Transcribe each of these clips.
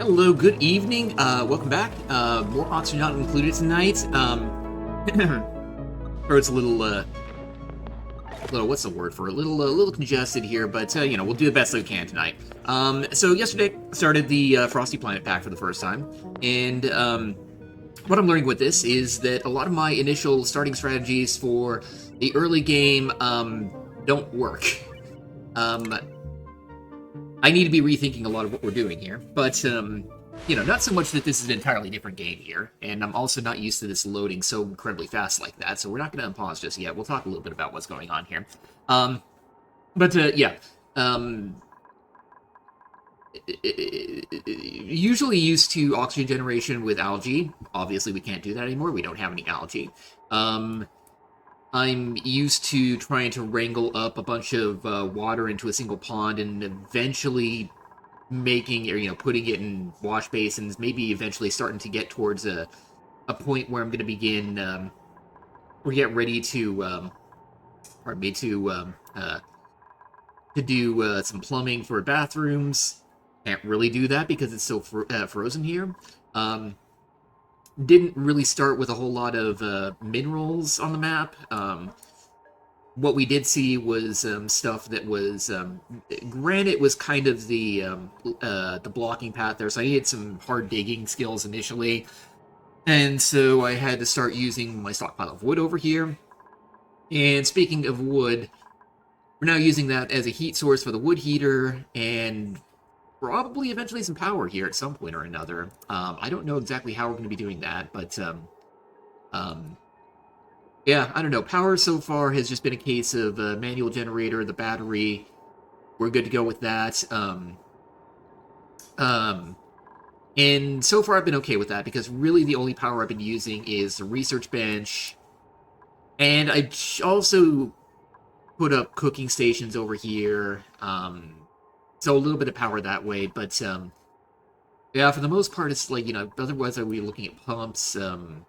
Hello, good evening. Welcome back. More oxygen not included tonight. Or it's a little what's the word for it? A little congested here, but we'll do the best that we can tonight. So yesterday started the Frosty Planet pack for the first time, and what I'm learning with this is that a lot of my initial starting strategies for the early game don't work. Um, I need to be rethinking a lot of what we're doing here, but not so much that this is an entirely different game here, and I'm also not used to this loading so incredibly fast like that, so we're not going to unpause just yet. We'll talk a little bit about what's going on here. Um, usually used to oxygen generation with algae. Obviously, we can't do that anymore. We don't have any algae. I'm used to trying to wrangle up a bunch of water into a single pond and eventually making, or putting it in wash basins, maybe eventually starting to get towards a point where I'm going to begin, or get ready to, pardon me, to do some plumbing for bathrooms. Can't really do that because it's so frozen here. Didn't really start with a whole lot of minerals on the map. What we did see was stuff that was, granted, was kind of the blocking path there, so I needed some hard digging skills initially, and so I had to start using my stockpile of wood over here. And speaking of wood, we're now using that as a heat source for the wood heater, and probably eventually some power here at some point or another. I don't know exactly how we're going to be doing that, but yeah, I don't know. Power so far has just been a case of manual generator, the battery. We're good to go with that. Um, and so far I've been okay with that because really the only power I've been using is the research bench. And I also put up cooking stations over here. So a little bit of power that way, but yeah, for the most part, it's like, otherwise I would be looking at pumps, some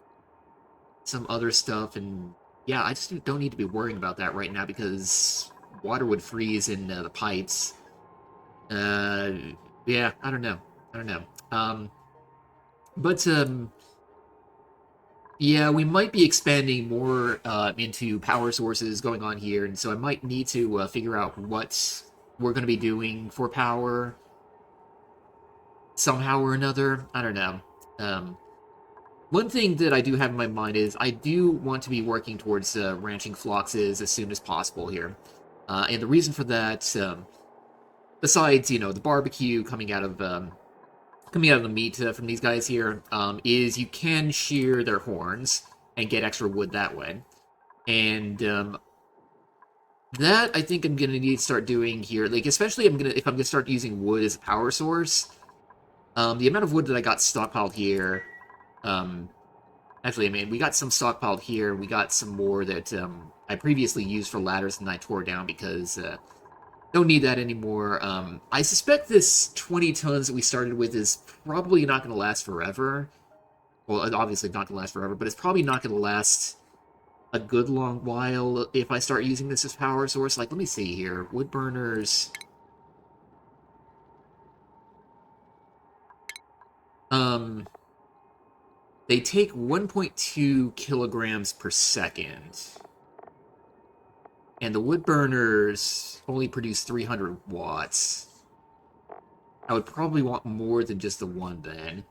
other stuff, and yeah, I just don't need to be worrying about that right now because water would freeze in the pipes. Uh, yeah, I don't know. I don't know. But yeah, we might be expanding more into power sources going on here, and so I might need to figure out what we're going to be doing for power somehow or another. I don't know. One thing that I do have in my mind is I do want to be working towards ranching floxes as soon as possible here. And the reason for that, besides, the barbecue coming out of the meat from these guys here, is you can shear their horns and get extra wood that way. And that I think I'm gonna need to start doing here. Like, especially if I'm gonna start using wood as a power source. The amount of wood that I got stockpiled here, actually, I mean, we got some stockpiled here. We got some more that I previously used for ladders and I tore down because don't need that anymore. I suspect this 20 tons that we started with is probably not going to last forever. Well, obviously not going to last forever, but it's probably not going to last a good long while if I start using this as power source. Like, let me see here. Wood burners. They take 1.2 kilograms per second. And the wood burners only produce 300 watts. I would probably want more than just the one then.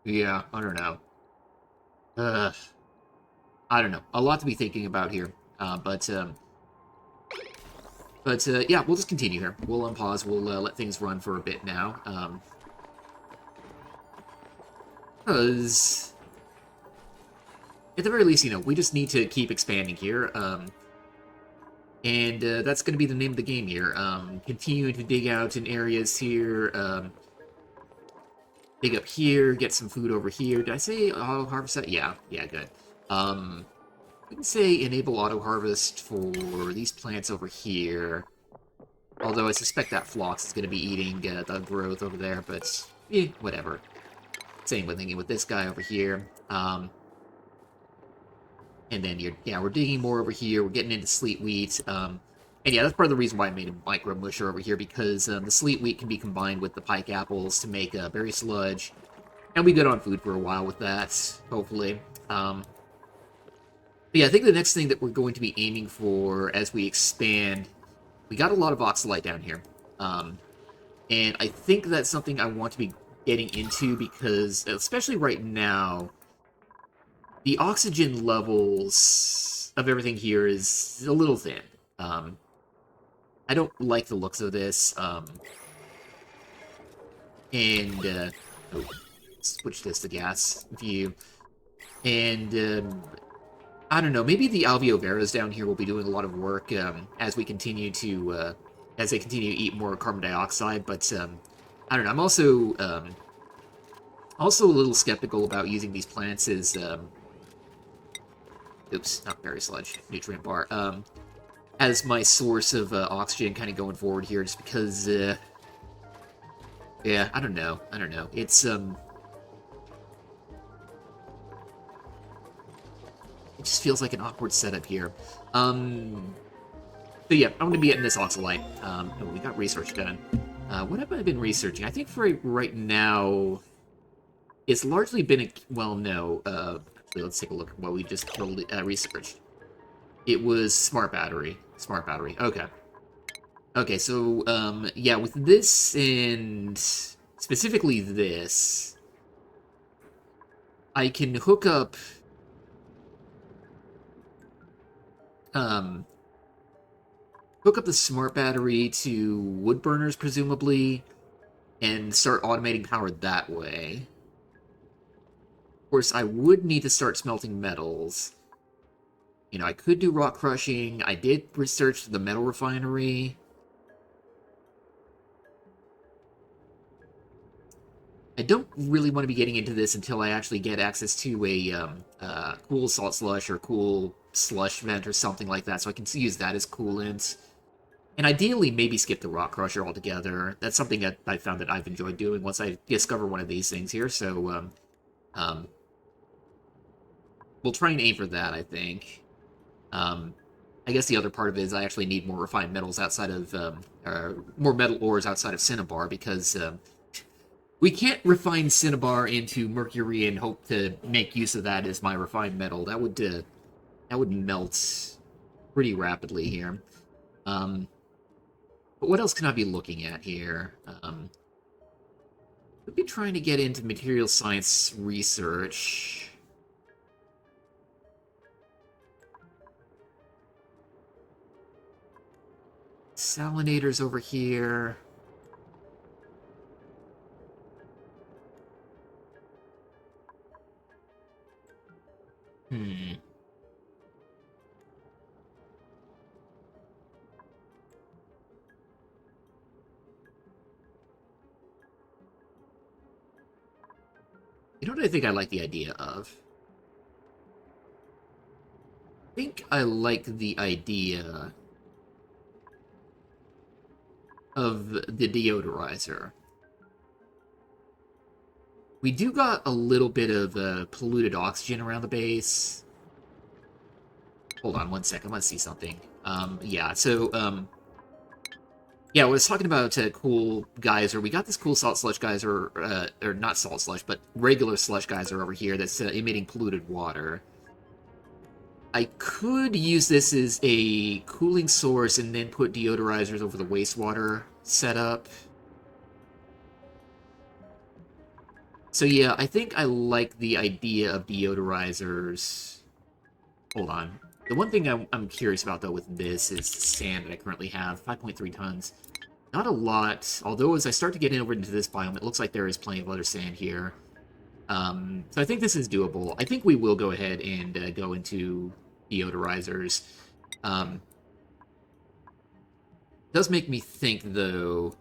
Yeah, I don't know. Uh, I don't know. A lot to be thinking about here. But yeah, we'll just continue here. We'll unpause. We'll let things run for a bit now. Because at the very least, we just need to keep expanding here. And that's going to be the name of the game here. Continuing to dig out in areas here. Dig up here, get some food over here. Did I say auto harvest that? Yeah, good. We can say enable auto harvest for these plants over here. Although I suspect that flox is going to be eating the growth over there, but whatever. Same with this guy over here. And then we're digging more over here. We're getting into sleet wheat. And yeah, that's part of the reason why I made a micro musher over here, because the sleet wheat can be combined with the pike apples to make a berry sludge. And we good on food for a while with that, hopefully. But yeah, I think the next thing that we're going to be aiming for as we expand, we got a lot of oxalite down here. And I think that's something I want to be getting into because, especially right now, the oxygen levels of everything here is a little thin. I don't like the looks of this. Oh, switch this to gas view. And I don't know, maybe the alveoveras down here will be doing a lot of work as we continue to as they continue to eat more carbon dioxide. But I don't know. I'm also a little skeptical about using these plants as oops, not berry sludge, nutrient bar. As my source of oxygen, kind of going forward here, just because yeah, I don't know. It's it just feels like an awkward setup here. But yeah, I'm going to be getting this oxalite. Oh, we got research done. What have I been researching? I think for right now, it's largely been a... Well, no. Actually, let's take a look at what we just researched. It was smart battery. Smart battery. Okay. Okay, so, yeah, with this and specifically this, I can hook up... hook up the smart battery to wood burners, presumably, and start automating power that way. Of course, I would need to start smelting metals. You know, I could do rock crushing. I did research the metal refinery. I don't really want to be getting into this until I actually get access to a cool salt slush or cool slush vent or something like that, so I can use that as coolant. And ideally, maybe skip the rock crusher altogether. That's something that I found that I've enjoyed doing once I discover one of these things here. So, we'll try and aim for that, I think. I guess the other part of it is I actually need more refined metals outside of, more metal ores outside of cinnabar, because we can't refine cinnabar into mercury and hope to make use of that as my refined metal. That would melt pretty rapidly here. But what else can I be looking at here? I'd be trying to get into material science research. Salinators over here. Hmm. You know what I think I like the idea of? I think I like the idea of the deodorizer. We do got a little bit of polluted oxygen around the base. Hold on one second, let's see something. Yeah, so, yeah, I was talking about cool geyser. We got this cool salt slush geyser, or not salt slush, but regular slush geyser over here that's emitting polluted water. I could use this as a cooling source and then put deodorizers over the wastewater setup. So yeah, I think I like the idea of deodorizers. Hold on. The one thing I'm curious about, though, with this is the sand that I currently have. 5.3 tons. Not a lot, although as I start to get over into this biome, it looks like there is plenty of other sand here. So I think this is doable. I think we will go ahead and go into deodorizers. Does make me think, though,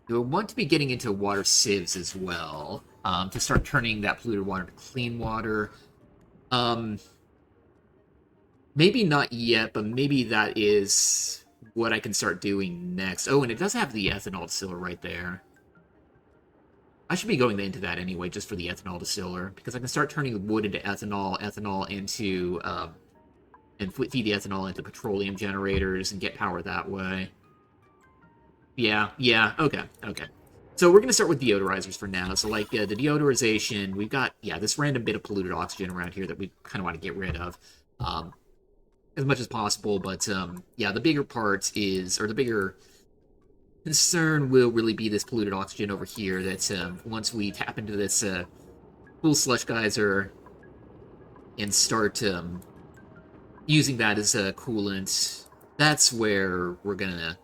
do I want to be getting into water sieves as well, to start turning that polluted water to clean water? Maybe not yet, but maybe that is what I can start doing next. Oh, and it does have the ethanol distiller right there. I should be going into that anyway, just for the ethanol distiller, because I can start turning wood into ethanol, ethanol and feed the ethanol into petroleum generators and get power that way. Yeah, okay. So we're going to start with deodorizers for now. So, like, the deodorization, we've got, this random bit of polluted oxygen around here that we kind of want to get rid of as much as possible. But, the bigger part is, or the bigger concern will really be this polluted oxygen over here that once we tap into this full slush geyser and start using that as a coolant, that's where we're going to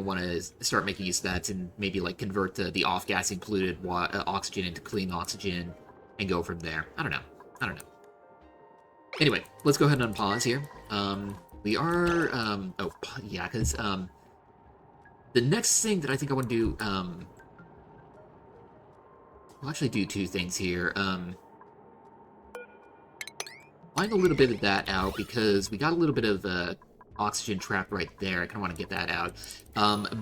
want to start making use of that and maybe like convert the off-gassing polluted oxygen into clean oxygen and go from there. I don't know. Anyway, let's go ahead and unpause here. We are, because the next thing that I think I want to do, we'll actually do two things here. Find a little bit of that out because we got a little bit of oxygen trapped right there. I kind of want to get that out.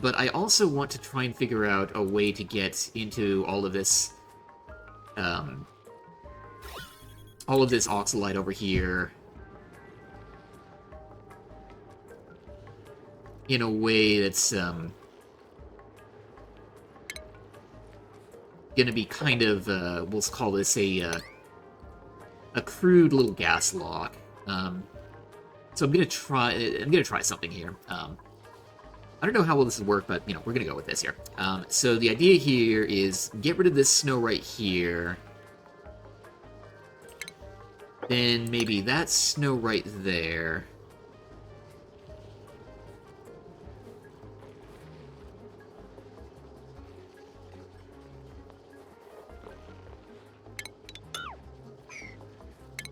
But I also want to try and figure out a way to get into all of this oxalite over here in a way that's gonna be kind of we'll call this a crude little gas lock. So I'm gonna try something here. I don't know how well this will work, but we're gonna go with this here. So the idea here is get rid of this snow right here. Then maybe that snow right there.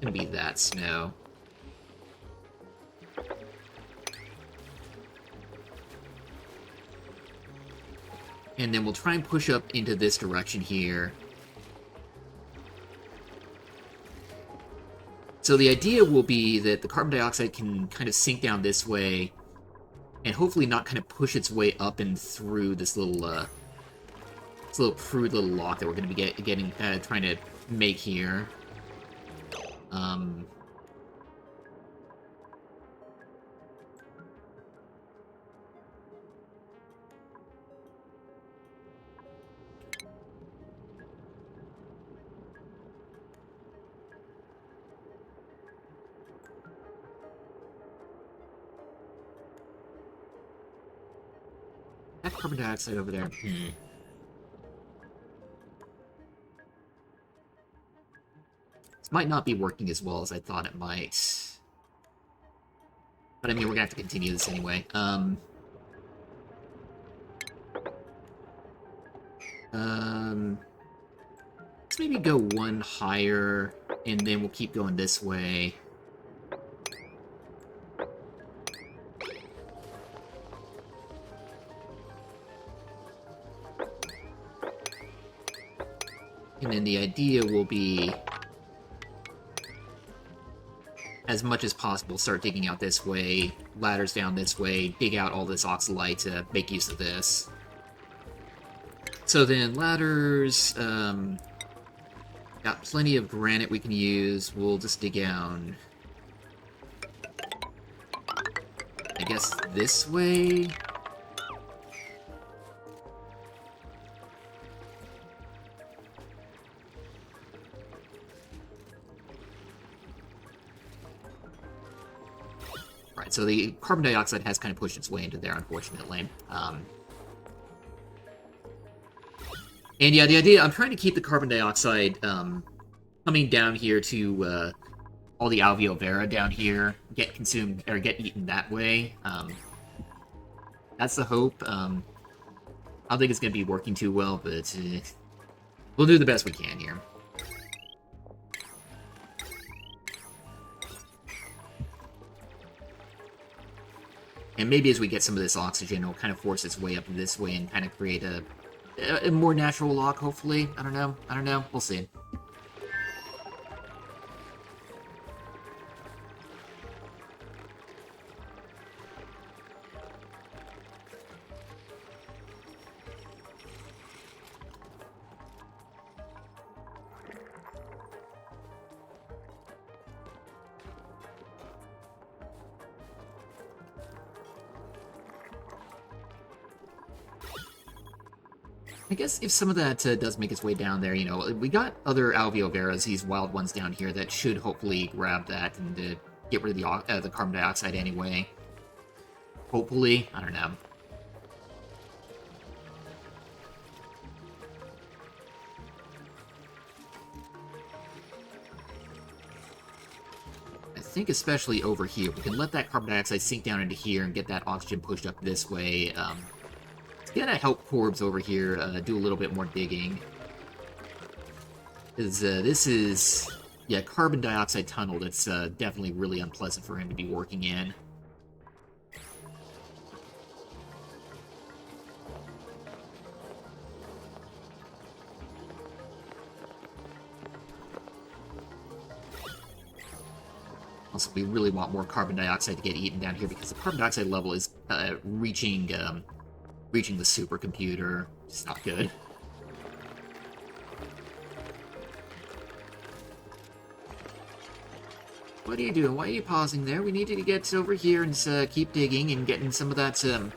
Gonna be that snow. And then we'll try and push up into this direction here. So the idea will be that the carbon dioxide can kind of sink down this way and hopefully not kind of push its way up and through this little crude little lock that we're going to be trying to make here. That carbon dioxide over there. This might not be working as well as I thought it might. But I mean, we're gonna have to continue this anyway. Let's maybe go one higher, and then we'll keep going this way. And then the idea will be, as much as possible, start digging out this way, ladders down this way, dig out all this oxalite to make use of this. So then ladders, got plenty of granite we can use. We'll just dig down, I guess, this way. Right, so the carbon dioxide has kind of pushed its way into there, unfortunately. And yeah, the idea, I'm trying to keep the carbon dioxide coming down here to all the alveo vera down here, get consumed, or get eaten that way. That's the hope. I don't think it's going to be working too well, but we'll do the best we can here. And maybe as we get some of this oxygen, it'll kind of force its way up this way and kind of create a more natural lock, hopefully. I don't know. We'll see. I guess if some of that does make its way down there, you know, we got other alveoveras, these wild ones down here, that should hopefully grab that and get rid of the carbon dioxide anyway. Hopefully, I don't know. I think especially over here, we can let that carbon dioxide sink down into here and get that oxygen pushed up this way. It's gonna help Corbs over here do a little bit more digging. Because this is, yeah, carbon dioxide tunnel that's definitely really unpleasant for him to be working in. Also, we really want more carbon dioxide to get eaten down here because the carbon dioxide level is reaching the supercomputer. It's not good. What are you doing? Why are you pausing there? We need to get over here and keep digging and getting some of that, some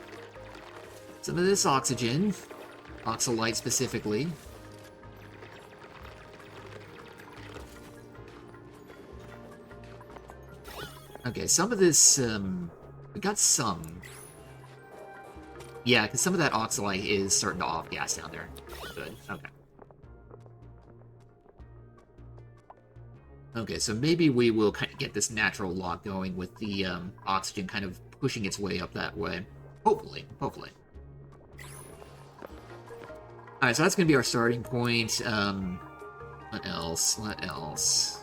of this oxygen. Oxalite specifically. Okay, some of this, we got some. Yeah, because some of that oxalite is starting to off-gas down there. Good, okay. Okay, so maybe we will kind of get this natural lock going with the oxygen kind of pushing its way up that way. Hopefully, hopefully. Alright, so that's going to be our starting point. What else? What else?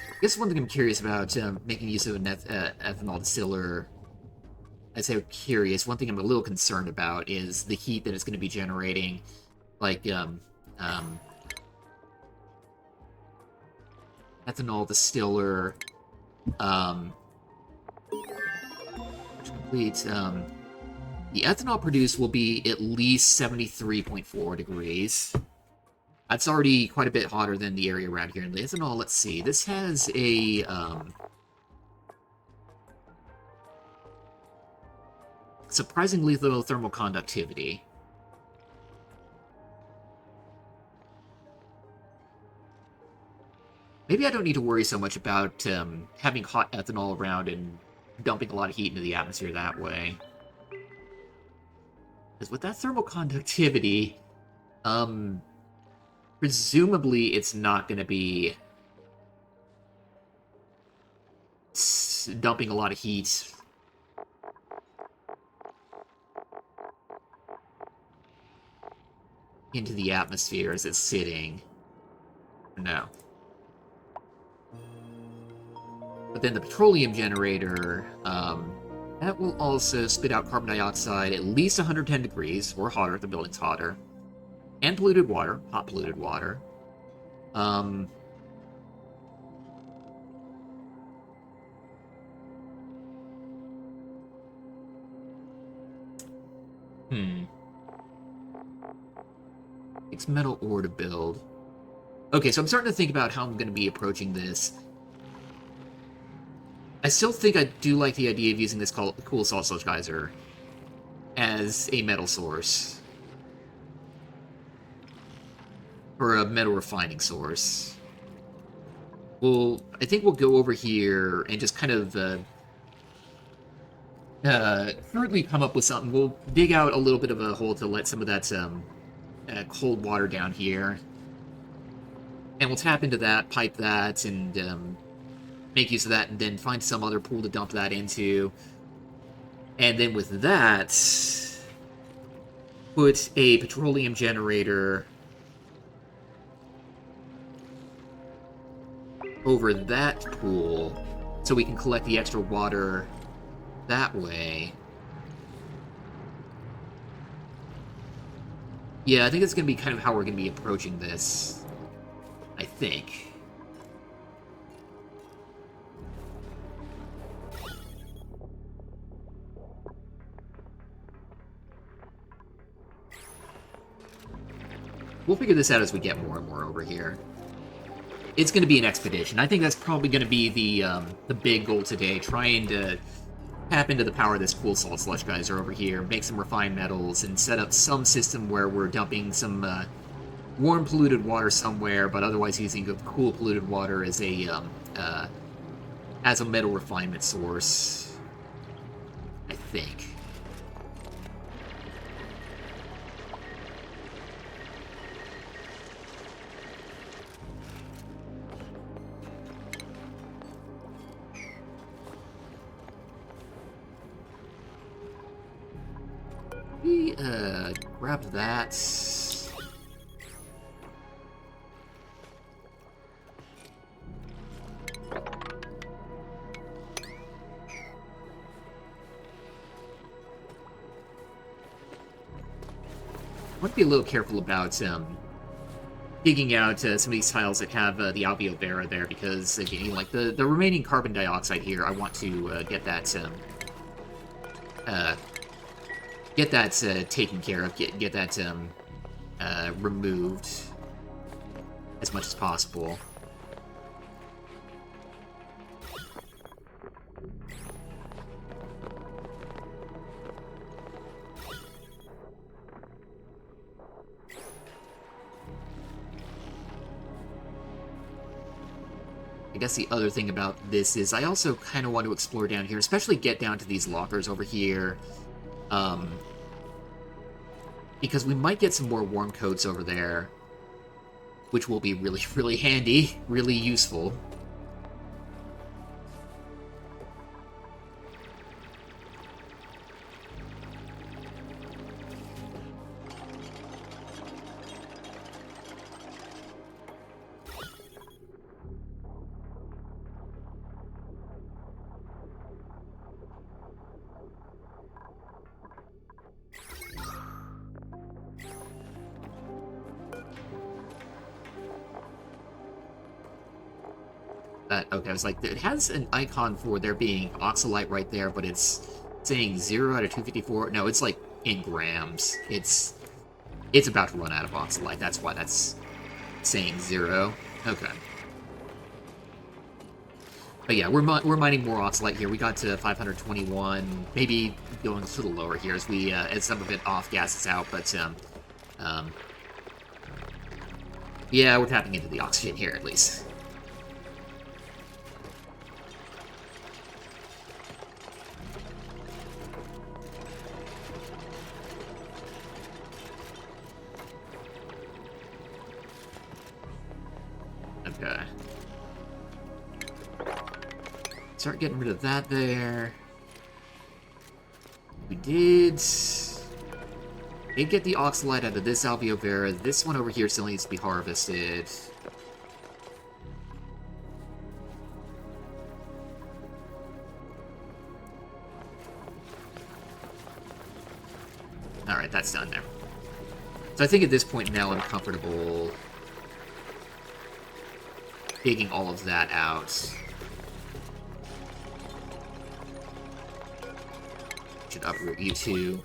I guess one thing I'm curious about, making use of an ethanol distiller, I say curious, one thing I'm a little concerned about is the heat that it's going to be generating. Like, ethanol distiller, complete, the ethanol produced will be at least 73.4 degrees. That's already quite a bit hotter than the area around here. And the ethanol, let's see, this has a, surprisingly low thermal conductivity. Maybe I don't need to worry so much about having hot ethanol around and dumping a lot of heat into the atmosphere that way. Because with that thermal conductivity, presumably it's not going to be dumping a lot of heat into the atmosphere as it's sitting. No. But then the petroleum generator, that will also spit out carbon dioxide at least 110 degrees, or hotter if the building's hotter. And polluted water, hot polluted water. Takes metal ore to build. Okay, so I'm starting to think about how I'm going to be approaching this. I still think I do like the idea of using this cool salt sludge geyser as a metal source. Or a metal refining source. Well, I think we'll go over here and just kind of currently come up with something. We'll dig out a little bit of a hole to let some of that cold water down here. And we'll tap into that, pipe that, and make use of that, and then find some other pool to dump that into. And then with that, put a petroleum generator over that pool so we can collect the extra water that way. Yeah, I think it's going to be kind of how we're going to be approaching this. I think. We'll figure this out as we get more and more over here. It's going to be an expedition. I think that's probably going to be the big goal today, trying to tap into the power of this cool salt sludge geyser over here, make some refined metals, and set up some system where we're dumping some warm polluted water somewhere, but otherwise using cool polluted water as a metal refinement source. I think. We grabbed that. I want to be a little careful about digging out some of these tiles that have the alveo vera there, because again, like the remaining carbon dioxide here, I want to get that taken care of, get that removed as much as possible. I guess the other thing about this is I also kind of want to explore down here, especially get down to these lockers over here. Because we might get some more warm coats over there, which will be really, really handy, really useful. Okay, I was like, it has an icon for there being oxalite right there, but it's saying 0 out of 254. No, it's like in grams. It's about to run out of oxalite. That's why that's saying 0. Okay. But yeah, we're mining more oxalite here. We got to 521, maybe going a little lower here as we as some of it off gases out. But yeah, we're tapping into the oxygen here at least. Okay. Start getting rid of that there. We did get the oxalite out of this alveo vera. This one over here still needs to be harvested. Alright, that's done there. So I think at this point now I'm comfortable digging all of that out. Should uproot you too.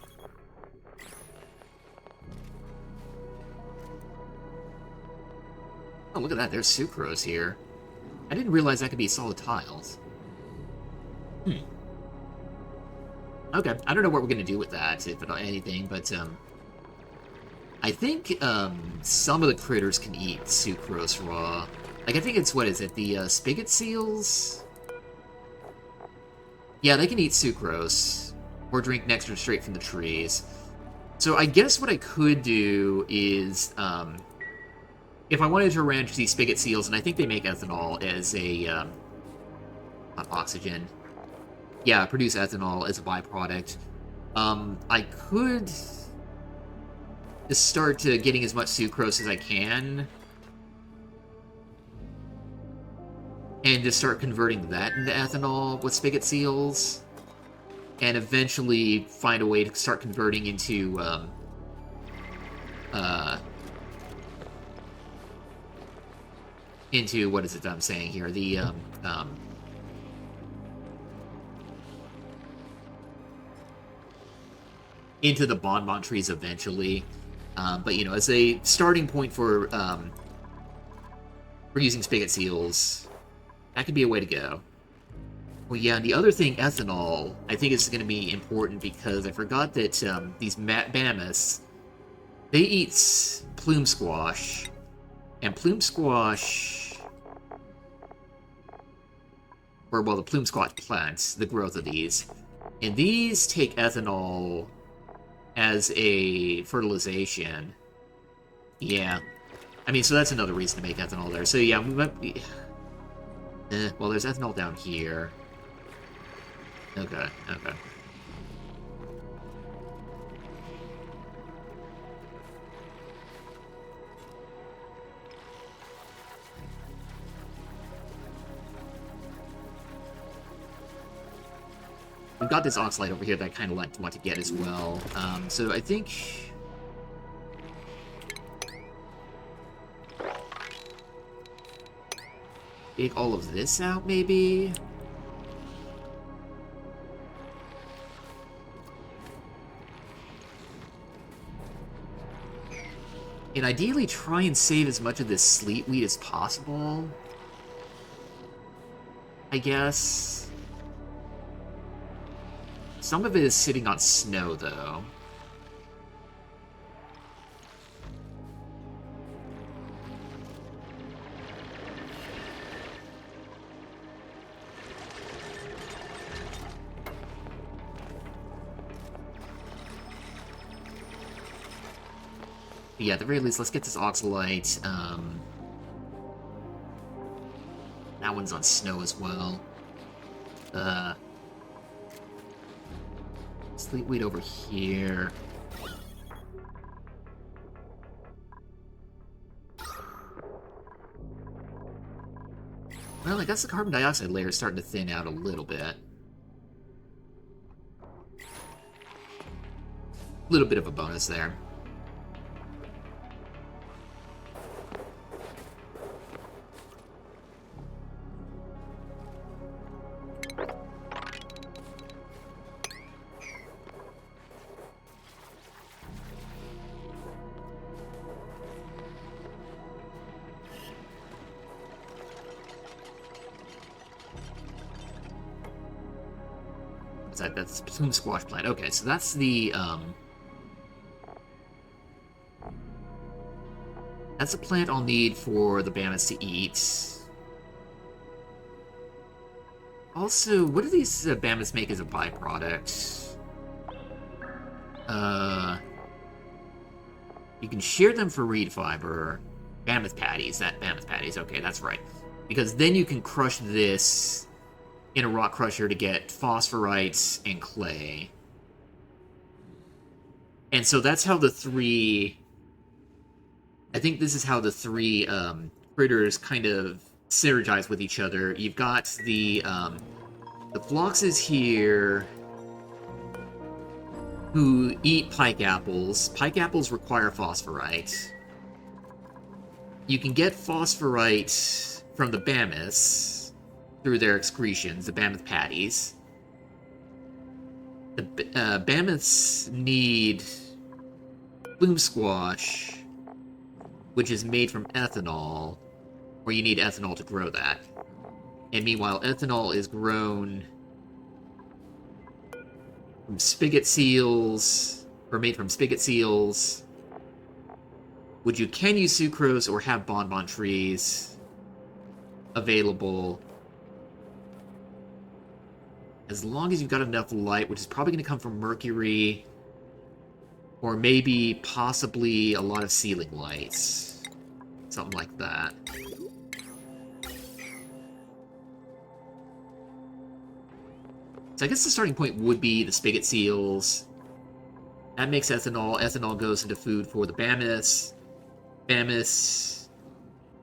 Oh, look at that, there's sucrose here. I didn't realize that could be solid tiles. Okay, I don't know what we're gonna do with that, if anything, but I think some of the critters can eat sucrose raw. Like, I think it's, what is it, the spigot seals? Yeah, they can eat sucrose, or drink nectar straight from the trees. So I guess what I could do is, if I wanted to ranch these spigot seals, and I think they make ethanol as a, not oxygen. Yeah, produce ethanol as a byproduct. I could just start getting as much sucrose as I can, and just start converting that into ethanol with spigot seals, and eventually find a way to start converting into what is it that I'm saying here? The into the bonbon trees eventually. But, you know, as a starting point for using spigot seals, that could be a way to go. Well, yeah, and the other thing, ethanol, I think is going to be important because I forgot that these mammoths, they eat plume squash, and plume squash, or, well, the plume squash plants, the growth of these, and these take ethanol as a fertilization. Yeah. I mean, so that's another reason to make ethanol there. So, yeah, we might be... well, there's ethanol down here. Okay, okay. We've got this oxalate over here that I kind of want to get as well. So I think... take all of this out, maybe? And ideally try and save as much of this sleet wheat as possible. I guess. Some of it is sitting on snow, though. But yeah, at the very least, let's get this oxalate. That one's on snow as well. Sleet wheat over here. Well, I guess the carbon dioxide layer is starting to thin out a little bit. A little bit of a bonus there. That's the plume squash plant. Okay, so that's the that's a plant I'll need for the mammoths to eat. Also, what do these mammoths make as a byproduct? You can shear them for reed fiber. Mammoth patties. Mammoth patties. Okay, that's right. Because then you can crush this in a rock crusher to get phosphorites and clay. And so that's how the three... I think this is how the three critters kind of synergize with each other. You've got the floxes here who eat pike apples. Pike apples require phosphorite. You can get phosphorite from the mammoths through their excretions, the mammoth patties. The mammoths need plume squash, which is made from ethanol, where you need ethanol to grow that. And meanwhile, ethanol is grown from spigot seals, or made from spigot seals, which you can use sucrose or have bonbon trees available. As long as you've got enough light, which is probably going to come from mercury, or maybe, possibly, a lot of ceiling lights. Something like that. So I guess the starting point would be the spigot seals. That makes ethanol. Ethanol goes into food for the mammoths. Mammoths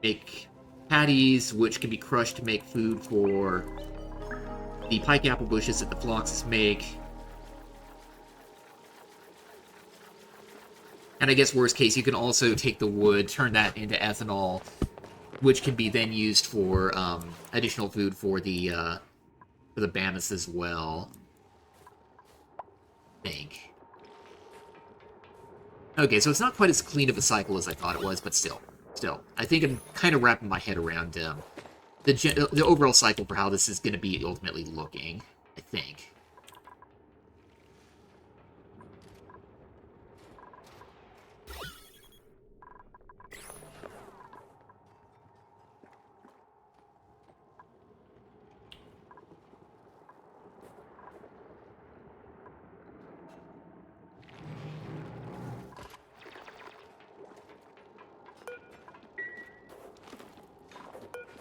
make patties, which can be crushed to make food for the pike apple bushes that the floxes make. And I guess worst case, you can also take the wood, turn that into ethanol, which can be then used for additional food for the mammoths as well. I think. Okay, so it's not quite as clean of a cycle as I thought it was, but still. Still. I think I'm kind of wrapping my head around the overall cycle for how this is going to be ultimately looking, I think.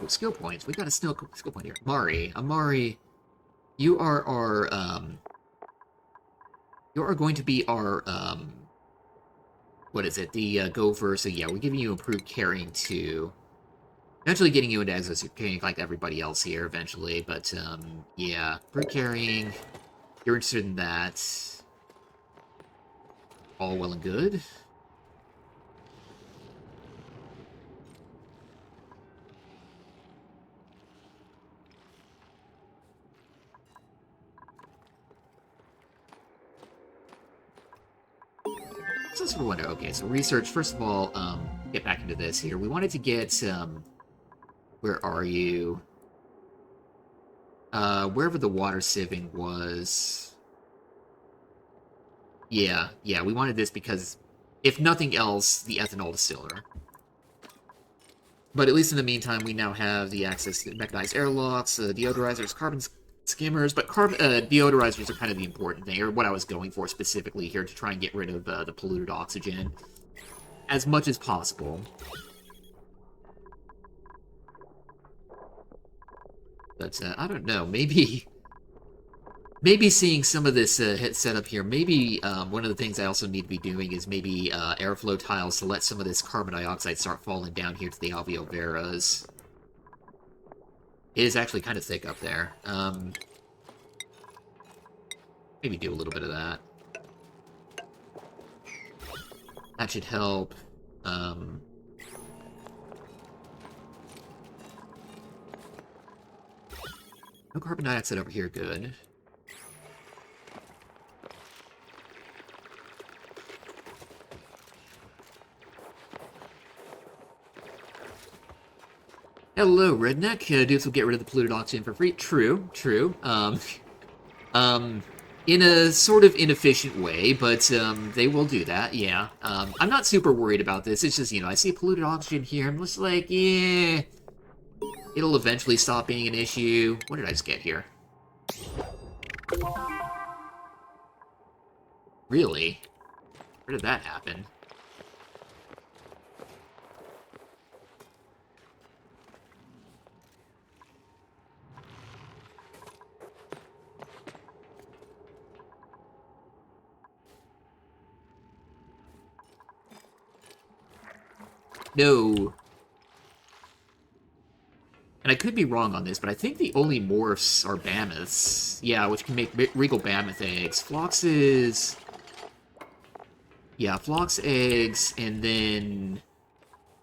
Oh, skill points. We got a skill point here. Amari, you are our, you are going to be our, what is it? The gopher. So yeah, we're giving you improved carrying too. Eventually getting you into exosuit carrying like everybody else here eventually, but yeah, improved carrying. You're interested in that. All well and good. So that's what we wonder. Okay, so research. First of all, get back into this here. We wanted to get where are you? Wherever the water sieving was. Yeah, yeah, we wanted this because, if nothing else, the ethanol distiller. But at least in the meantime, we now have the access to mechanized airlocks, deodorizers, carbon skimmers, but deodorizers are kind of the important thing, or what I was going for specifically here to try and get rid of the polluted oxygen as much as possible. But I don't know, maybe seeing some of this hit setup here, maybe one of the things I also need to be doing is maybe airflow tiles to let some of this carbon dioxide start falling down here to the alveoveras. It is actually kind of thick up there. Maybe do a little bit of that. That should help. No carbon dioxide over here, good. Hello, redneck. Dudes will get rid of the polluted oxygen for free. True, true. In a sort of inefficient way, but they will do that, yeah. I'm not super worried about this. It's just, you know, I see polluted oxygen here. I'm just like, yeah, it'll eventually stop being an issue. What did I just get here? Really? Where did that happen? No. And I could be wrong on this, but I think the only morphs are mammoths. Yeah, which can make regal mammoth eggs. Floxes... Yeah, flox eggs, and then...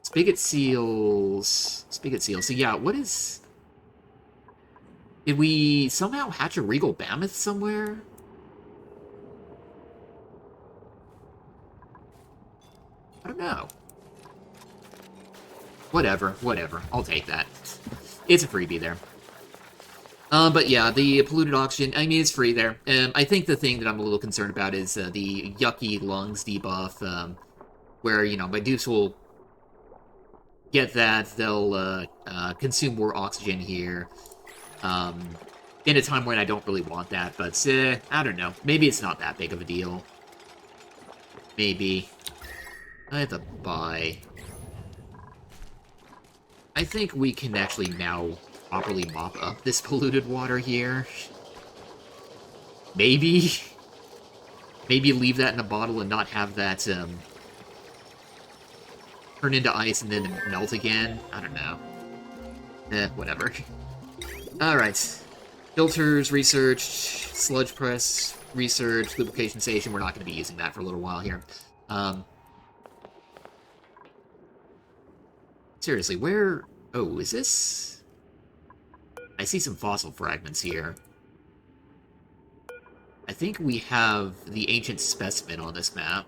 Spigot seals... Spigot seals. So yeah, what is... Did we somehow hatch a regal mammoth somewhere? I don't know. Whatever, whatever. I'll take that. It's a freebie there. But yeah, the polluted oxygen, I mean, it's free there. I think the thing that I'm a little concerned about is the yucky lungs debuff, where, you know, my dupes will get that, they'll consume more oxygen here, in a time when I don't really want that, but I don't know. Maybe it's not that big of a deal. Maybe. I have to buy... I think we can actually now properly mop up this polluted water here. Maybe. Maybe leave that in a bottle and not have that turn into ice and then melt again. I don't know. Whatever. Alright. Filters, research, sludge press, research, lubrication station. We're not going to be using that for a little while here. Seriously, where... Oh, is this... I see some fossil fragments here. I think we have the ancient specimen on this map.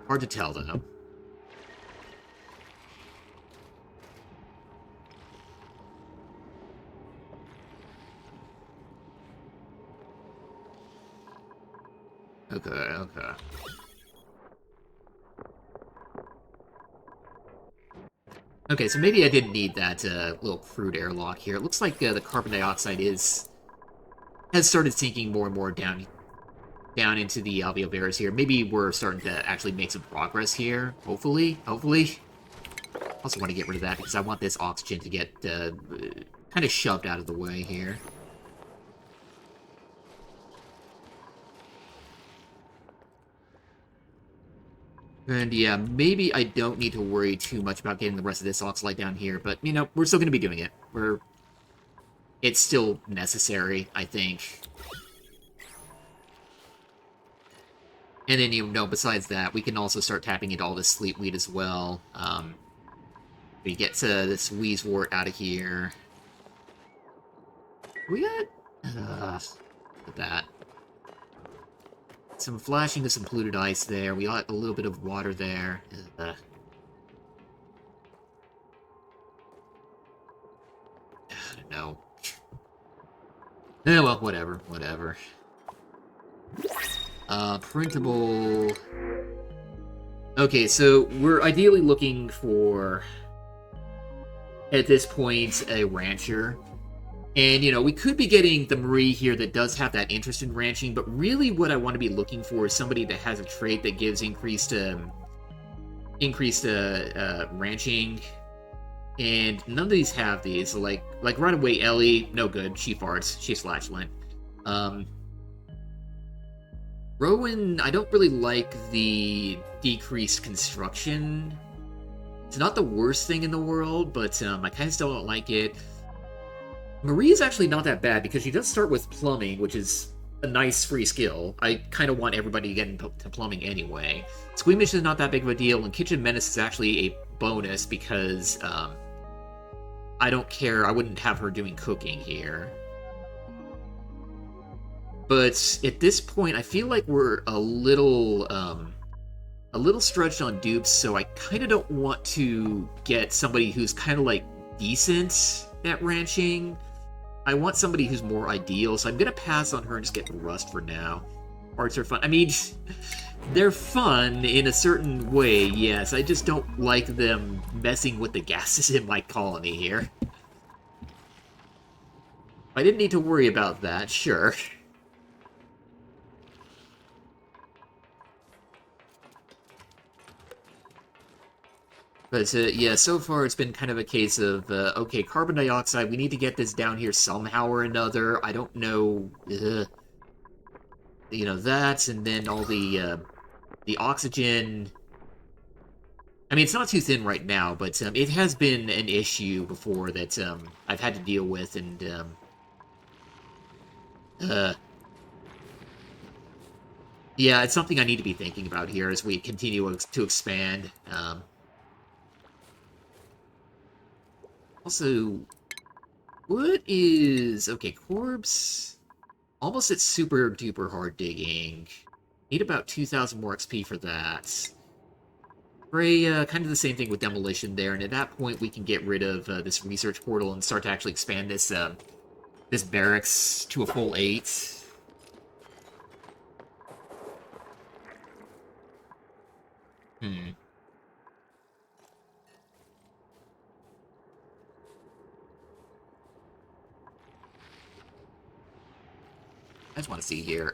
Hard to tell, though. Okay, okay. Okay, so maybe I didn't need that little crude airlock here. It looks like the carbon dioxide has started sinking more and more down into the alveolars here. Maybe we're starting to actually make some progress here. Hopefully, hopefully. Also want to get rid of that because I want this oxygen to get kind of shoved out of the way here. And yeah, maybe I don't need to worry too much about getting the rest of this oxalate down here, but, you know, we're still going to be doing it. It's still necessary, I think. And then, you know, besides that, we can also start tapping into all this sleep weed as well. We get this wheezewort out of here. We got... look at that. Some flashing of some polluted ice there. We got a little bit of water there. I don't know. Well, whatever, whatever. Printable... Okay, so we're ideally looking for, at this point, a rancher. And, you know, we could be getting the Marie here that does have that interest in ranching, but really what I want to be looking for is somebody that has a trait that gives increased ranching. And none of these have these. Like right away, Ellie, no good. She farts. She's flatulent. Rowan, I don't really like the decreased construction. It's not the worst thing in the world, but I kind of still don't like it. Marie is actually not that bad because she does start with plumbing, which is a nice free skill. I kind of want everybody to get into plumbing anyway. Squeamish is not that big of a deal, and Kitchen Menace is actually a bonus because I don't care. I wouldn't have her doing cooking here. But at this point, I feel like we're a little stretched on dupes, so I kind of don't want to get somebody who's kind of like decent at ranching. I want somebody who's more ideal, so I'm gonna pass on her and just get Rust for now. Arts are fun. I mean, they're fun in a certain way, yes. I just don't like them messing with the gases in my colony here. I didn't need to worry about that, sure. But yeah, so far it's been kind of a case of, okay, carbon dioxide, we need to get this down here somehow or another. I don't know, you know, that, and then all the oxygen. I mean, it's not too thin right now, but it has been an issue before that I've had to deal with, and yeah, it's something I need to be thinking about here as we continue to expand. Also, what is... Okay, Corpse... Almost at super duper hard digging. Need about 2,000 more XP for that. Freya, kind of the same thing with Demolition there, and at that point we can get rid of this research portal and start to actually expand this, this barracks to a full 8. I just want to see here.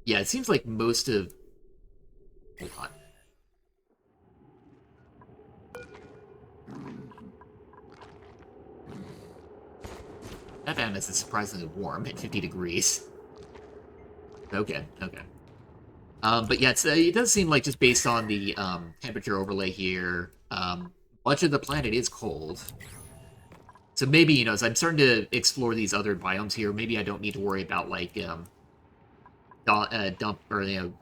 Yeah, it seems like most of... Hold on. That Atmos is surprisingly warm at 50 degrees. Okay, okay. But yeah, it does seem like just based on the temperature overlay here, much of the planet is cold. So maybe, you know, as I'm starting to explore these other biomes here, maybe I don't need to worry about, like, dump, or, you know,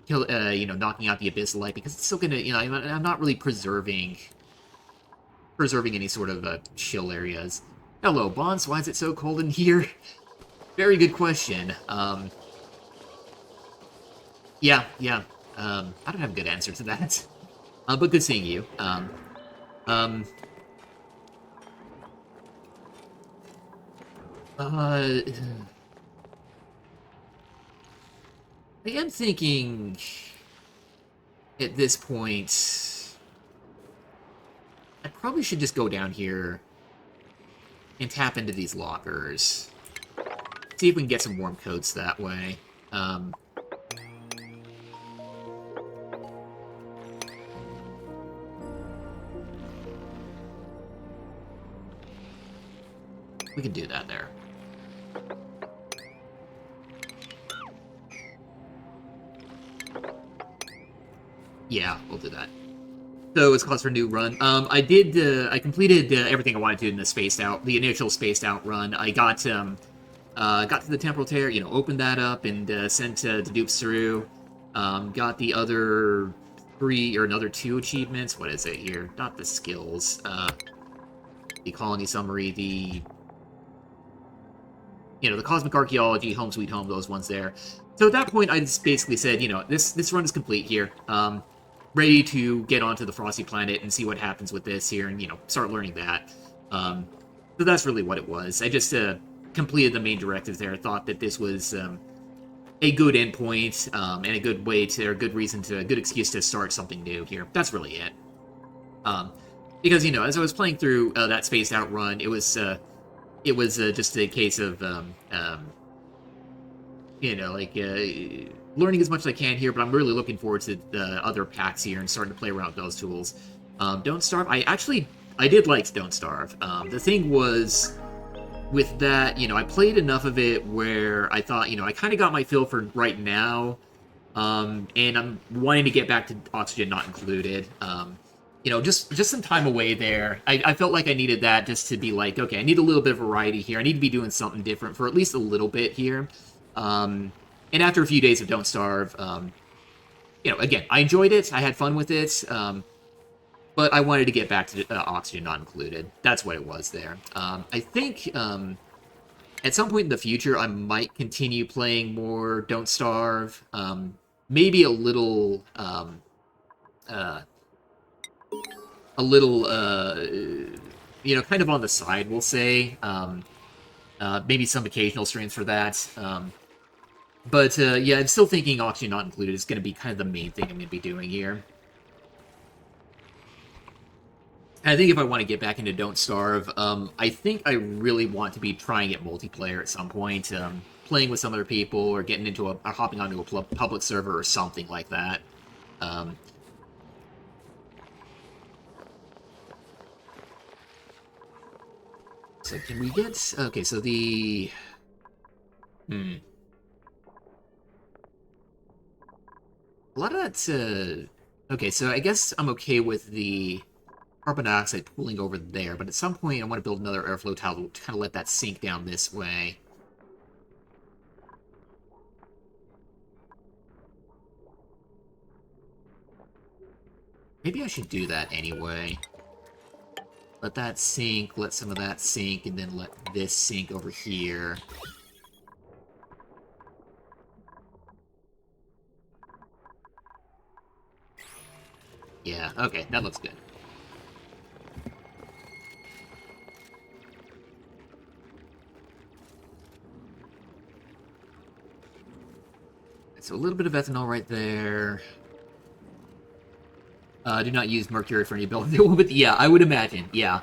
kill, you know, knocking out the abyssal light, because it's still gonna, you know, I'm not really preserving any sort of, chill areas. Hello, Bonds, why is it so cold in here? Very good question. Yeah, yeah. I don't have a good answer to that. But good seeing you. Um, uh, I am thinking at this point, I probably should just go down here and tap into these lockers. See if we can get some warm coats that way. Um, we can do that there. Yeah, we'll do that. So it's cause for a new run. I completed everything I wanted to in the initial spaced out run. I got to the temporal tear, opened that up and sent the dupes through. Got the other three or another two achievements. What is it here? Not the skills. The colony summary, the cosmic archaeology, home sweet home, those ones there. So at that point, I just basically said, this run is complete here. Ready to get onto the Frosty planet and see what happens with this here, and start learning that. So that's really what it was. I just completed the main directives there. I thought that this was a good endpoint and a good way to, or a good excuse to start something new here. That's really it. Because as I was playing through that spaced out run, it was just a case of learning as much as I can here, but I'm really looking forward to the other packs here and starting to play around with those tools. Don't Starve, I did like Don't Starve. The thing was, with that, I played enough of it where I thought, I kind of got my fill for right now, and I'm wanting to get back to Oxygen Not Included. Just some time away there. I felt like I needed that just to be like, okay, I need a little bit of variety here. I need to be doing something different for at least a little bit here. And after a few days of Don't Starve, again, I enjoyed it. I had fun with it. But I wanted to get back to Oxygen Not Included. That's what it was there. I think at some point in the future, I might continue playing more Don't Starve. Maybe a little, kind of on the side, we'll say. Maybe some occasional streams for that. But yeah, I'm still thinking Oxygen Not Included is going to be kind of the main thing I'm going to be doing here. And I think if I want to get back into Don't Starve, I think I really want to be trying it multiplayer at some point, playing with some other people, or getting into or hopping onto a public server or something like that. So can we get... Okay, so the... A lot of that's... Okay, so I guess I'm okay with the carbon dioxide pooling over there, but at some point I want to build another airflow tile to kind of let that sink down this way. Maybe I should do that anyway. Let that sink, let some of that sink, and then let this sink over here. Yeah, okay, that looks good. So a little bit of ethanol right there. Do not use mercury for any building. But yeah, I would imagine. Yeah.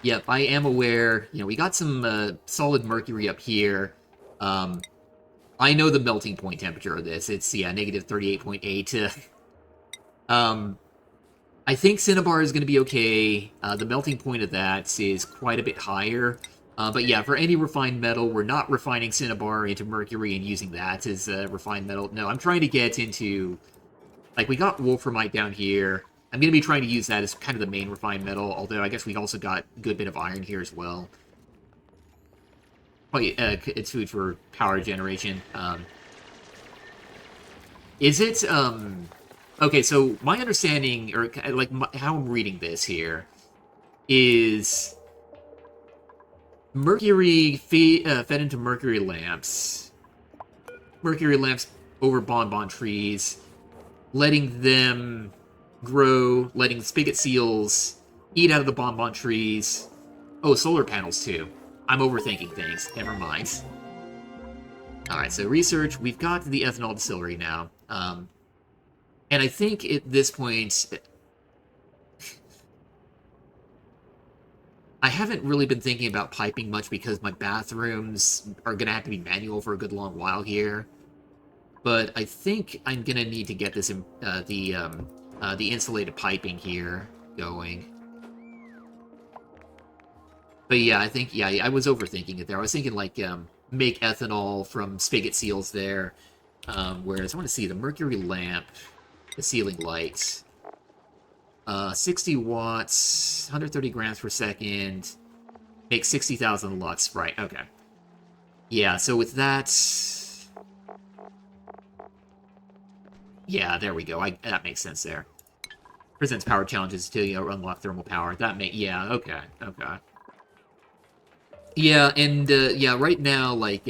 Yep, I am aware. We got some solid mercury up here. I know the melting point temperature of this. It's, negative 38.8. I think Cinnabar is going to be okay. The melting point of that is quite a bit higher. But yeah, for any refined metal, we're not refining Cinnabar into mercury and using that as refined metal. No, I'm trying to get into... Like, we got wolframite down here. I'm going to be trying to use that as kind of the main refined metal, although I guess we also got a good bit of iron here as well. Probably, it's food for power generation. Is it, Okay, so my understanding, or, like, how I'm reading this here, is... Mercury fed into mercury lamps. Mercury lamps over bonbon trees, letting them grow, letting spigot seals eat out of the bonbon trees. Oh, solar panels too. I'm overthinking things. Never mind. Alright, so research. We've got the ethanol distillery now. And I think at this point, I haven't really been thinking about piping much because my bathrooms are going to have to be manual for a good long while here. But I think I'm going to need to get this the insulated piping here going. But yeah, I think, yeah, I was overthinking it there. I was thinking, like, make ethanol from spigot seals there. Whereas I want to see the mercury lamp, the ceiling lights. 60 watts, 130 grams per second, makes 60,000 lux. Right, okay. Yeah, so with that... Yeah, there we go. That makes sense there. Presents power challenges to, unlock thermal power. Yeah, okay, okay. Yeah, and, yeah, right now, like,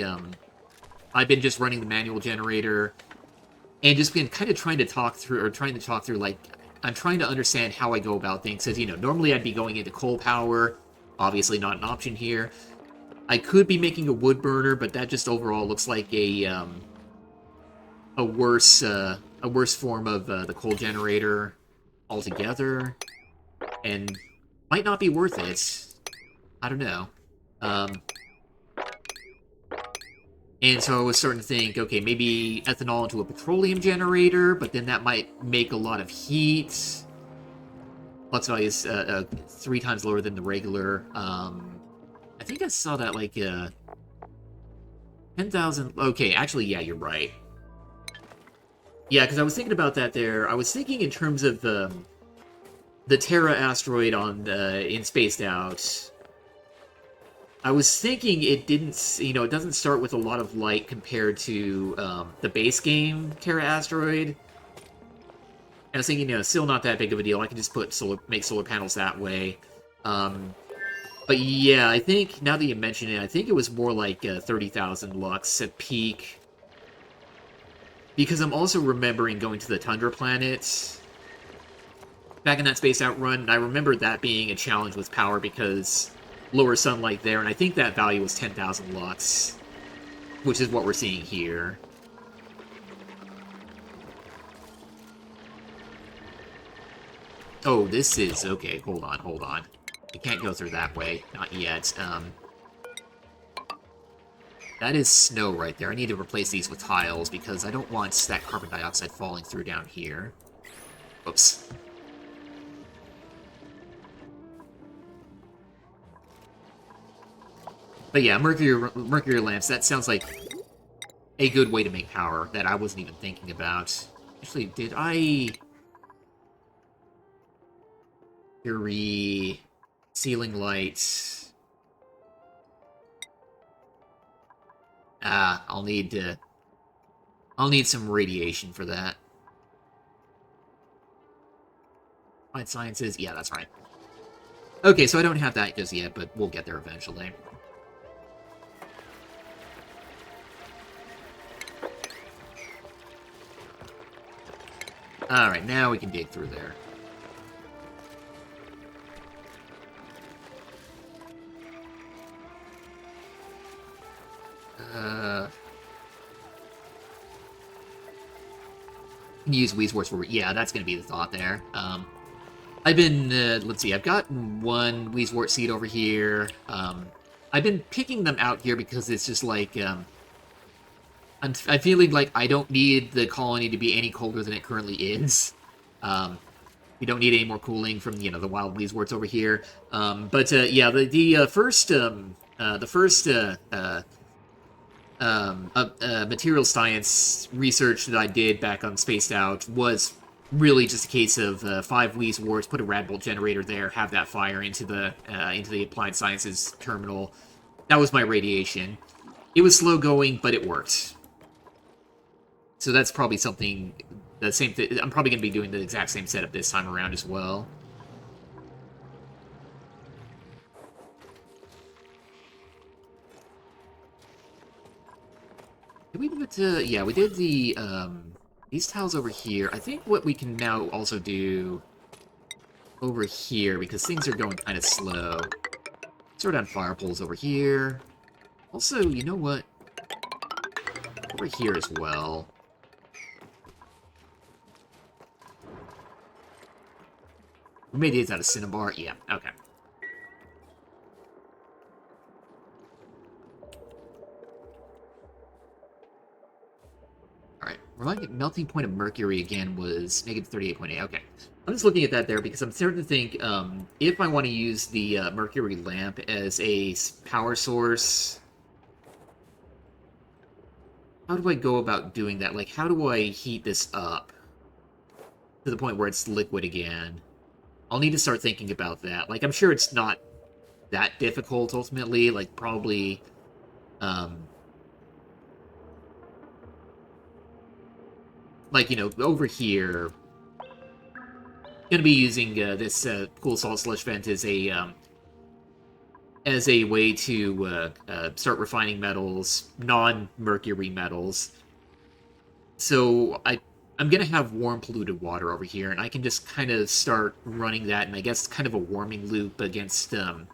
I've been just running the manual generator, and just been kind of trying to talk through, like, I'm trying to understand how I go about things, because, normally I'd be going into coal power, obviously not an option here. I could be making a wood burner, but that just overall looks like a worse form of the coal generator altogether, and might not be worth it. I don't know. And so I was starting to think, okay, maybe ethanol into a petroleum generator, but then that might make a lot of heat. Flux value is 3 times lower than the regular. I think I saw that, like, 10,000... Okay, actually, yeah, you're right. Yeah, because I was thinking about that there. I was thinking in terms of the Terra asteroid in Spaced Out. I was thinking it didn't, it doesn't start with a lot of light compared to the base game Terra asteroid. And I was thinking, still not that big of a deal. I can just make solar panels that way. But yeah, I think, now that you mention it, I think it was more like 30,000 lux at peak. Because I'm also remembering going to the Tundra planet back in that Spaced Out run, and I remember that being a challenge with power because lower sunlight there, and I think that value was 10,000 lux, which is what we're seeing here. Oh, this is... Okay, hold on. You can't go through that way. Not yet. That is snow right there. I need to replace these with tiles because I don't want that carbon dioxide falling through down here. Oops. But yeah, mercury lamps, that sounds like a good way to make power that I wasn't even thinking about. Actually, did I... Fury... Ceiling lights... I'll need some radiation for that. Applied Sciences, yeah, that's right. Okay, so I don't have that just yet, but we'll get there eventually. Alright, now we can dig through there. Can use Weezworts for... Yeah, that's going to be the thought there. I've been... let's see, I've got one Weezwort seed over here. I've been picking them out here because it's just like... I'm feeling like I don't need the colony to be any colder than it currently is. You don't need any more cooling from, the wild Weezworts over here. Yeah, the first material science research that I did back on Spaced Out was really just a case of 5 Weezworts, put a Radbolt generator there, have that fire into the Applied Sciences terminal. That was my radiation. It was slow going, but it worked. So that's probably something... The same thing. I'm probably going to be doing the exact same setup this time around as well. Did we do it to... Yeah, we did the, these tiles over here. I think what we can now also do over here, because things are going kind of slow. Throw down fire poles over here. Also, you know what? Over here as well. We made these out of cinnabar. Yeah, okay. Alright, remind me, melting point of mercury again was negative 38.8. Okay. I'm just looking at that there because I'm starting to think if I want to use the mercury lamp as a power source, how do I go about doing that? Like, how do I heat this up to the point where it's liquid again? I'll need to start thinking about that. Like, I'm sure it's not that difficult ultimately. Like, probably, like, you know, over here, gonna be using this cool salt slush vent as a way to start refining metals, non-mercury metals. So I'm gonna have warm polluted water over here, and I can just kind of start running that, and I guess kind of a warming loop against some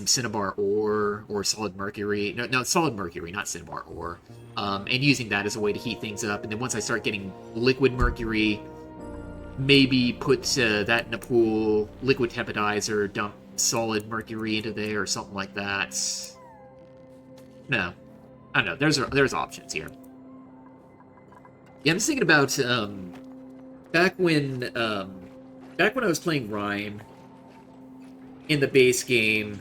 cinnabar ore or solid mercury. No, solid mercury, not cinnabar ore. And using that as a way to heat things up, and then once I start getting liquid mercury, maybe put that in a pool, liquid tempedizer, dump solid mercury into there or something like that. No, I don't know. There's options here. Yeah, I'm just thinking about back when I was playing Rime in the base game,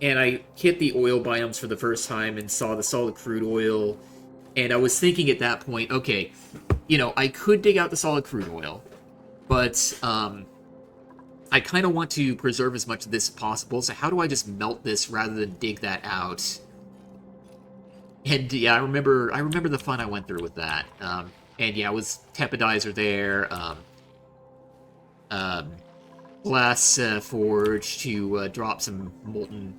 and I hit the oil biomes for the first time and saw the solid crude oil, and I was thinking at that point, okay, you know, I could dig out the solid crude oil, but I kind of want to preserve as much of this as possible, so how do I just melt this rather than dig that out? And yeah, I remember the fun I went through with that. And yeah, it was tempedizer there, glass forge to drop some molten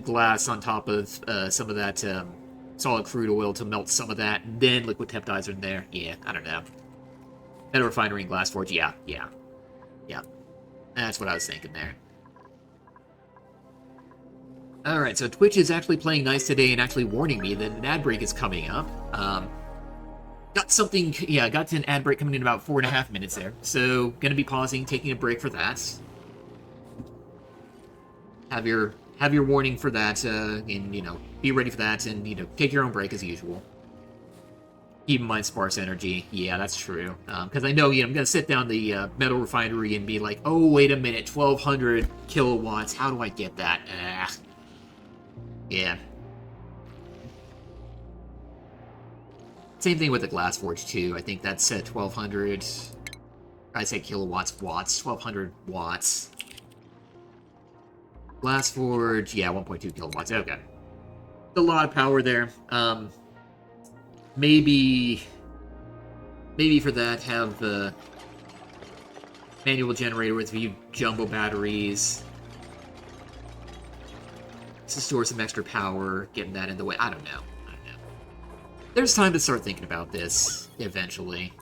glass on top of some of that solid crude oil to melt some of that, and then liquid tempedizer in there. Yeah, I don't know. Metal refinery and glass forge. Yeah. That's what I was thinking there. Alright, so Twitch is actually playing nice today and actually warning me that an ad break is coming up. Got to an ad break coming in about 4.5 minutes there. So, gonna be pausing, taking a break for that. Have your warning for that, and, you know, be ready for that, and, you know, take your own break as usual. Keep in mind sparse energy. Yeah, that's true. Because I know, you know, I'm gonna sit down the metal refinery and be like, oh, wait a minute, 1200 kilowatts, how do I get that? Yeah. Same thing with the glass forge too. I think that's 1200. I say kilowatts, watts, 1200 watts. Glass forge, yeah, 1.2 kilowatts. Okay, a lot of power there. Maybe for that have the manual generator with a few jumbo batteries to store some extra power, getting that in the way. I don't know. There's time to start thinking about this, eventually.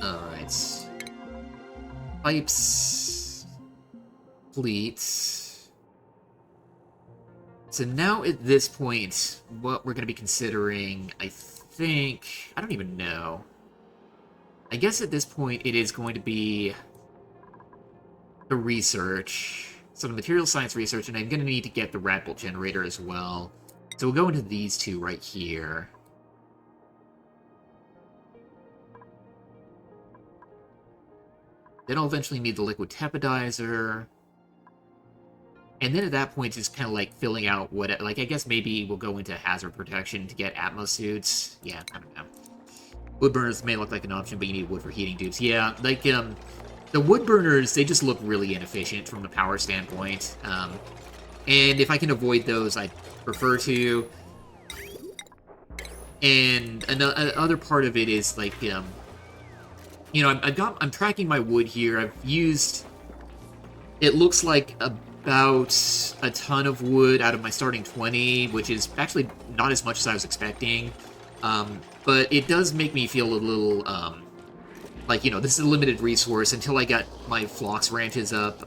Alright. Pipes. Complete. So now at this point, what we're going to be considering, I think... I don't even know. I guess at this point it is going to be the research. So the material science research, and I'm going to need to get the rat bolt generator as well. So we'll go into these two right here. Then I'll eventually need the liquid tempedizer. And then at that point, just kind of like filling out what, like, I guess maybe we'll go into hazard protection to get Atmos suits. Yeah, I don't know. Wood burners may look like an option, but you need wood for heating tubes. Yeah, like, the wood burners, they just look really inefficient from the power standpoint. And if I can avoid those, I prefer to. And another part of it is, like, I'm tracking my wood here. I've used, it looks like about a ton of wood out of my starting 20, which is actually not as much as I was expecting. But it does make me feel a little, like, this is a limited resource. Until I got my phlox ranches up,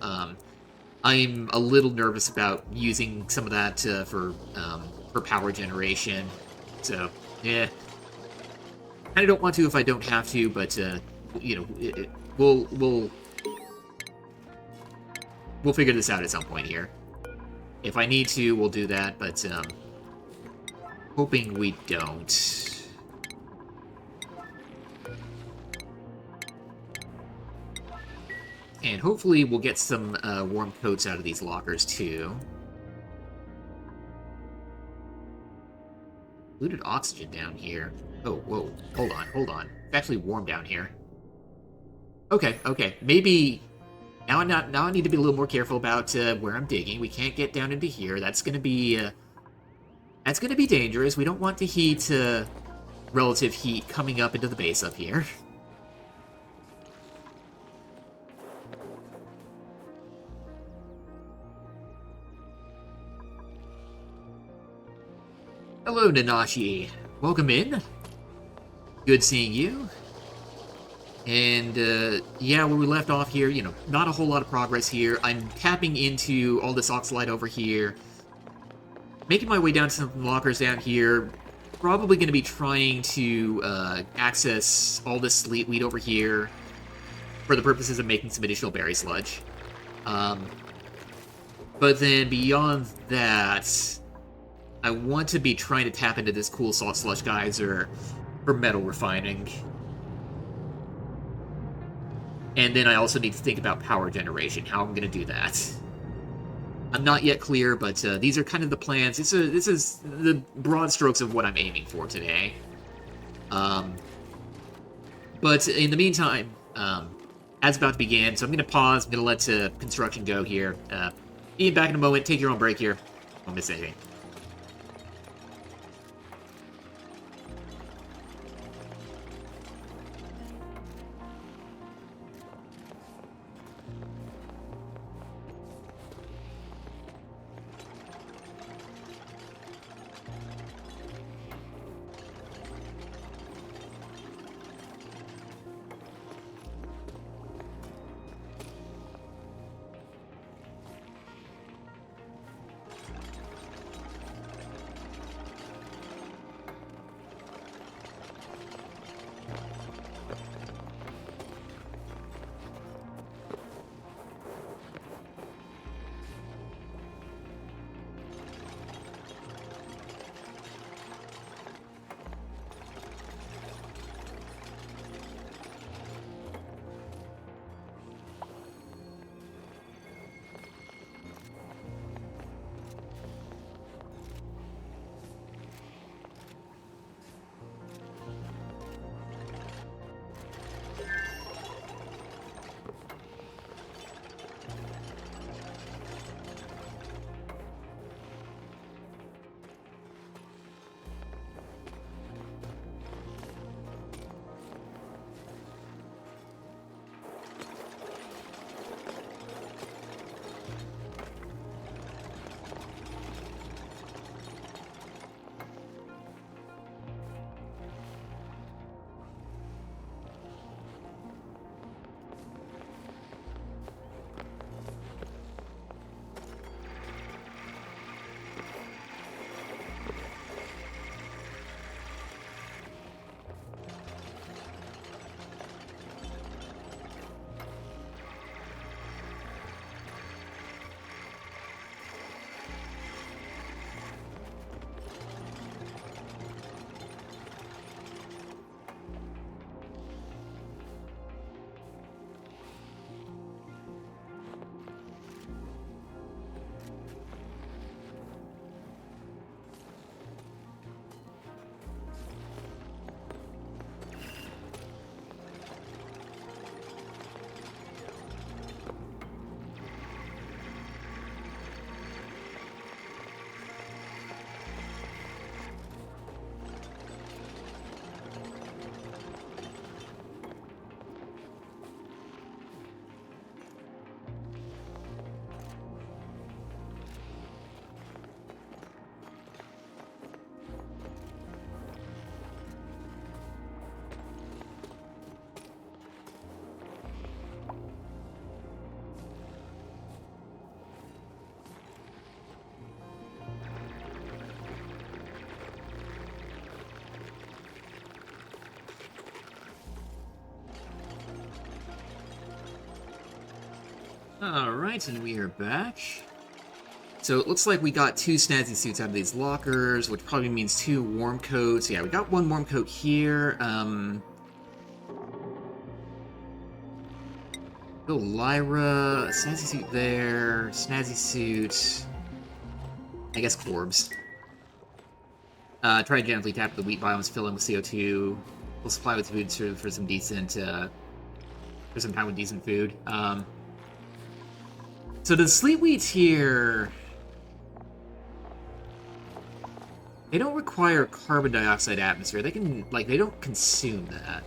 I'm a little nervous about using some of that for power generation. So, yeah. I don't want to if I don't have to, but, we'll figure this out at some point here. If I need to, we'll do that, but, hoping we don't. And hopefully we'll get some warm coats out of these lockers, too. Polluted oxygen down here. Oh, whoa. Hold on. It's actually warm down here. Okay. Maybe... Now I need to be a little more careful about where I'm digging. We can't get down into here. That's gonna be dangerous. We don't want the heat, relative heat coming up into the base up here. Hello, Nanashi. Welcome in. Good seeing you. And, yeah, where we left off here, not a whole lot of progress here. I'm tapping into all this oxalite over here. Making my way down to some lockers down here. Probably going to be trying to access all this sleet wheat over here for the purposes of making some additional berry sludge. But then beyond that, I want to be trying to tap into this cool salt sludge geyser for metal refining. And then I also need to think about power generation, how I'm going to do that. I'm not yet clear, but these are kind of the plans. This is the broad strokes of what I'm aiming for today. But in the meantime, ads about to begin, so I'm going to pause. I'm going to let construction go here. Be back in a moment. Take your own break here. Don't miss anything. Alright, and we are back. So it looks like we got 2 snazzy suits out of these lockers, which probably means 2 warm coats. Yeah, we got 1 warm coat here. Go Lyra, snazzy suit there, snazzy suit. I guess Corbs. Try to gently tap the wheat biomes, fill in with CO2. We'll supply with food for some decent, for some time with decent food. So the sleet wheats here, they don't require carbon dioxide atmosphere. They can, like, they don't consume that.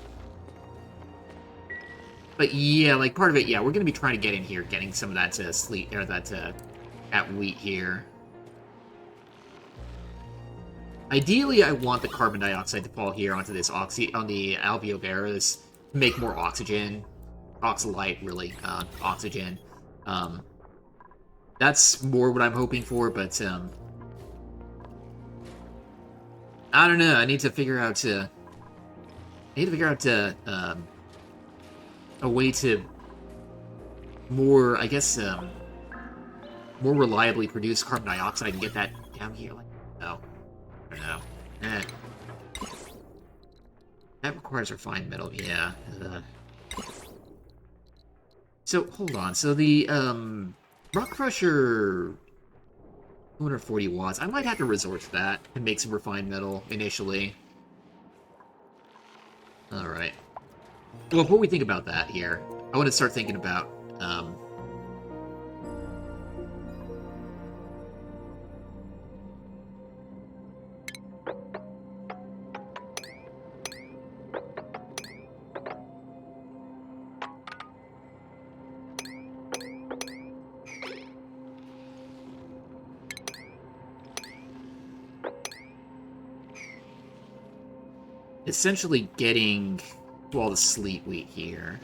But yeah, like, part of it, yeah, we're gonna be trying to get in here, getting some of that sleet, or that wheat here. Ideally, I want the carbon dioxide to fall here onto this on the alveolarus to make more oxygen. Oxalite, really, oxygen. That's more what I'm hoping for, but, I don't know, I need to figure out, a way to more, I guess, more reliably produce carbon dioxide and get that down here, like, no. I don't know. That requires refined metal, yeah. So, hold on, so the, Rock Crusher 240 watts. I might have to resort to that and make some refined metal initially. Alright. Well, before we think about that here, I want to start thinking about, essentially getting all the sleet wheat here.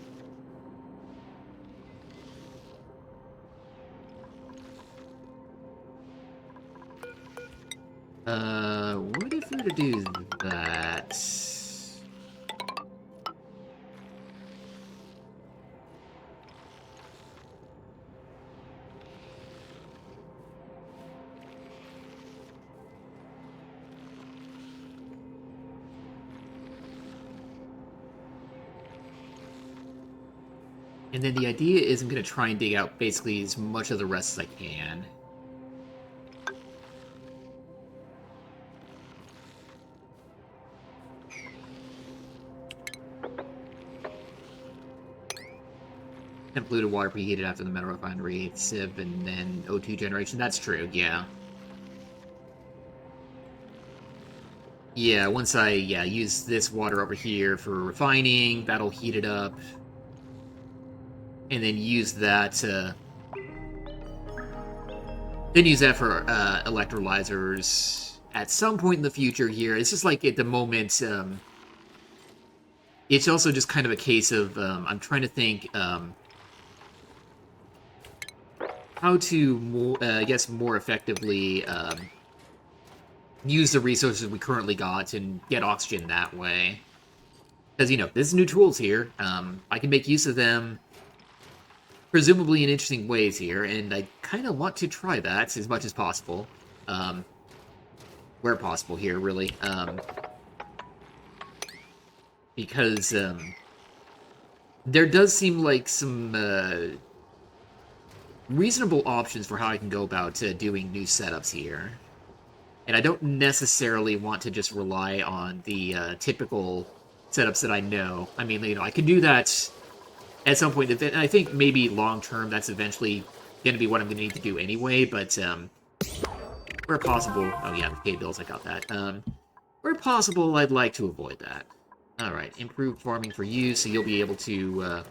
What if we were to do that? And then the idea is I'm going to try and dig out basically as much of the rest as I can. Polluted water preheated after the metal refinery, sieve, and then O2 generation. That's true, yeah. Yeah, once I, use this water over here for refining, that'll heat it up. And then use that to... Then use that for electrolyzers at some point in the future here. It's just like at the moment, it's also just kind of a case of, I'm trying to think, how to, I guess, more effectively use the resources we currently got and get oxygen that way. Because, you know, there's new tools here. I can make use of them, presumably in interesting ways here, and I kind of want to try that as much as possible. Where possible here, really. Because, there does seem like some, reasonable options for how I can go about doing new setups here. And I don't necessarily want to just rely on the typical setups that I know. I mean, you know, I could do that at some point. And I think maybe long-term that's eventually going to be what I'm going to need to do anyway, but where possible... Oh yeah, the K-bills, I got that. Where possible, I'd like to avoid that. Alright, improved farming for you, so you'll be able to...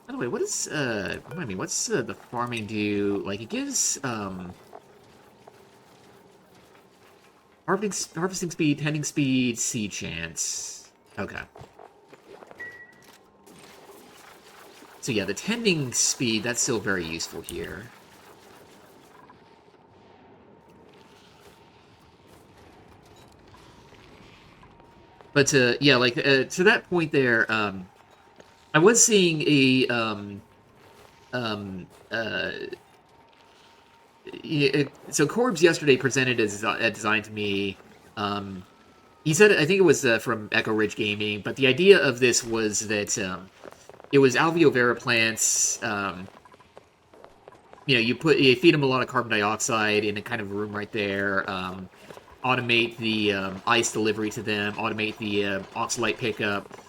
By the way, what is, remind me, what's the farming do? Like, it gives, harvesting speed, tending speed, seed chance. Okay. So yeah, the tending speed, that's still very useful here. But, yeah, like, to that point there, I was seeing a um, uh, so Corbs yesterday presented a design to me. Um, he said, I think it was from Echo Ridge Gaming, but the idea of this was that it was alveo vera plants. You feed them a lot of carbon dioxide in a kind of room right there. Automate the ice delivery to them. Automate the oxalite pickup.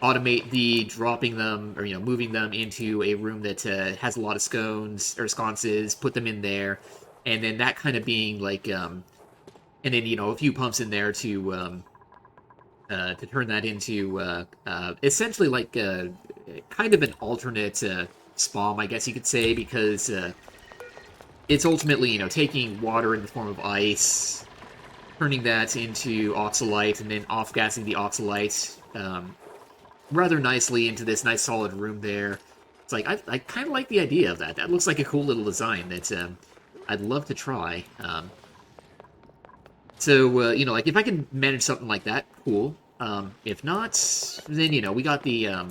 Automate the dropping them or moving them into a room that has a lot of scones or sconces. Put them in there, and then that kind of being like, and then a few pumps in there to turn that into essentially like kind of an alternate spalm, I guess you could say, because it's ultimately taking water in the form of ice, turning that into oxalite, and then off-gassing the oxalite rather nicely into this nice solid room there. It's like I kind of like the idea of that. That looks like a cool little design that I'd love to try. So, like if I can manage something like that, cool. If not, then we got the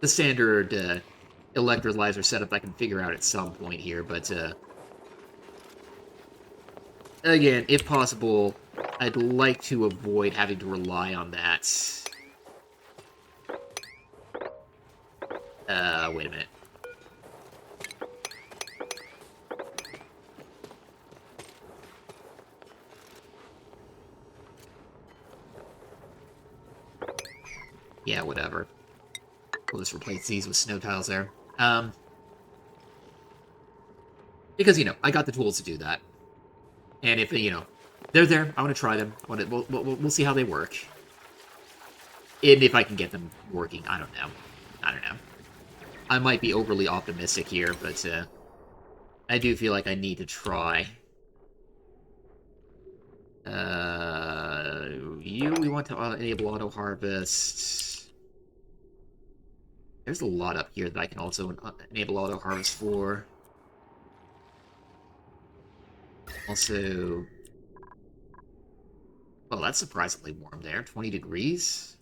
standard electrolyzer setup I can figure out at some point here. But again, if possible, I'd like to avoid having to rely on that. Wait a minute. Yeah, whatever. We'll just replace these with snow tiles there. Because, I got the tools to do that. And if, they're there, I want to try them. We'll see how they work. And if I can get them working, I don't know. I might be overly optimistic here, but I do feel like I need to try. We want to enable auto harvest. There's a lot up here that I can also enable auto harvest for. Also, well, that's surprisingly warm there. 20 degrees.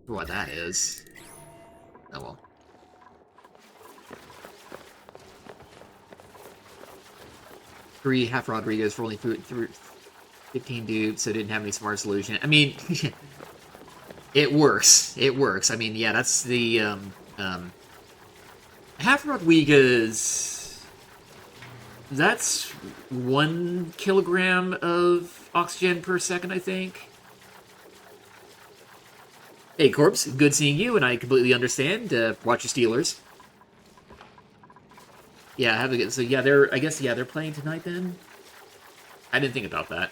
For what that is. Oh well. Three half Rodriguez for only through 15 dupes, so didn't have any smart solution. I mean, it works. It works. I mean, yeah, that's the half Rodriguez. That's 1 kilogram of oxygen per second, I think. Hey, Corpse, good seeing you, and I completely understand. Watch your Steelers. Yeah, have a good. So yeah, they're playing tonight then. I didn't think about that,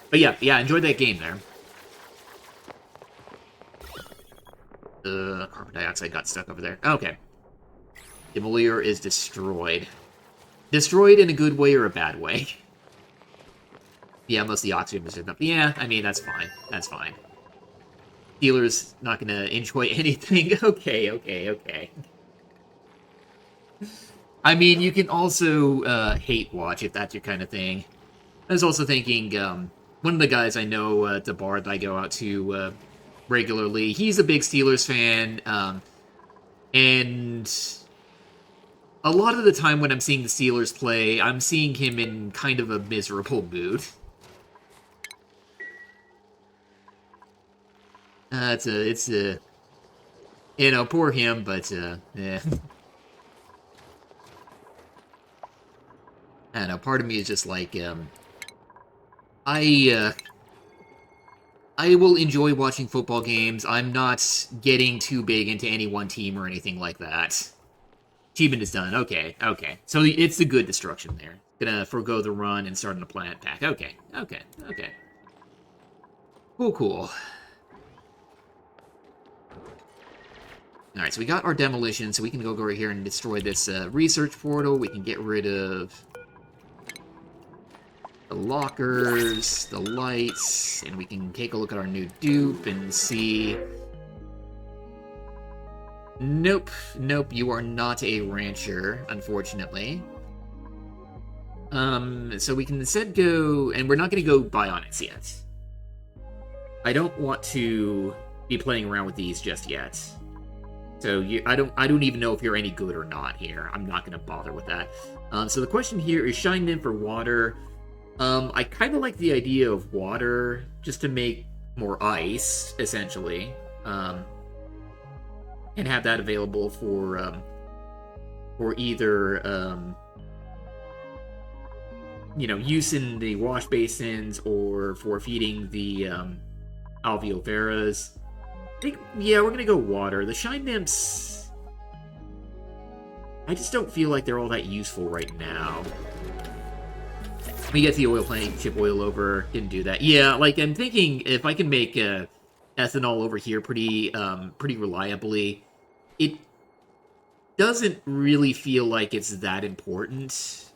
but yeah, enjoyed that game there. Carbon dioxide got stuck over there. Okay, Demolier is destroyed. Destroyed in a good way or a bad way? Yeah, most of the oxygen was up. Yeah, I mean that's fine. That's fine. Steelers not gonna enjoy anything. Okay. I mean, you can also hate watch if that's your kind of thing. I was also thinking, one of the guys I know at the bar that I go out to regularly, he's a big Steelers fan, and a lot of the time when I'm seeing the Steelers play, I'm seeing him in kind of a miserable mood. It's a, poor him, but, yeah. I don't know, part of me is just like, I will enjoy watching football games. I'm not getting too big into any one team or anything like that. Achievement is done. Okay. So it's the good destruction there. Gonna forego the run and start on the planet pack. Okay. Cool. Alright, so we got our demolition, so we can go over here and destroy this research portal. We can get rid of the lockers, the lights, and we can take a look at our new dupe and see... Nope, you are not a rancher, unfortunately. So we can instead go... And we're not going to go bionics yet. I don't want to be playing around with these just yet. So I don't even know if you're any good or not here. I'm not gonna bother with that. So the question here is shine nymph or water. I kind of like the idea of water just to make more ice, essentially, and have that available for either use in the wash basins or for feeding the alveoveras. I think, yeah, we're gonna go water. The shine nymphs, I just don't feel like they're all that useful right now. We get the oil plant, ship oil over, didn't do that. Yeah, like, I'm thinking if I can make ethanol over here pretty reliably, it doesn't really feel like it's that important.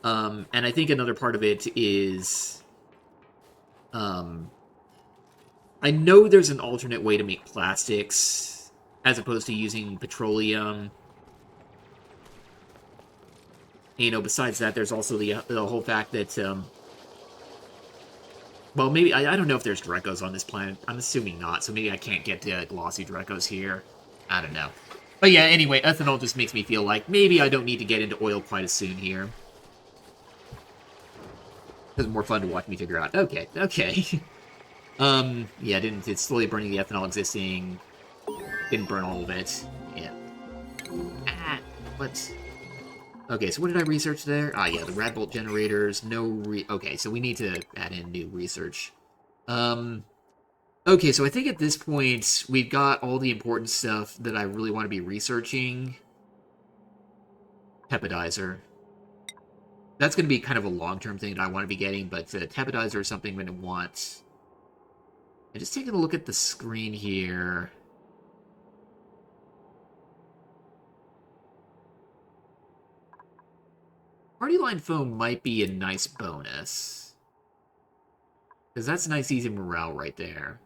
And I think another part of it is, I know there's an alternate way to make plastics as opposed to using petroleum. Besides that, there's also the whole fact that, well, maybe, I don't know if there's Drecos on this planet. I'm assuming not, so maybe I can't get glossy Drecos here. I don't know. But yeah, anyway, ethanol just makes me feel like maybe I don't need to get into oil quite as soon here. It's more fun to watch me figure out. Okay. Yeah, it's slowly burning the ethanol existing. Didn't burn all of it. Yeah. What? Okay, so what did I research there? Yeah, the rad bolt generators. Okay, so we need to add in new research. Okay, so I think at this point, we've got all the important stuff that I really want to be researching. Peptidizer. That's going to be kind of a long-term thing that I want to be getting, but Peptidizer is something I'm going to want. And just taking a look at the screen here. Party line foam might be a nice bonus. Because that's nice, easy morale right there.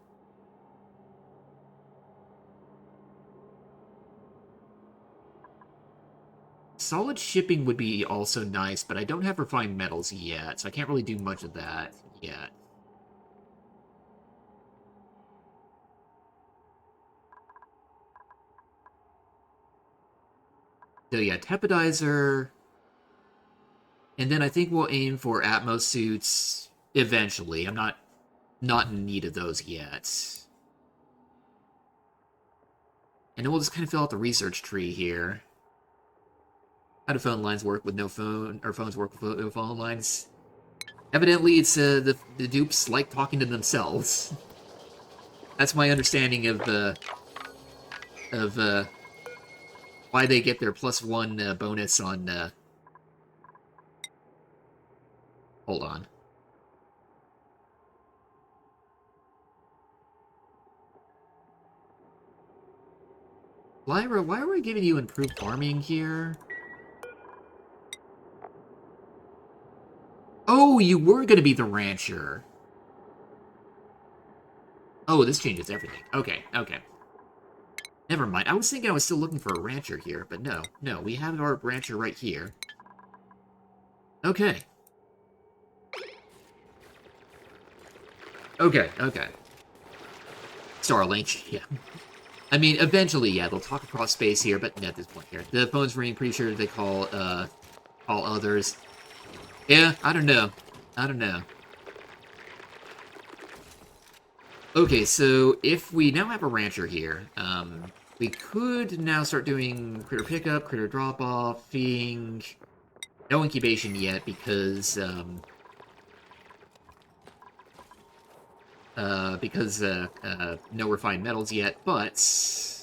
Solid shipping would be also nice, but I don't have refined metals yet, so I can't really do much of that yet. So yeah, Tepodizer. And then I think we'll aim for Atmos suits eventually. I'm not in need of those yet. And then we'll just kind of fill out the research tree here. How do phone lines work with no phone, or phones work with no phone lines? Evidently, it's the dupes like talking to themselves. That's my understanding of why they get their +1 bonus on. Hold on. Lyra, why are we giving you improved farming here? Oh, you were going to be the rancher. Oh, this changes everything. Okay. Never mind. I was thinking I was still looking for a rancher here, but no. We have our rancher right here. Okay. Starlink, yeah. I mean, eventually, yeah, they'll talk across space here, but at this point here. The phone's ringing, pretty sure they call others. Yeah, I don't know. Okay, so if we now have a rancher here, we could now start doing critter pickup, critter drop-off, feeding. No incubation yet because no refined metals yet, but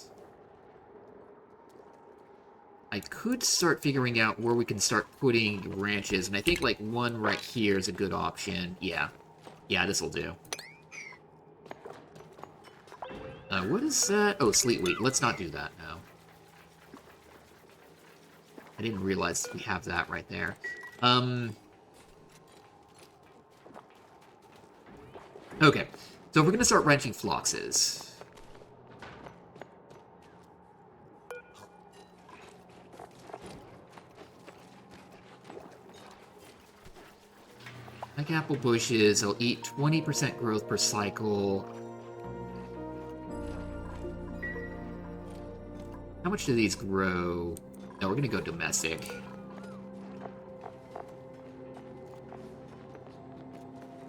I could start figuring out where we can start putting ranches, and I think, like, one right here is a good option. Yeah, this'll do. What is that? Oh, sleet wheat. Let's not do that now. I didn't realize we have that right there. Okay, so we're gonna start wrenching floxes. Like apple bushes, they'll eat 20% growth per cycle. How much do these grow? No, we're gonna go domestic.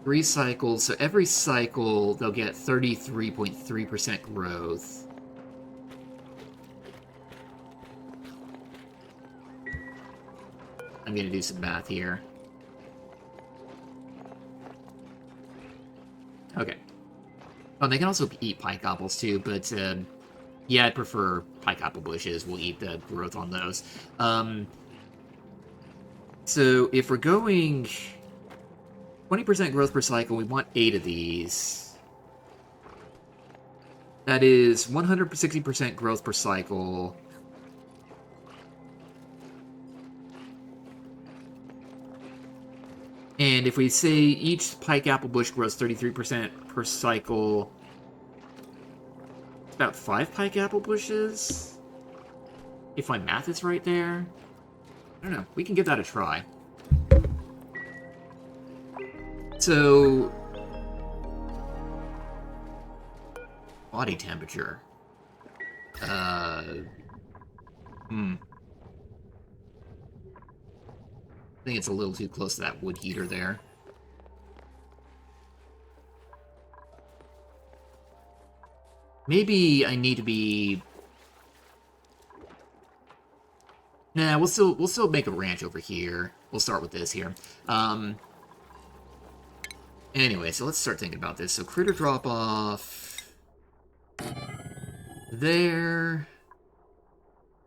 3 cycles, so every cycle they'll get 33.3% growth. I'm gonna do some math here. Okay. Oh, they can also eat pike apples too, but yeah, I'd prefer pike apple bushes. We'll eat the growth on those. So if we're going 20% growth per cycle, we want 8 of these. That is 160% growth per cycle. And if we say each pike apple bush grows 33% per cycle, it's about 5 pike apple bushes? If my math is right there? I don't know. We can give that a try. So... body temperature. I think it's a little too close to that wood heater there. Maybe I need to be... Nah, we'll still make a ranch over here. We'll start with this here. Anyway, so let's start thinking about this. So critter drop off there.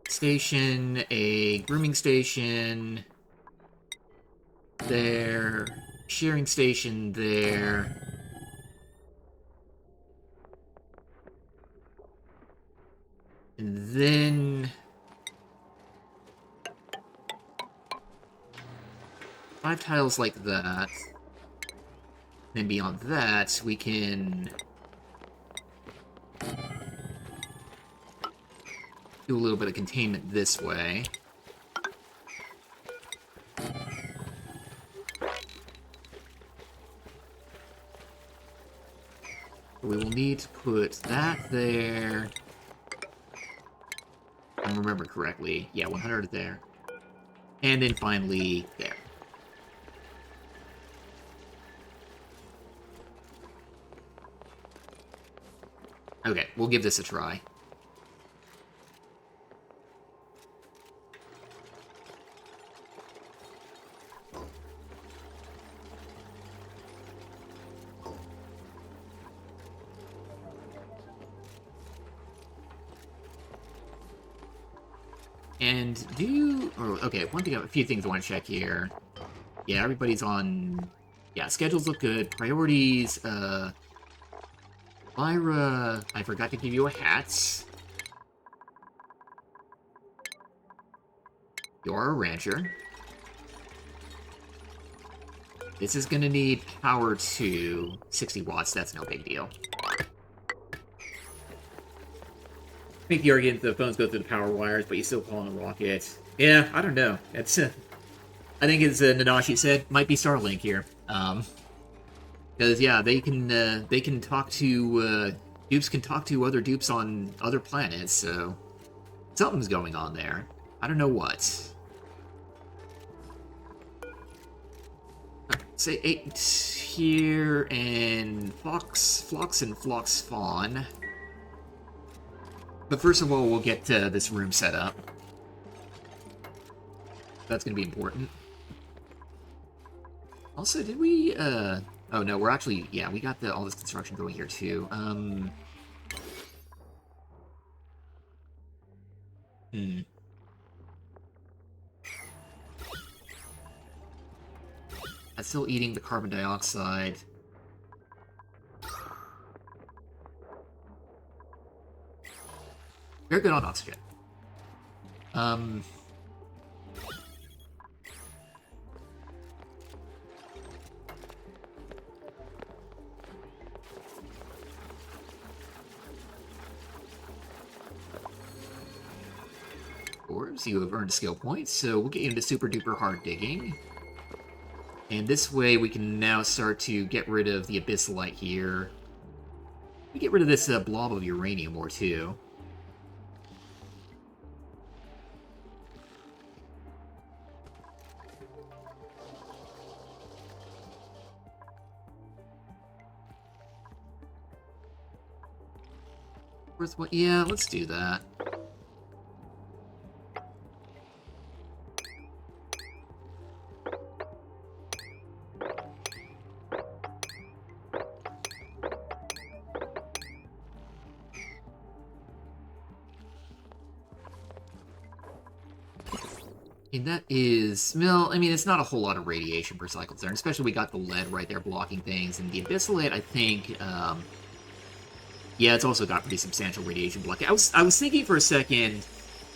Station, a grooming station there. Shearing station there. And then 5 tiles like that. Then beyond that, we can do a little bit of containment this way. We will need to put that there. If I remember correctly. Yeah, 100 there. And then finally there. Okay, we'll give this a try. And do you... Oh, okay, a few things I want to check here. Yeah, everybody's on... Yeah, schedules look good. Priorities, Lyra, I forgot to give you a hat. You're a rancher. This is gonna need power to 60 watts, that's no big deal. Make the argument that the phones go through the power wires, but you still call on a rocket. Yeah, I don't know. It's, I think as Nanashi said, might be Starlink here. Because, yeah, they can talk to, dupes can talk to other dupes on other planets, so... something's going on there. I don't know what. Say 8 here, and Flox and Flox Fawn. But first of all, we'll get this room set up. That's gonna be important. Also, did we, oh no, we're actually, yeah, we got all this construction going here too. That's still eating the carbon dioxide. Very good on oxygen. Orbs, you have earned a skill point, so we'll get you into super duper hard digging. And this way we can now start to get rid of the abyssalite here. We get rid of this blob of uranium ore too. Worthwhile? Yeah, let's do that. And that is, well, I mean, it's not a whole lot of radiation per cycle there, and especially we got the lead right there blocking things, and the abyssalate, I think, yeah, it's also got pretty substantial radiation blocking. I was thinking for a second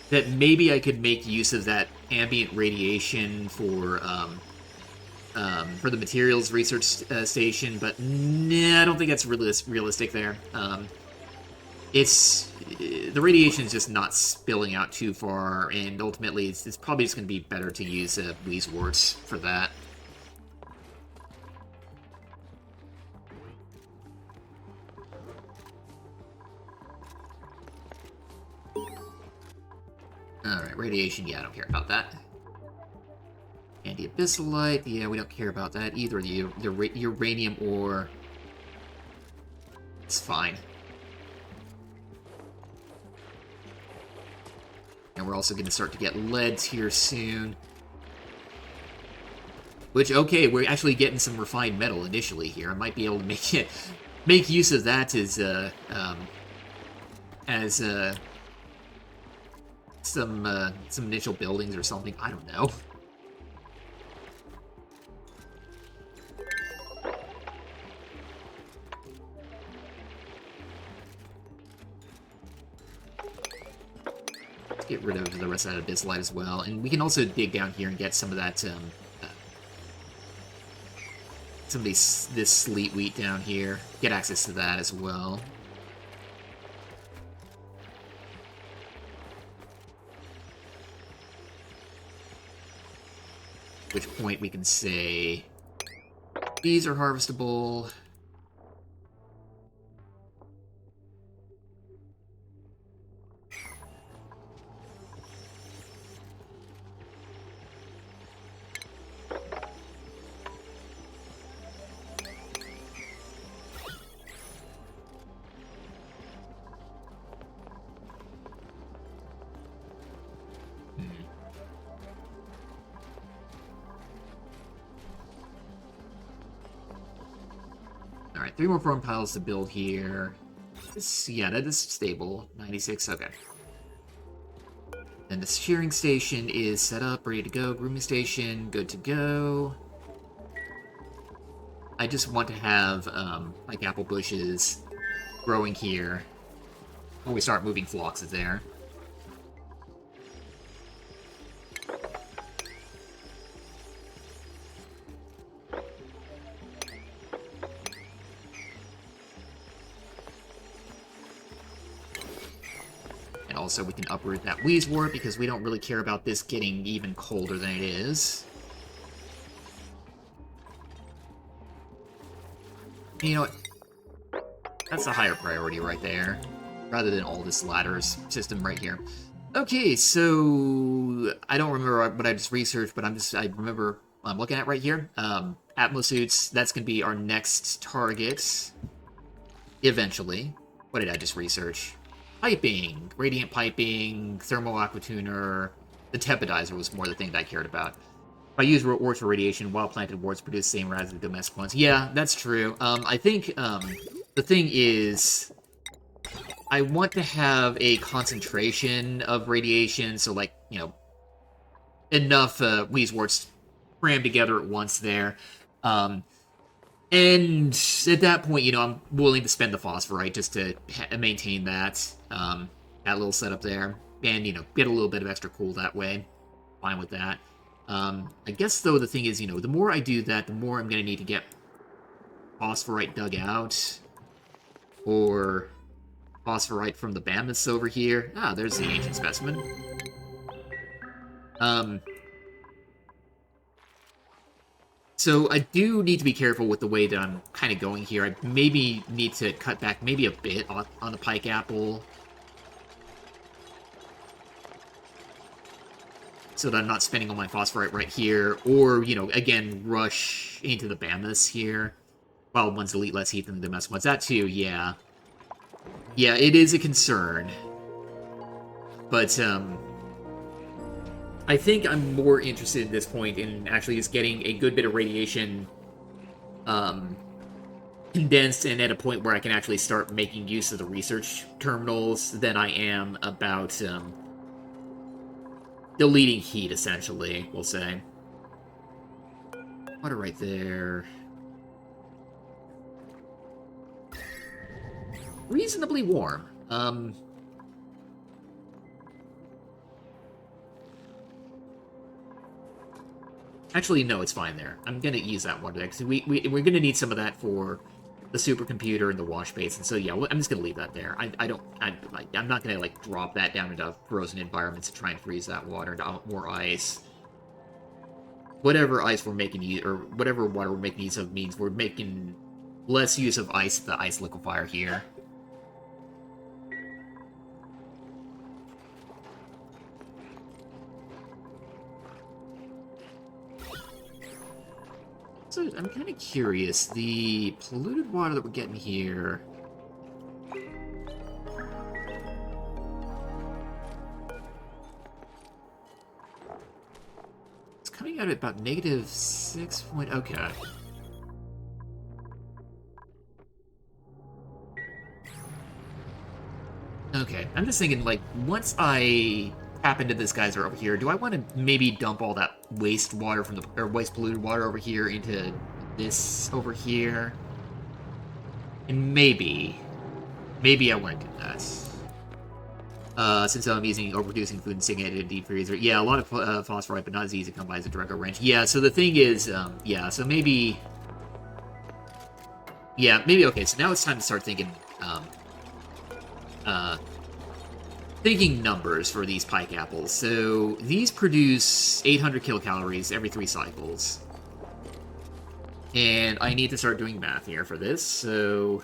that maybe I could make use of that ambient radiation for the materials research station, but nah, I don't think that's really realistic there. It's the radiation is just not spilling out too far, and ultimately it's probably just going to be better to use Wheezeworts for that. Alright, radiation, yeah, I don't care about that. And the abyssalite, yeah, we don't care about that either. The uranium ore, it's fine. And we're also going to start to get leads here soon. Which, okay, we're actually getting some refined metal initially here. I might be able to make use of that as some initial buildings or something. I don't know. Get rid of the rest of that abyssalite as well, and we can also dig down here and get some of that, some of this sleet wheat down here. Get access to that as well. At which point we can say these are harvestable. Alright, 3 more farm piles to build here. Yeah, that is stable. 96, okay. And the shearing station is set up, ready to go. Grooming station, good to go. I just want to have, like, apple bushes growing here when we start moving floxes there. Also, we can uproot that Wheezewort because we don't really care about this getting even colder than it is. You know what? That's a higher priority right there, rather than all this ladders system right here. Okay, so I don't remember what I just researched, but I remember what I'm looking at right here. Atmosuits, that's going to be our next target, eventually. What did I just research? Piping, radiant piping, thermal aquatuner. The tepodizer was more the thing that I cared about. If I use warts for radiation, wild-planted warts produce the same as the domestic ones. Yeah, that's true. I think the thing is, I want to have a concentration of radiation, so like, you know, enough Wheezeworts crammed together at once there. And at that point, you know, I'm willing to spend the phosphorite just to maintain that, that little setup there. And, you know, get a little bit of extra cool that way. Fine with that. I guess, though, the thing is, you know, the more I do that, the more I'm going to need to get phosphorite dug out. Or phosphorite from the mammoths over here. Ah, there's the ancient specimen. So I do need to be careful with the way that I'm kind of going here. I maybe need to cut back maybe a bit on the pike apple. So that I'm not spending all my phosphorite right here. Or, you know, again, rush into the mammoths here. Wild ones delete less heat than the domestic ones. That too, yeah. Yeah, it is a concern. But, I think I'm more interested at this point in actually just getting a good bit of radiation, condensed and at a point where I can actually start making use of the research terminals than I am about, deleting heat, essentially, we'll say. Water right there. Reasonably warm. Actually, no, it's fine there. I'm gonna use that water there, because we're gonna need some of that for the supercomputer and the wash basin. So yeah, I'm just gonna leave that there. I'm not gonna, like, drop that down into frozen environments to try and freeze that water into more ice. Whatever ice we're making, or whatever water we're making use of means we're making less use of ice, the ice liquefier here. So I'm kind of curious, the polluted water that we're getting here. It's coming out at about -6 point. Okay. Okay, I'm just thinking, like, once I tap into this geyser over here, do I want to maybe dump all that waste water from the, or waste polluted water over here into this over here? And maybe I want to do that. Since I'm using overproducing food and sticking it in a deep freezer. Yeah, a lot of phosphorite, but not as easy to come by as a Draco wrench. Yeah, so the thing is, yeah, so maybe... Yeah, maybe, okay, so now it's time to start thinking, thinking numbers for these pike apples. So these produce 800 kilocalories every 3 cycles. And I need to start doing math here for this, so...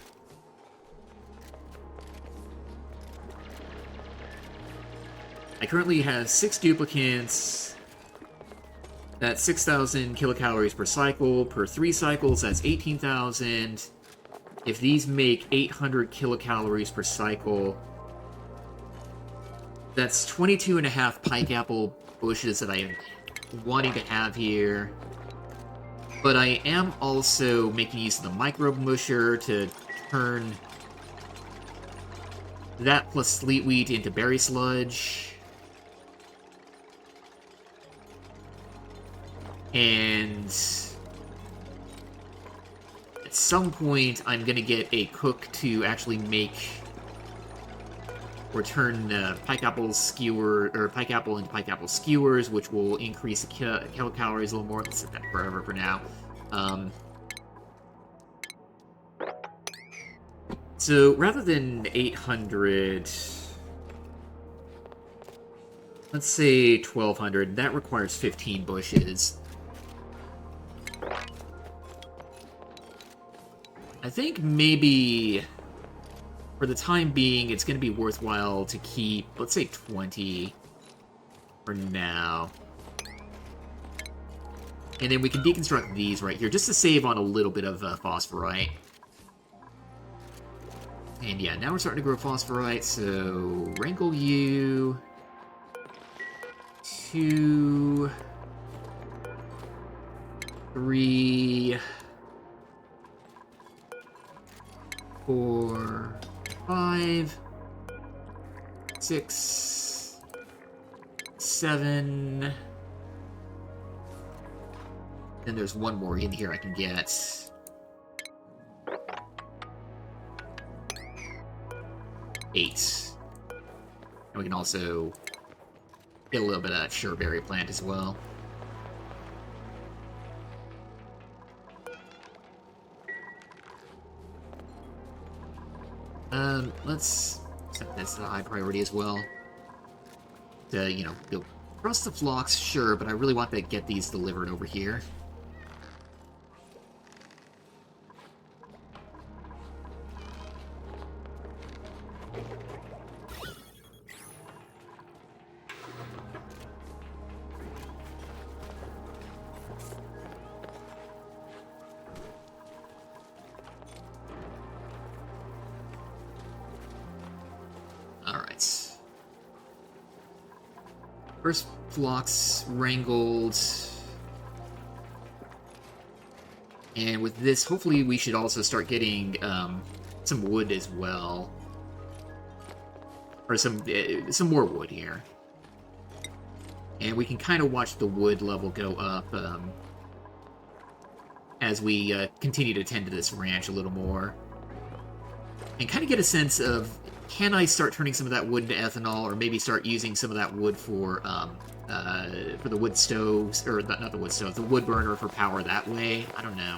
I currently have 6 duplicates. That's 6,000 kilocalories per cycle. Per 3 cycles, that's 18,000. If these make 800 kilocalories per cycle, that's 22.5 pike apple bushes that I am wanting to have here. But I am also making use of the microbe musher to turn that plus sleet wheat into berry sludge. And at some point, I'm gonna get a cook to actually make or turn pike apple skewer, or pike apple into pike apple skewers, which will increase the kilocalories a little more. Let's set that forever for now. So rather than 800, let's say 1,200. That requires 15 bushes. I think maybe, for the time being, it's going to be worthwhile to keep, let's say, 20 for now. And then we can deconstruct these right here, just to save on a little bit of phosphorite. And yeah, now we're starting to grow phosphorite, so wrinkle you... 2... 3... 4... 5... 6... 7... Then there's one more in here I can get. 8. And we can also get a little bit of that sureberry plant as well. Let's set this to high priority as well. To, you know, go across the flocks, sure, but I really want to get these delivered over here. Alright. First flox wrangled. And with this, hopefully we should also start getting some wood as well. Or some more wood here. And we can kind of watch the wood level go up as we continue to tend to this ranch a little more. And kind of get a sense of, can I start turning some of that wood into ethanol, or maybe start using some of that wood for the wood stoves, or not the wood stove, the wood burner for power that way? I don't know.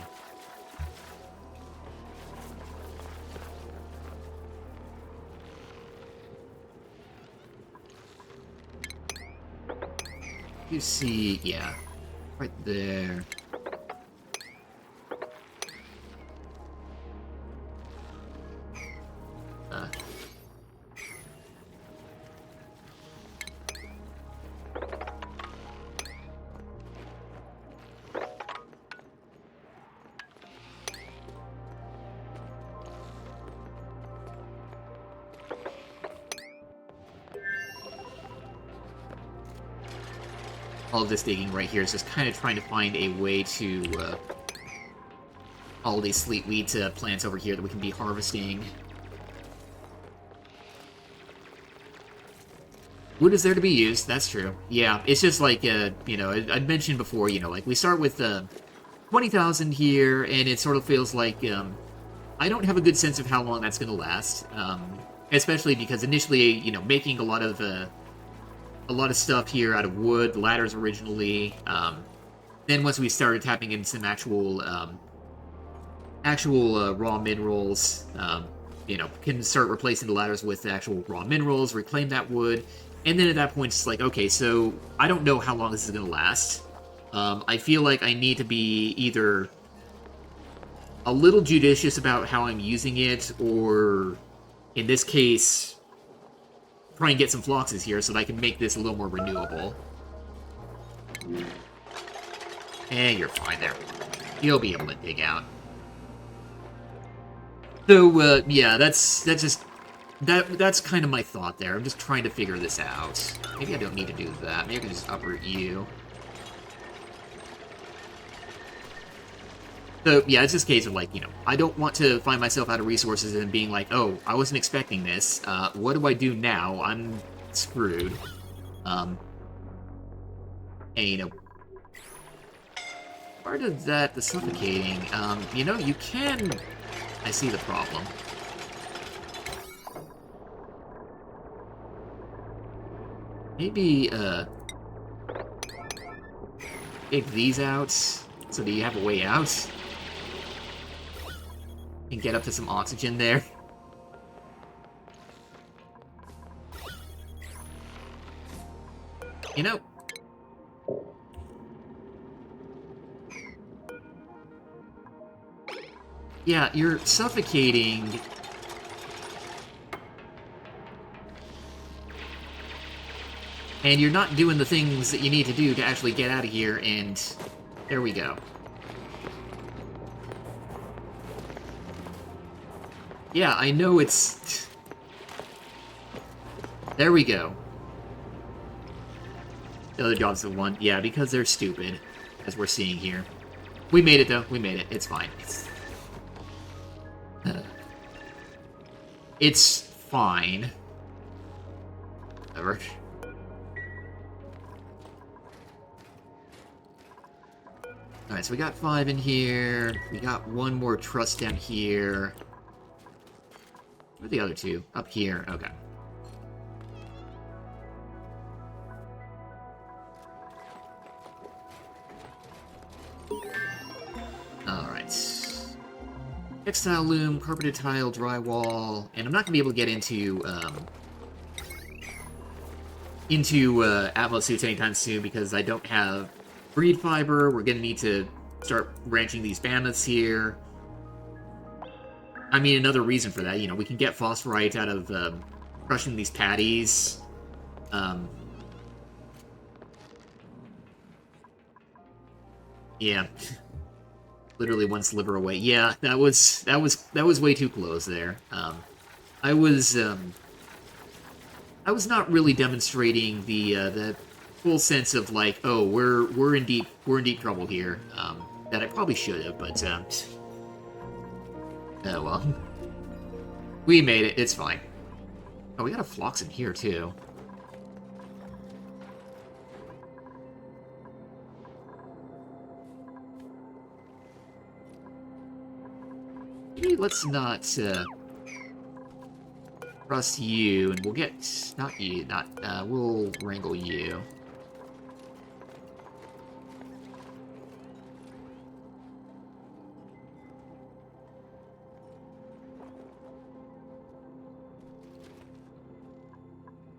You see, yeah, right there. All of this digging right here is just kind of trying to find a way to all these sweet wheat plants over here that we can be harvesting. Wood is there to be used, that's true. Yeah, it's just like, you know, I'd mentioned before, you know, like we start with 20,000 here, and it sort of feels like I don't have a good sense of how long that's going to last. Especially because initially, you know, making a lot of stuff here out of wood, ladders originally. Then once we started tapping into some actual raw minerals, you know, can start replacing the ladders with actual raw minerals, reclaim that wood, and then at that point it's like, okay, so I don't know how long this is going to last. I feel like I need to be either a little judicious about how I'm using it, or in this case, try and get some floxes here so that I can make this a little more renewable. And you're fine there. You'll be able to dig out. So, yeah, that's kind of my thought there. I'm just trying to figure this out. Maybe I don't need to do that. Maybe I can just uproot you. So, yeah, it's just a case of, like, you know, I don't want to find myself out of resources and being like, oh, I wasn't expecting this. What do I do now? I'm screwed. And, you know, part of that, the suffocating, you know, you can... I see the problem. Maybe, take these out, so that you have a way out. And get up to some oxygen there. You know... Yeah, you're suffocating... And you're not doing the things that you need to do to actually get out of here, and... There we go. Yeah, I know it's... There we go. The other jobs have won. Yeah, because they're stupid, as we're seeing here. We made it, though. We made it. It's fine. It's fine. Whatever. Alright, so we got 5 in here. We got 1 more truss down here. Where are the other 2? Up here. Okay. Alright. Textile loom, carpeted tile, drywall, and I'm not going to be able to get into Atmos suits anytime soon because I don't have breed fiber. We're going to need to start ranching these mammoths here. I mean, another reason for that, you know, we can get phosphorite out of crushing these patties. Yeah. Literally 1 sliver away. Yeah, that was way too close there. I was I was not really demonstrating the full sense of like, oh, we're in deep trouble here. That I probably should have, but oh well. We made it. It's fine. Oh, we got a flox in here too. Maybe let's not trust you, and we'll get not you, not we'll wrangle you.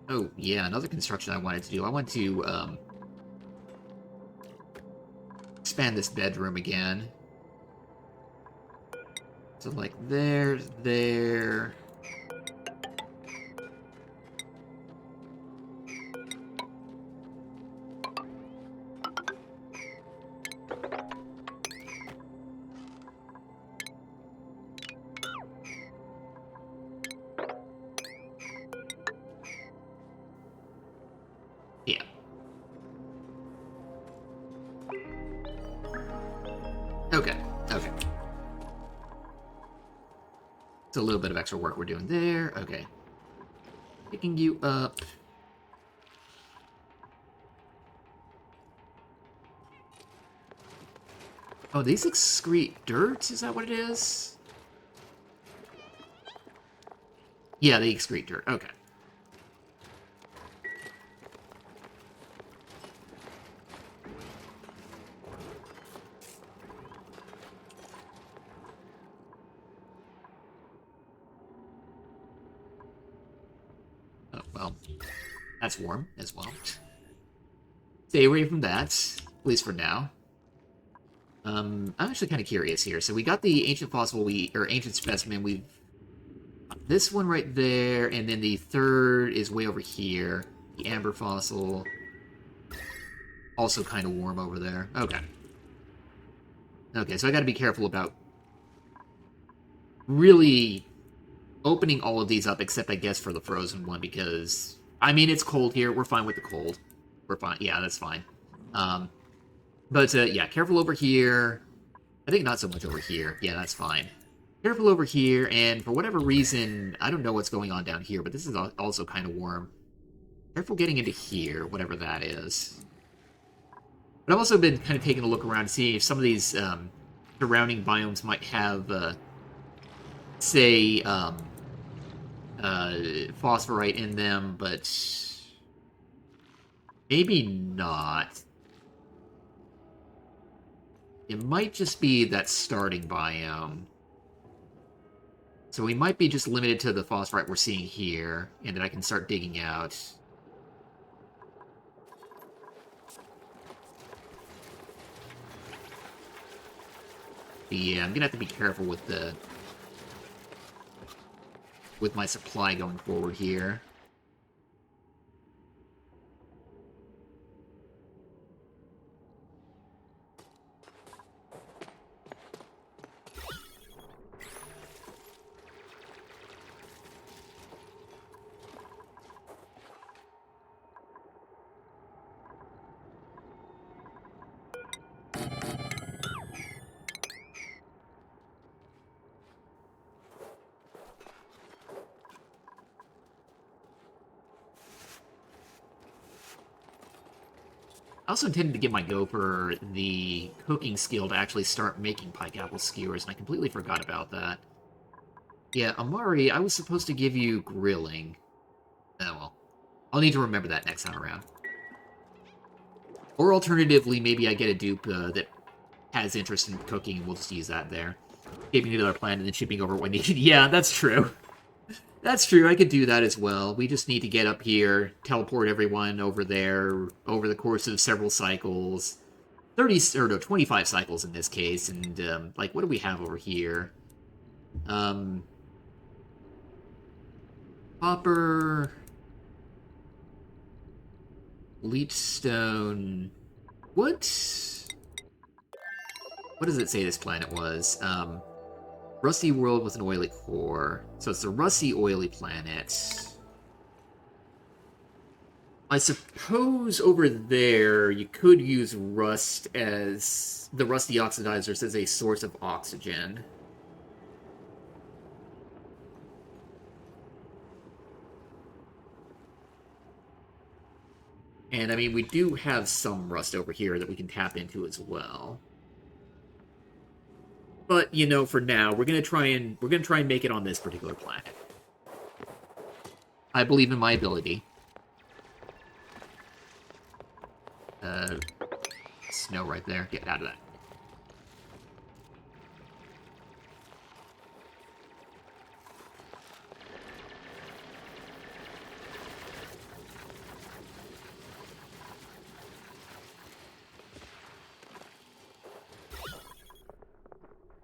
Oh, yeah, another construction I wanted to do. I want to expand this bedroom again. So, like, there. Yeah. Okay, okay. It's a little bit of extra work we're doing there. Okay. Picking you up. Oh, these excrete dirt? Is that what it is? Yeah, they excrete dirt. Okay. Oh, well. That's warm as well. Stay away from that, at least for now. I'm actually kind of curious here. So we got the ancient fossil, or ancient specimen. We've got this one right there, and then the third is way over here. The amber fossil, also kind of warm over there. Okay. Okay, so I got to be careful about really opening all of these up, except I guess for the frozen one, because I mean it's cold here. We're fine with the cold. We're fine. Yeah, that's fine. But yeah, careful over here. I think not so much over here. Yeah, that's fine. Careful over here, and for whatever reason, I don't know what's going on down here, but this is also kind of warm. Careful getting into here, whatever that is. But I've also been kind of taking a look around, seeing if some of these surrounding biomes might have, say, phosphorite in them, but maybe not. It might just be that starting biome. So we might be just limited to the phosphorite we're seeing here, and then I can start digging out. But yeah, I'm gonna have to be careful with my supply going forward here. I also intended to get my gopher the cooking skill to actually start making pike apple skewers, and I completely forgot about that. Yeah, Amari, I was supposed to give you grilling. Oh well. I'll need to remember that next time around. Or alternatively, maybe I get a dupe that has interest in cooking, and we'll just use that there. Giving it another plan and then shipping over when needed. Yeah, that's true. That's true, I could do that as well. We just need to get up here, teleport everyone over there over the course of several cycles. 30, or no, 25 cycles in this case, and, like, what do we have over here? Copper... Leechstone... What does it say this planet was? Rusty world with an oily core. So it's a rusty, oily planet. I suppose over there you could use rust as the rusty oxidizers as a source of oxygen. And I mean, we do have some rust over here that we can tap into as well. But you know, for now, we're gonna try and make it on this particular planet. I believe in my ability. Snow right there. Get out of that.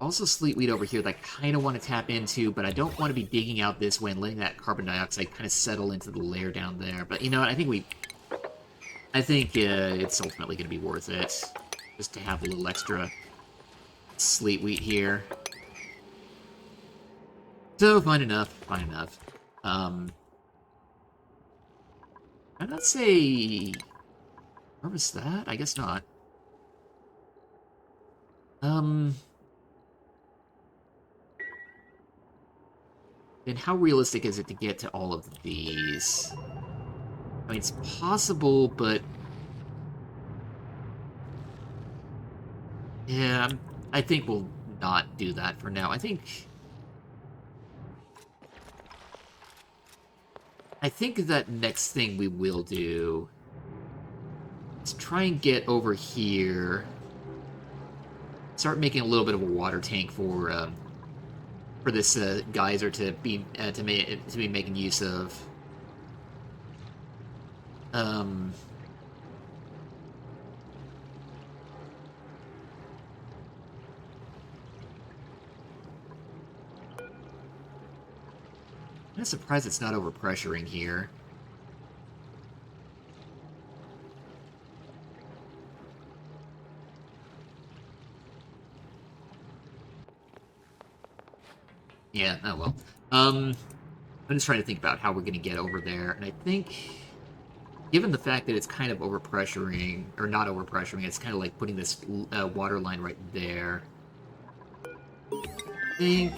Also, sleetweed over here that I kind of want to tap into, but I don't want to be digging out this way and letting that carbon dioxide kind of settle into the layer down there. But you know what? I think it's ultimately going to be worth it, just to have a little extra sleetweed here. So fine enough, fine enough. I'd not say harvest that. I guess not. Then how realistic is it to get to all of these? I mean, it's possible, but yeah, I think we'll not do that for now. I think that next thing we will do is try and get over here. Start making a little bit of a water tank for this geyser to be making use of. I'm kind of surprised it's not overpressuring here. Yeah, oh well. I'm just trying to think about how we're going to get over there, and I think, given the fact that it's kind of overpressuring, or not overpressuring, it's kind of like putting this water line right there. I think...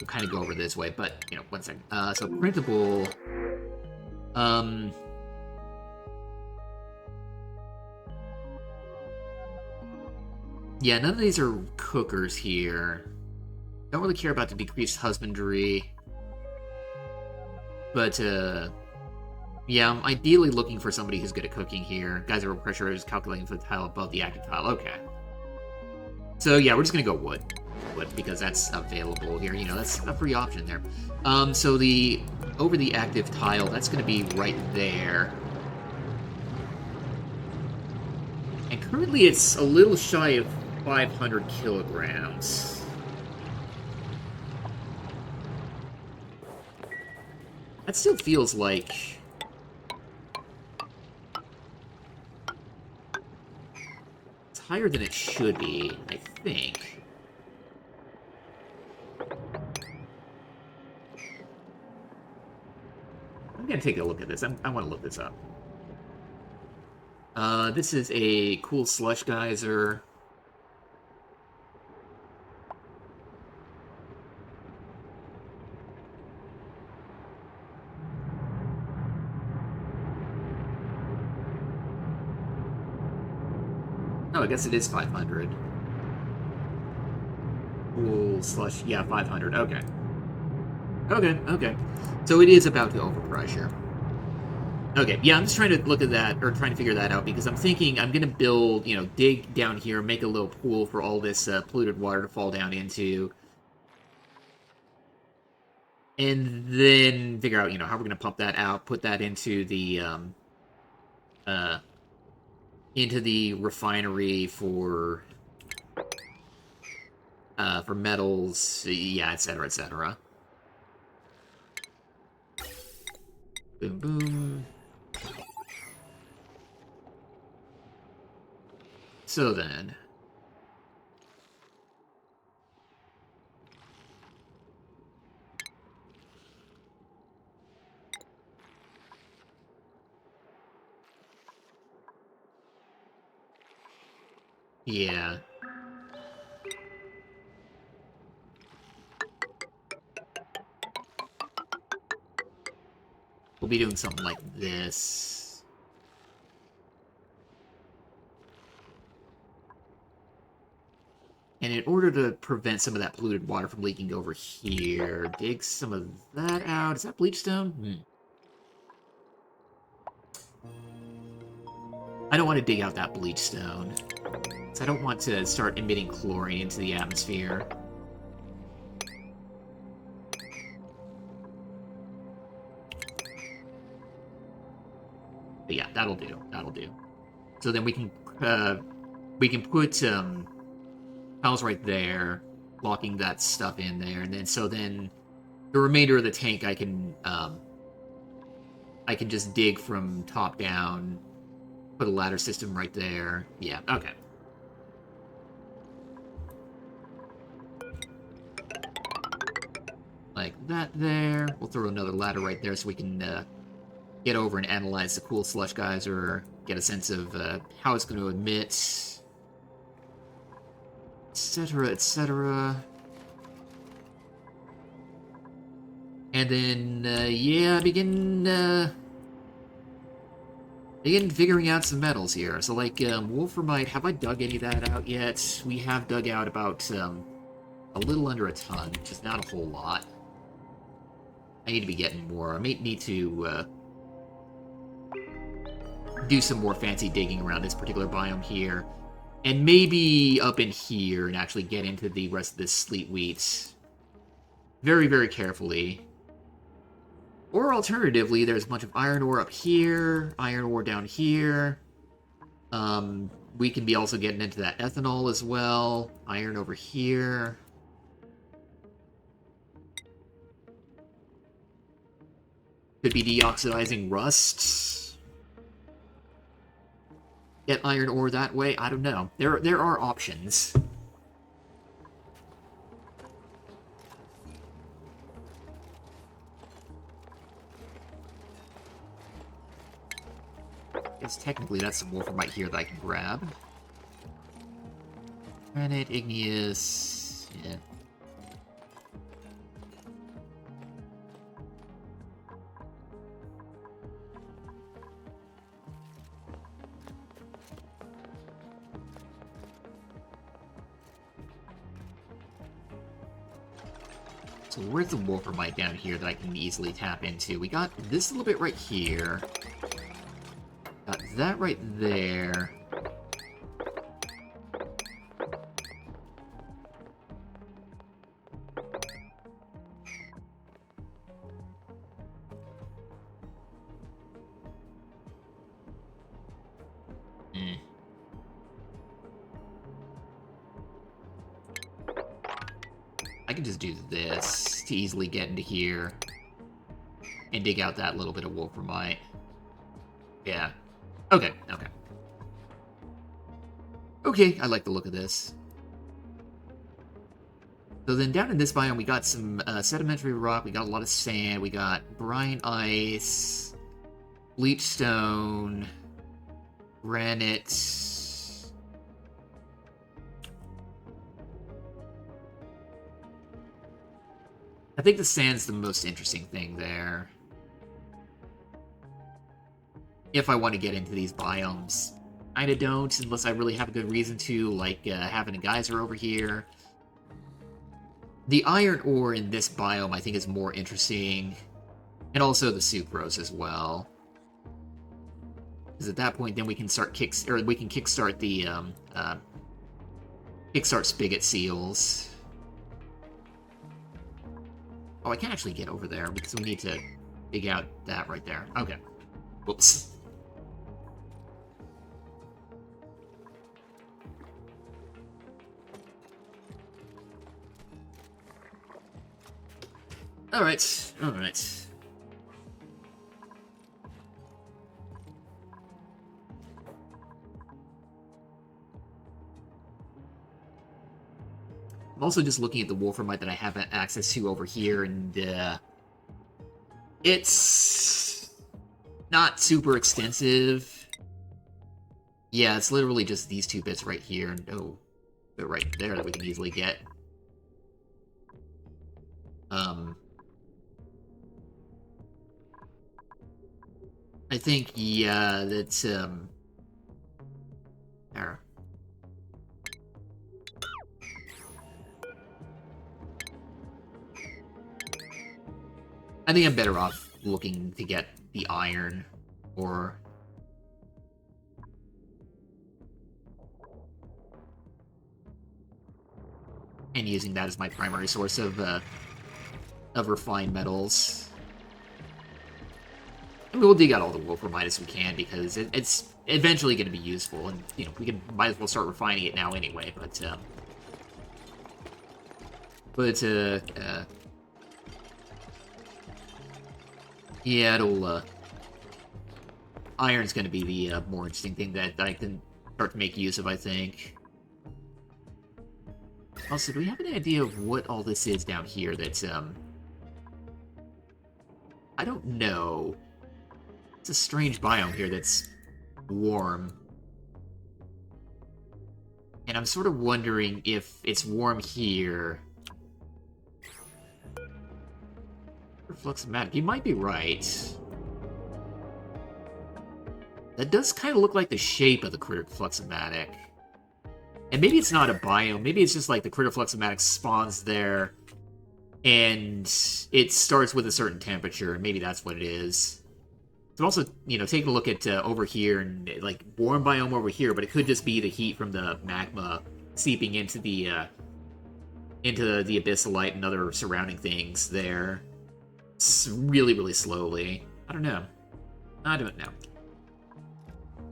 we'll kind of go over this way, but, you know, one second. So printable... yeah, none of these are cookers here. Don't really care about the decreased husbandry. But, yeah, I'm ideally looking for somebody who's good at cooking here. Geyser pressure is calculating for the tile above the active tile. Okay. So, yeah, we're just gonna go wood. Wood, because that's available here. You know, that's a free option there. So over the active tile, that's gonna be right there. And currently it's a little shy of 500 kilograms. That still feels like... it's higher than it should be, I think. I'm gonna take a look at this. I want to look this up. This is a cool slush geyser. Oh, I guess it is 500. Cool slush. Yeah, 500. Okay. Okay. So it is about to overpressure. Okay, yeah, I'm just trying to look at that, or trying to figure that out, because I'm thinking I'm going to build, you know, dig down here, make a little pool for all this polluted water to fall down into, and then figure out, you know, how we're going to pump that out, put that into the refinery for metals, yeah, etc., etc. Boom, boom. So then... Yeah. We'll be doing something like this. And in order to prevent some of that polluted water from leaking over here, dig some of that out. Is that bleach stone? I don't want to dig out that bleach stone. So I don't want to start emitting chlorine into the atmosphere. But yeah, that'll do. That'll do. So then we can put tiles right there, locking that stuff in there, and then the remainder of the tank I can just dig from top down, put a ladder system right there. Yeah, okay. Like that there. We'll throw another ladder right there so we can get over and analyze the cool slush geyser, get a sense of how it's going to emit, etc., etc. And then, yeah, begin figuring out some metals here. So, like, wolframite, have I dug any of that out yet? We have dug out about a little under a ton, which is not a whole lot. I need to be getting more. I may need to do some more fancy digging around this particular biome here. And maybe up in here and actually get into the rest of this sleet wheat very, very carefully. Or alternatively, there's a bunch of iron ore up here, iron ore down here. We can be also getting into that ethanol as well. Iron over here. Could be deoxidizing rust. Get iron ore that way. I don't know. There are options. I guess technically that's some wolframite here that I can grab. Granite, igneous, yeah. So where's the wolframite down here that I can easily tap into? We got this little bit right here. Got that right there. I can just do this to easily get into here and dig out that little bit of wolframite. Yeah. Okay, okay. Okay, I like the look of this. So then down in this biome, we got some sedimentary rock, we got a lot of sand, we got brine ice, bleach stone, granite. I think the sand's the most interesting thing there. If I want to get into these biomes. Kinda don't, unless I really have a good reason to, like having a geyser over here. The iron ore in this biome, I think, is more interesting. And also the sucrose as well. Because at that point, then we can start kickstart the kickstart spigot seals. Oh, I can't actually get over there because we need to dig out that right there. Okay. Whoops. Alright, alright. I'm also just looking at the wolframite that I have access to over here, and it's not super extensive. Yeah, it's literally just these two bits right here, and oh, bit right there that we can easily get. I think, yeah, that's, there. I think I'm better off looking to get the iron, or... and using that as my primary source of refined metals. I mean, we'll dig out all the wolframite as we can, because it's eventually going to be useful, and, you know, might as well start refining it now anyway, yeah, it'll, iron's going to be the more interesting thing that I can start to make use of, I think. Also, do we have any idea of what all this is down here that's, I don't know. It's a strange biome here that's warm. And I'm sort of wondering if it's warm here. Fluxomatic, you might be right. That does kind of look like the shape of the critter fluxomatic. And maybe it's not a biome, maybe it's just like the critter fluxomatic spawns there, and it starts with a certain temperature, and maybe that's what it is. So also, you know, taking a look at over here, and like warm biome over here, but it could just be the heat from the magma seeping into the abyssalite and other surrounding things there. It's really, really slowly. I don't know. I don't know.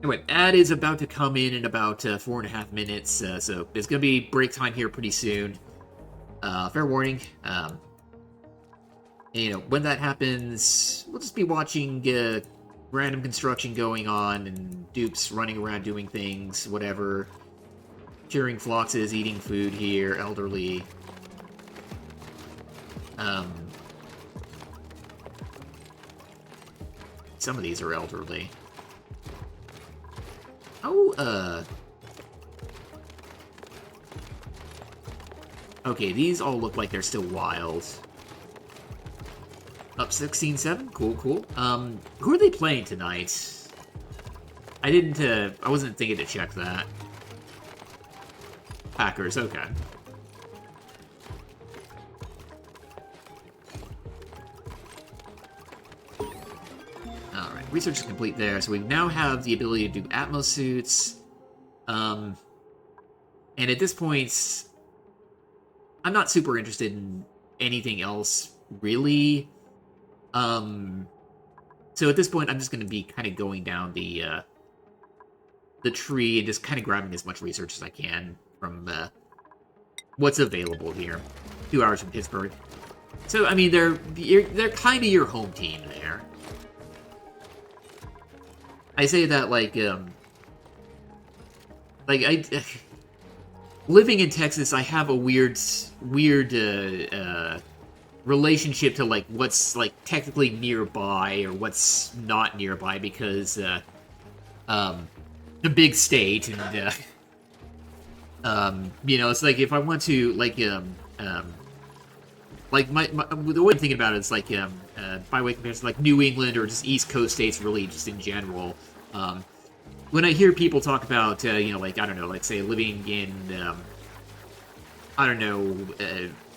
Anyway, ad is about to come in about 4.5 minutes, so it's going to be break time here pretty soon. Fair warning. You know, when that happens, we'll just be watching random construction going on, and dupes running around doing things, whatever. Curing floxes, eating food here, elderly. Some of these are elderly. Oh, okay, these all look like they're still wild. Up 16-7? Cool, cool. Who are they playing tonight? I wasn't thinking to check that. Packers, okay. Alright, research is complete there, so we now have the ability to do Atmos suits. And at this point, I'm not super interested in anything else, really. So at this point, I'm just going to be kind of going down the tree and just kind of grabbing as much research as I can from what's available here. 2 hours from Pittsburgh. So, I mean, they're kind of your home team there. I say that like living in Texas, I have a weird relationship to like what's like technically nearby or what's not nearby, because the big state, and you know, it's like if I want to like the way I'm thinking about it, it's like by way of comparison, like New England or just East Coast states, really just in general. When I hear people talk about you know, like, I don't know, like say living in I don't know,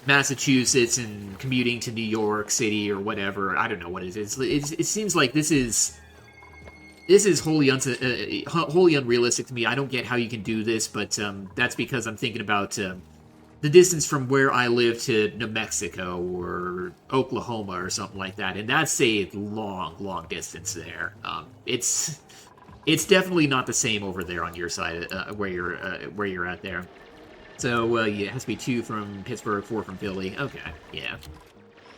Massachusetts and commuting to New York City or whatever, I don't know what it is. It seems like this is wholly unrealistic to me. I don't get how you can do this, but that's because I'm thinking about the distance from where I live to New Mexico or Oklahoma or something like that, and that's a long, long distance there. It's definitely not the same over there on your side, where you're at there. So yeah, it has to be 2 from Pittsburgh, 4 from Philly. Okay, yeah.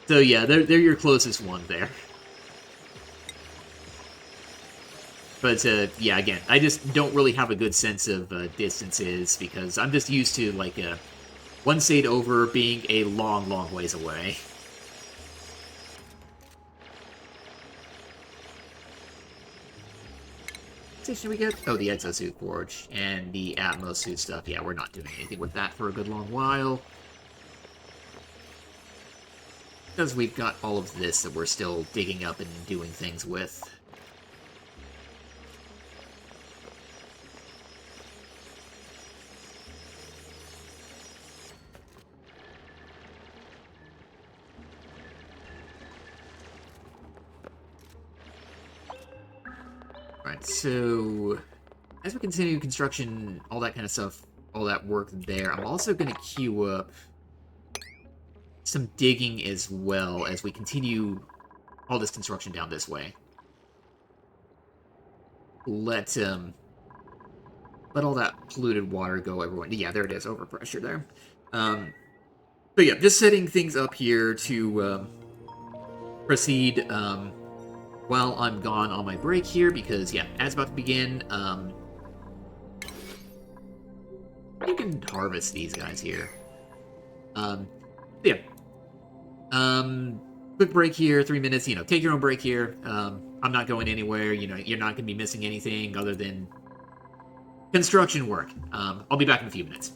So yeah, they're your closest one there. But yeah, again, I just don't really have a good sense of distances, because I'm just used to like one state over being a long, long ways away. station we get? Oh, the exosuit forge and the Atmos suit stuff. Yeah, we're not doing anything with that for a good long while. Because we've got all of this that we're still digging up and doing things with. Alright, so as we continue construction, all that kind of stuff, all that work there, I'm also going to queue up some digging as well as we continue all this construction down this way. Let all that polluted water go, everyone. Yeah, there it is, overpressure there. But yeah, just setting things up here to proceed while I'm gone on my break here, because yeah, as about to begin, you can harvest these guys here. Yeah. Quick break here, 3 minutes, take your own break here. I'm not going anywhere, you're not going to be missing anything other than construction work. I'll be back in a few minutes.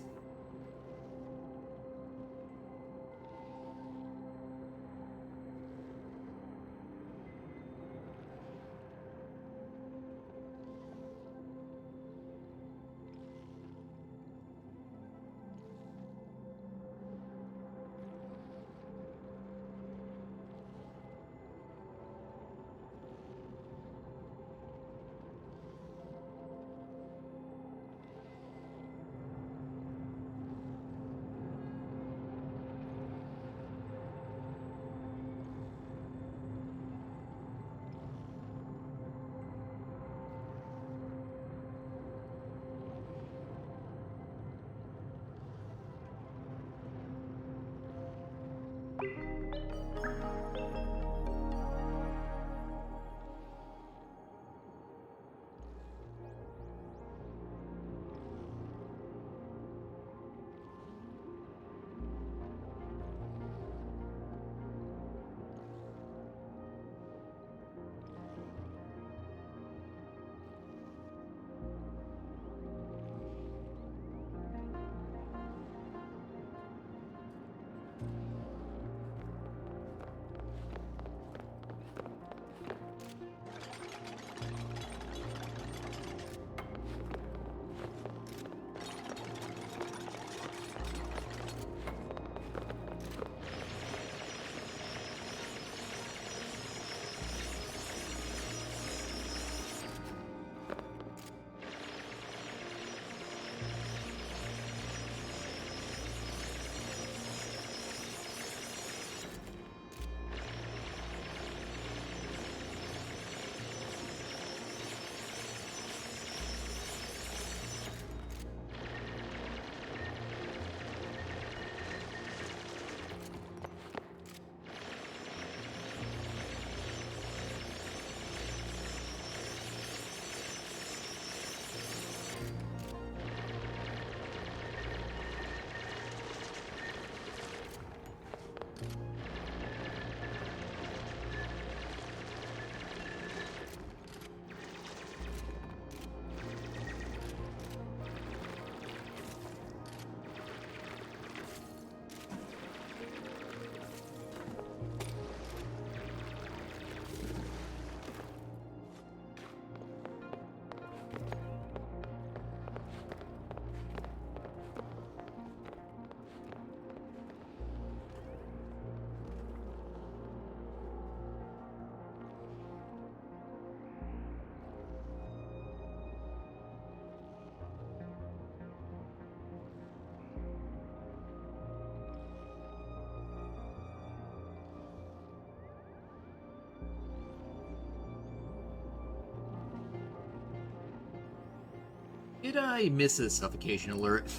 Did I miss a suffocation alert?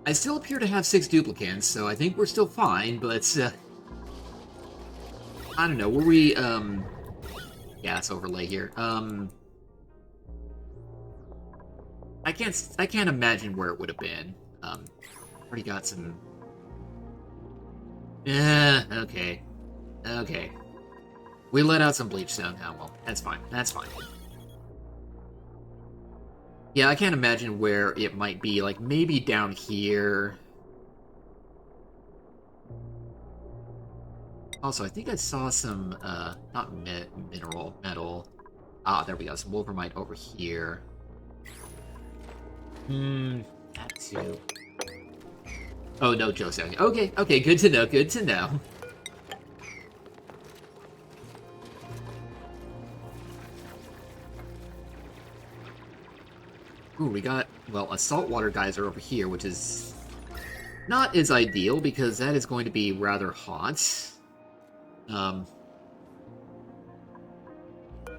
I still appear to have 6 duplicants, so I think we're still fine, but, I don't know, were we, gas overlay here, I can't imagine where it would have been, already got some, okay, we let out some bleach somehow, well, that's fine, Yeah, I can't imagine where it might be. Like, maybe down here. Also, I think I saw some, not metal. Ah, there we go, some wolvermite over here. That too. Oh, no, Joseph. Okay, okay, good to know, good to know. Ooh, we got, well, a saltwater geyser over here, which is not as ideal, because that is going to be rather hot. Um,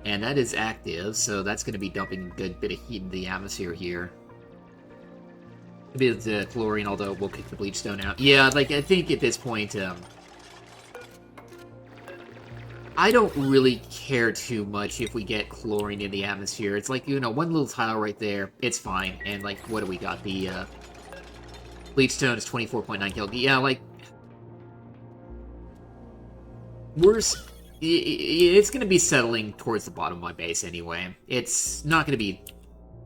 and that is active, so that's going to be dumping a good bit of heat in the atmosphere here. A bit of chlorine, although we'll kick the bleach stone out. Yeah, like, I think at this point, I don't really care too much if we get chlorine in the atmosphere. It's like, you know, one little tile right there, it's fine. And, like, what do we got? The, bleach stone is 24.9 kilo. Yeah, like, it's going to be settling towards the bottom of my base anyway. It's not going to be,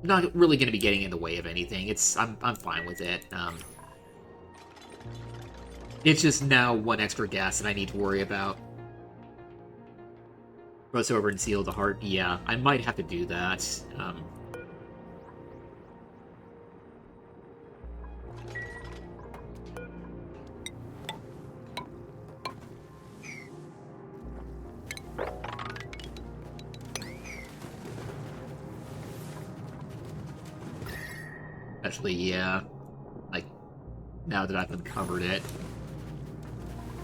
not really going to be getting in the way of anything. I'm fine with it. It's just now one extra gas that I need to worry about. Cross over and seal the heart. Yeah, I might have to do that. Especially, yeah. Like, now that I've uncovered it.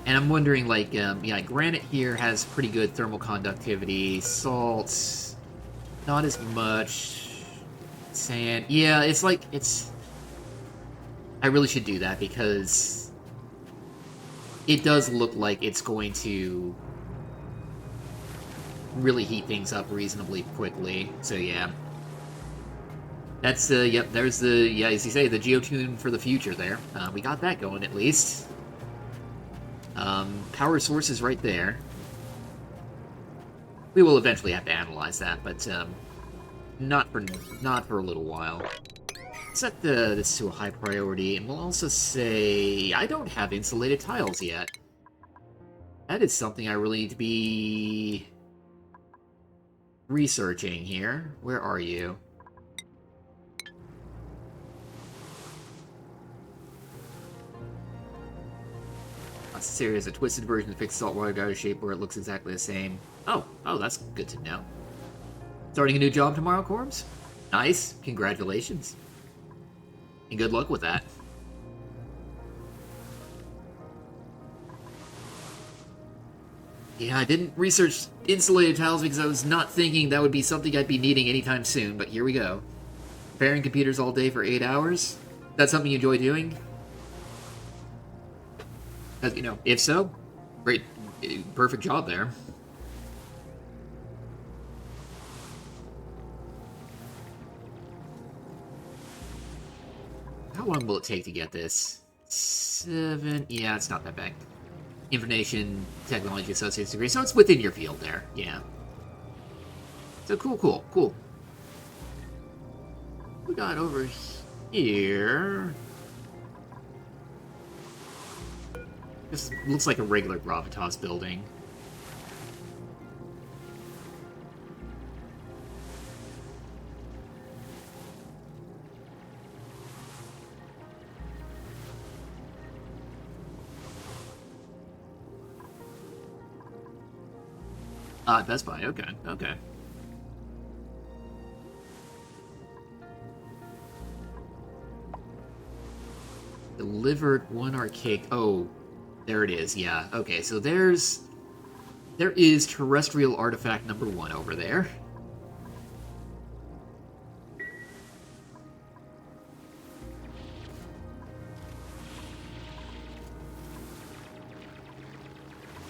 And I'm wondering, like, yeah, granite here has pretty good thermal conductivity. Salt, not as much. Sand, yeah, it's like, it's... I really should do that, because it does look like it's going to really heat things up reasonably quickly. So, yeah. That's, yep, there's the, yeah, as you say, the geotune for the future there. We got that going, at least. Power source is right there. We will eventually have to analyze that, but not for a little while. Set this to a high priority, and we'll also say I don't have insulated tiles yet. That is something I really need to be researching here. Where are you? This series a twisted version of the fixed saltwater geyser shape where it looks exactly the same. Oh, that's good to know. Starting a new job tomorrow, Corbs? Nice, congratulations. And good luck with that. Yeah, I didn't research insulated tiles because I was not thinking that would be something I'd be needing anytime soon, but here we go. Repairing computers all day for 8 hours? That's something you enjoy doing? You know, if so, great, perfect job there. How long will it take to get this? 7, yeah, it's not that bad. Information Technology Associate's degree, so it's within your field there, yeah. So cool. We got over here... This looks like a regular gravitas building. Best Buy, okay. Delivered one arcade. Oh, there it is, yeah. Okay, so there is terrestrial artifact number 1 over there.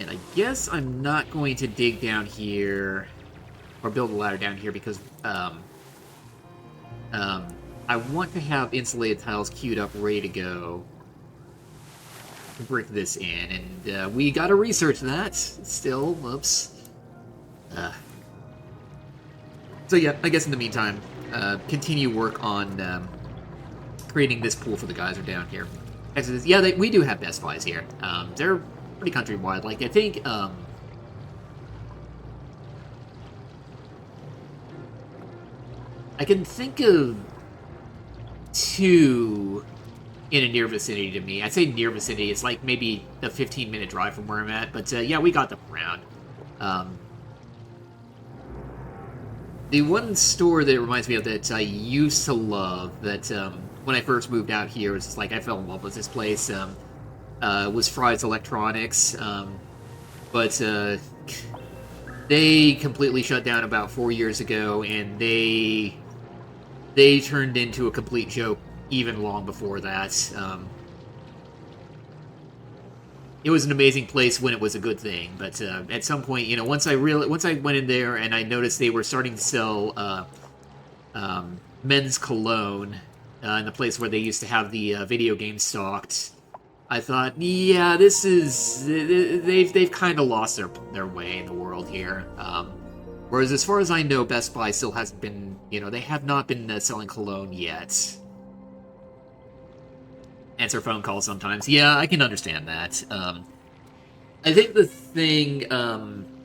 And I guess I'm not going to dig down here, or build a ladder down here, because, I want to have insulated tiles queued up, ready to go. Brick this in, and we gotta research that still. Whoops. So yeah, I guess in the meantime, continue work on creating this pool for the guys who are down here. Yeah, we do have Best Buys here. They're pretty countrywide. Like, I think, I can think of two in a near vicinity to me. I'd say near vicinity. It's like maybe a 15-minute drive from where I'm at. But, yeah, we got them around. The one store that reminds me of that I used to love, that when I first moved out here, was just like I fell in love with this place, was Fry's Electronics. But they completely shut down about 4 years ago, and they turned into a complete joke even long before that. It was an amazing place when it was a good thing, but at some point, you know, once I went in there and I noticed they were starting to sell men's cologne in the place where they used to have the video games stocked, I thought, yeah, this is they've kind of lost their way in the world here. Whereas, as far as I know, Best Buy still hasn't been, you know, they have not been selling cologne yet. Answer phone calls sometimes. Yeah, I can understand that. I think the thing,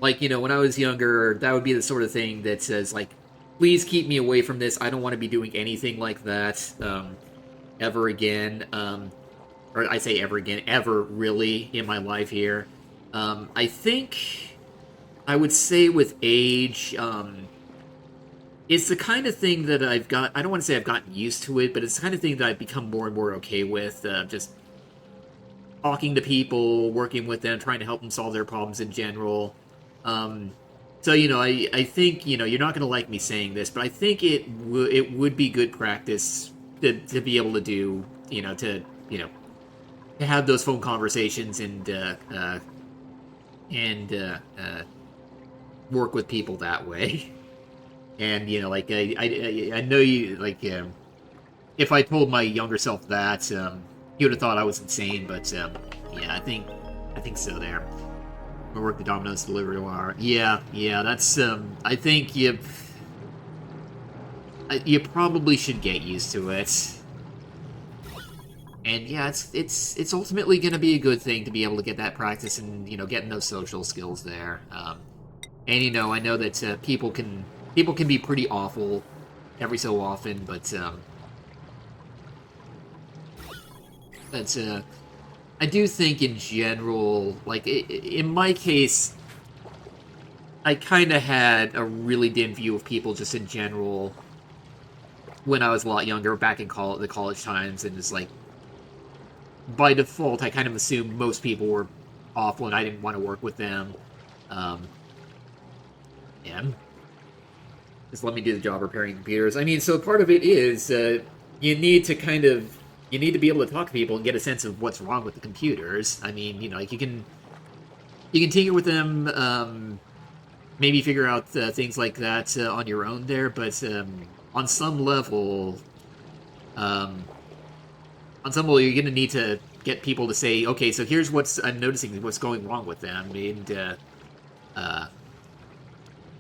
like, you know, when I was younger, that would be the sort of thing that says, like, please keep me away from this. I don't want to be doing anything like that ever again. Or I say ever again, ever really in my life here. I think I would say with age, it's the kind of thing that I don't want to say I've gotten used to it, but it's the kind of thing that I've become more and more okay with. Just talking to people, working with them, trying to help them solve their problems in general. So, you know, I think, you know, you're not going to like me saying this, but I think it would be good practice to be able to do, you know, to have those phone conversations and work with people that way. And, you know, like, I know you, like, if I told my younger self that, he would have thought I was insane, but, yeah, I think so there. I work the Domino's delivery wire. Yeah, that's, I think you probably should get used to it. And, yeah, it's ultimately going to be a good thing to be able to get that practice and, you know, getting those social skills there. And, you know, I know that people can be pretty awful every so often, but I do think in general, like, in my case, I kind of had a really dim view of people just in general when I was a lot younger, back in the college times, and it's like, by default, I kind of assumed most people were awful and I didn't want to work with them. Yeah. Just let me do the job repairing computers. I mean, so part of it is you need to be able to talk to people and get a sense of what's wrong with the computers. I mean, you know, like you can tinker with them, maybe figure out things like that on your own there, but on some level, you're going to need to get people to say, okay, so here's I'm noticing what's going wrong with them, and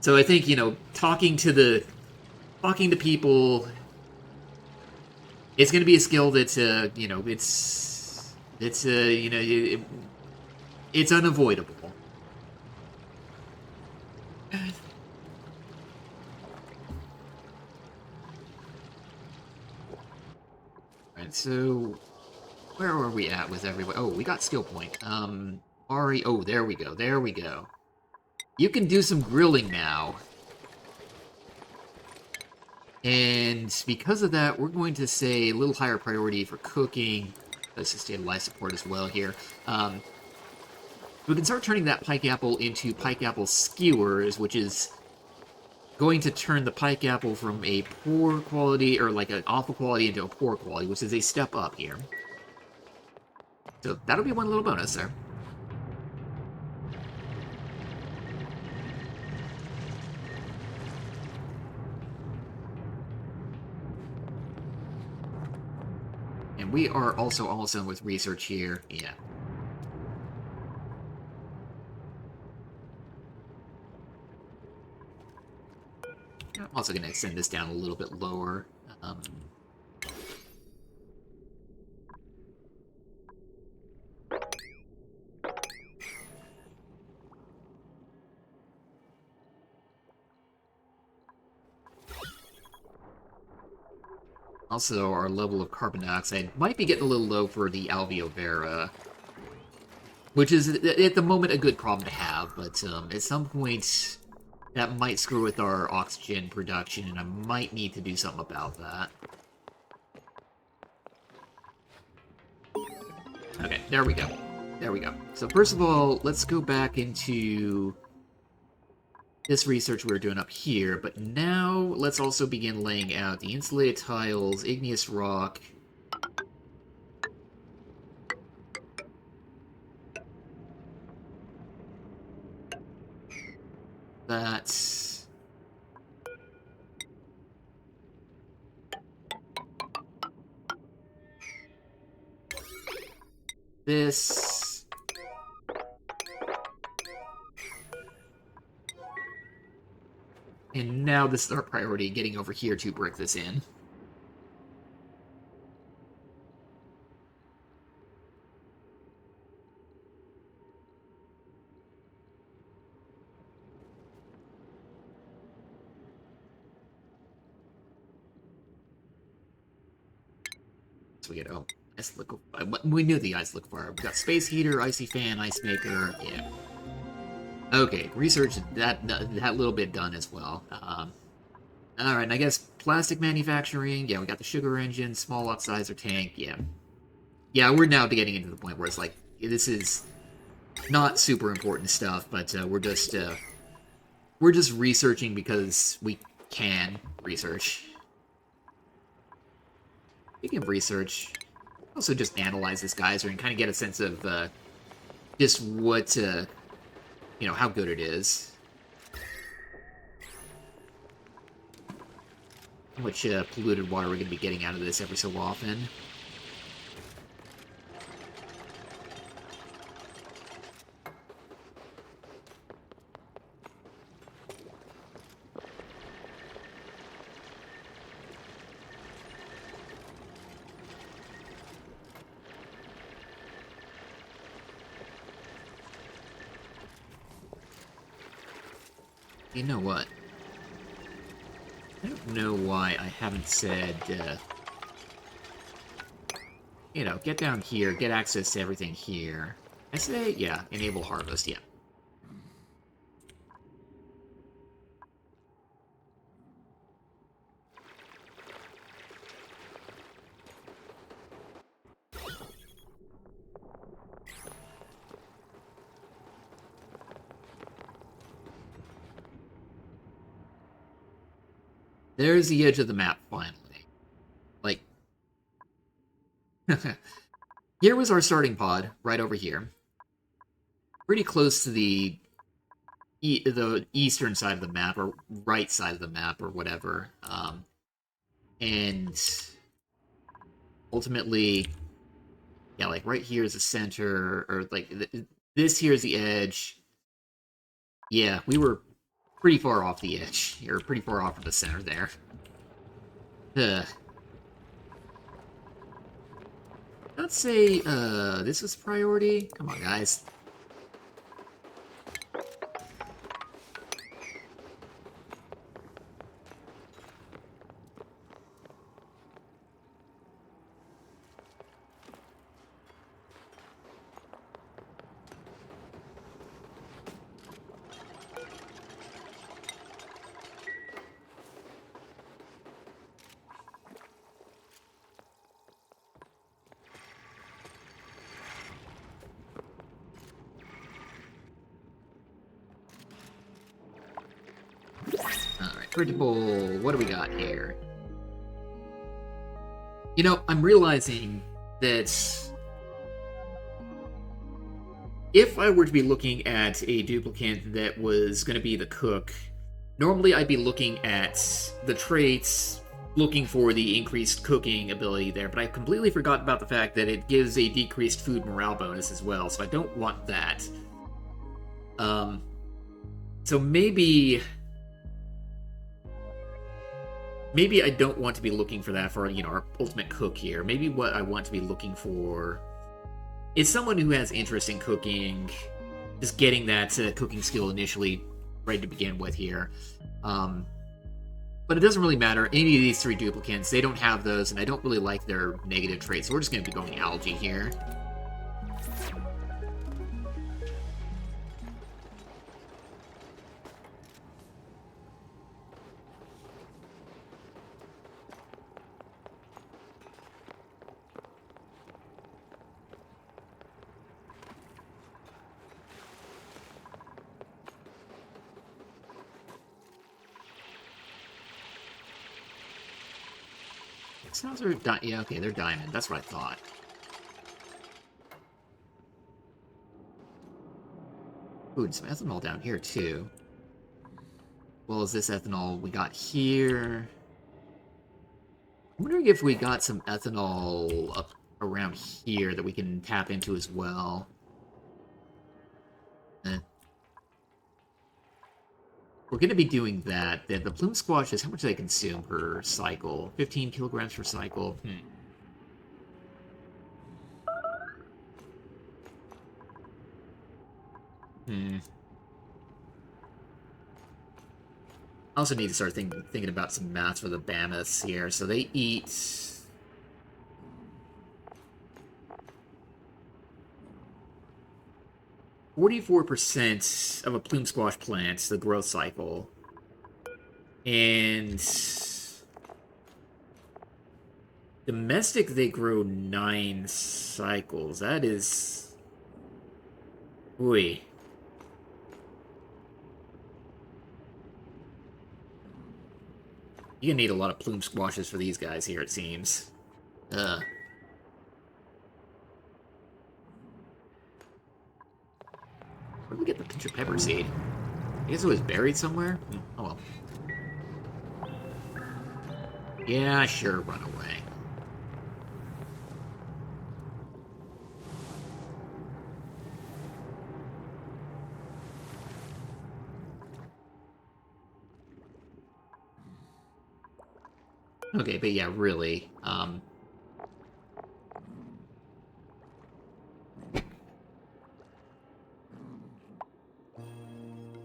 so I think, you know, talking to people, it's going to be a skill that's, you know, it's you know, it's unavoidable. Alright, so where are we at with everybody? Oh, we got skill point. Ari, oh, there we go. You can do some grilling now. And because of that, we're going to say a little higher priority for cooking. Let's just get life support as well here. We can start turning that pike apple into pike apple skewers, which is going to turn the pike apple from a poor quality, or like an awful quality, into a poor quality, which is a step up here. So that'll be one little bonus there. And we are also almost done with research here. Yeah. also going to extend this down a little bit lower. Also, our level of carbon dioxide might be getting a little low for the alveovera, which is, at the moment, a good problem to have, but at some point, that might screw with our oxygen production, and I might need to do something about that. Okay, there we go. There we go. So first of all, let's go back into this research we were doing up here, but now let's also begin laying out the insulated tiles, igneous rock. That's... this... And now this is our priority, getting over here to brick this in. So we get, oh, ice liquefier. We knew the ice liquefier. We got space heater, icy fan, ice maker, yeah. Okay, research that little bit done as well. Alright, and I guess plastic manufacturing, yeah, we got the sugar engine, small oxidizer tank, yeah. Yeah, we're now getting into the point where it's like, this is not super important stuff, but we're just researching because we can research. Speaking of research, also just analyze this geyser and kind of get a sense of just what, you know, how good it is. How much polluted water we're going to be getting out of this every so often. You know what? I don't know why I haven't said, you know, get down here, get access to everything here. I say, yeah, enable harvest, yeah. There's the edge of the map, finally. Like, here was our starting pod, right over here. Pretty close to the eastern side of the map, or right side of the map, or whatever. And ultimately, yeah, like right here is the center, or like this here is the edge. Yeah, we were pretty far off the edge, or pretty far off of the center there. Let's say, this was priority? Come on, guys. Alright, printable, what do we got here? You know, I'm realizing that if I were to be looking at a duplicant that was going to be the cook, normally I'd be looking at the traits, looking for the increased cooking ability there, but I completely forgot about the fact that it gives a decreased food morale bonus as well, so I don't want that. So maybe maybe I don't want to be looking for that for, our ultimate cook here. Maybe what I want to be looking for is someone who has interest in cooking, just getting that cooking skill initially ready to begin with here. But it doesn't really matter. Any of these three duplicants, they don't have those, and I don't really like their negative traits, so we're just going to be going algae here. Sounds are yeah, okay, they're diamond. That's what I thought. Ooh, and some ethanol down here too. Well, as this ethanol we got here. I'm wondering if we got some ethanol up around here that we can tap into as well. We're going to be doing that. The plume squashes, how much do they consume per cycle? 15 kilograms per cycle. I also need to start thinking about some math for the mammoths here. So they eat... 44% of a plume squash plant, the growth cycle. And... domestic, they grow 9 cycles. That is... Ooh. You're gonna need a lot of plume squashes for these guys here, it seems. Where did we get the pinch of pepper seed? I guess it was buried somewhere? Oh well. Yeah, sure, run away. Okay, but yeah, really,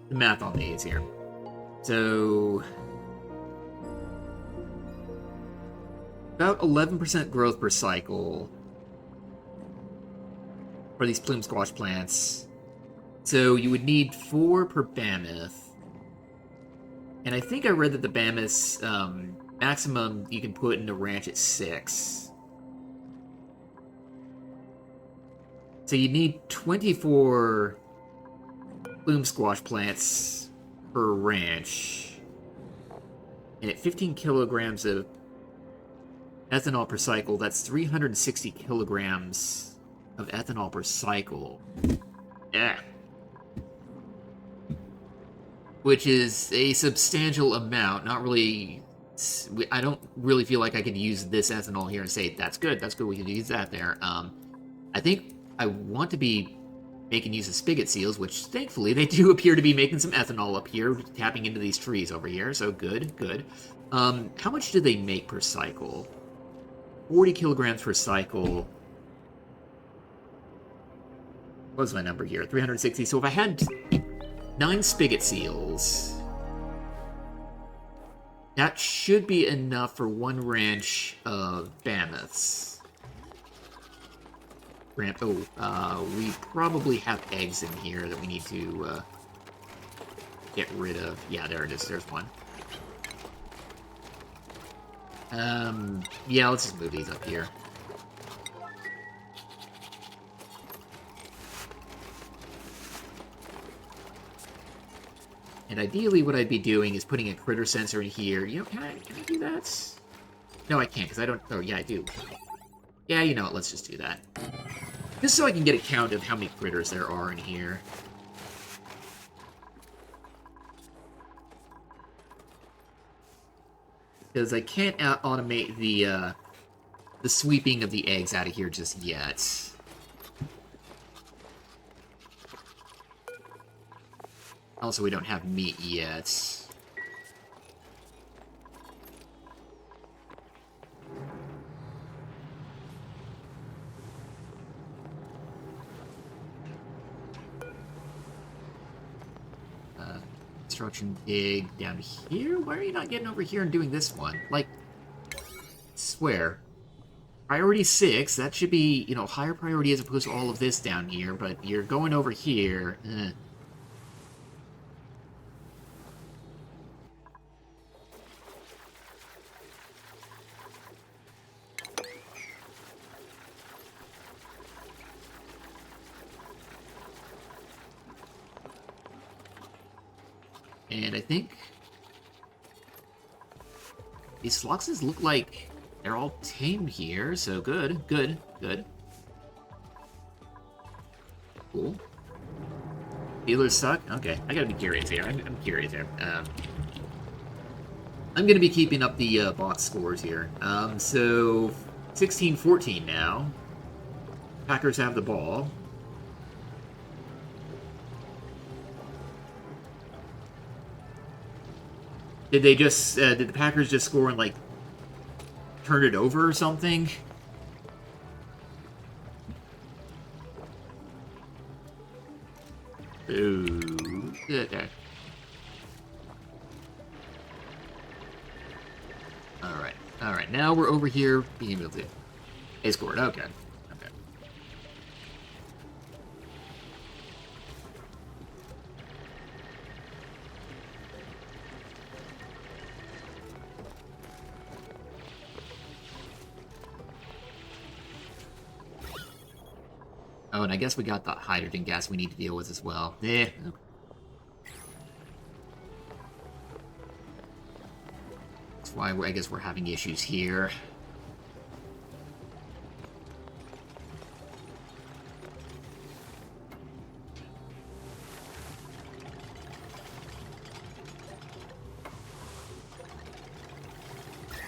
the math on these here. So... about 11% growth per cycle for these plume squash plants. So you would need 4 per mammoth. And I think I read that the mammoths, maximum you can put in a ranch at 6. So you need 24 plume squash plants per ranch. And at 15 kilograms of ethanol per cycle, that's 360 kilograms of ethanol per cycle. Yeah. Which is a substantial amount. Not really... I don't really feel like I can use this ethanol here and say, that's good, we can use that there. I think I want to be making use of spigot seals, which thankfully they do appear to be making some ethanol up here, tapping into these trees over here, so good, good. How much do they make per cycle? 40 kilograms per cycle. What was my number here? 360. So if I had 9 spigot seals, that should be enough for 1 ranch of mammoths. We probably have eggs in here that we need to get rid of. Yeah, there it is. There's one. Yeah, let's just move these up here. And ideally what I'd be doing is putting a critter sensor in here. You know, can I do that? No, I can't, because I don't... Oh, yeah, I do. Yeah, you know what, let's just do that. Just so I can get a count of how many critters there are in here. Because I can't automate the sweeping of the eggs out of here just yet. Also, we don't have meat yet. construction dig down here? Why are you not getting over here and doing this one? Like, swear. Priority 6, that should be, you know, higher priority as opposed to all of this down here, but you're going over here. And I think these floxes look like they're all tamed here, so good, good, good. Cool. Healers suck? Okay, I gotta be curious here. I'm curious here. I'm gonna be keeping up the box scores here. So 16-14 now. Packers have the ball. Did they just, did the Packers just score and, like, turn it over or something? Ooh. Okay. Alright. Alright, now we're over here being able to... They scored, okay. Okay. Oh, and I guess we got the hydrogen gas we need to deal with as well. Eh. That's why I guess we're having issues here.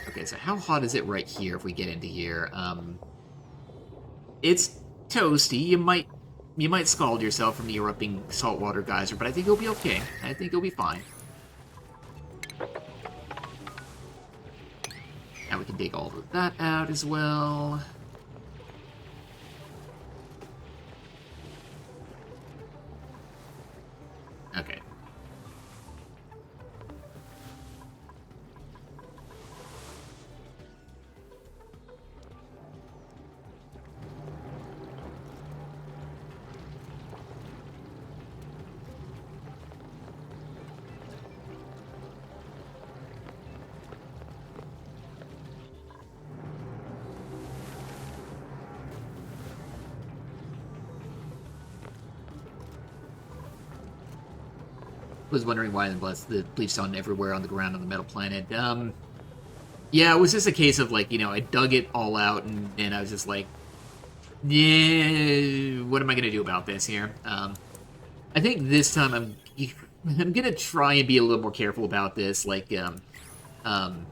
Okay, so how hot is it right here if we get into here? It's toasty. You might scald yourself from the erupting saltwater geyser, but I think you'll be okay. I think you'll be fine. Now we can dig all of that out as well. Okay. Was wondering why the bleachstone everywhere on the ground on the metal planet. Yeah, it was just a case of, like, you know, I dug it all out, and I was just like, yeah, what am I gonna do about this here? I think this time I'm gonna try and be a little more careful about this, like at some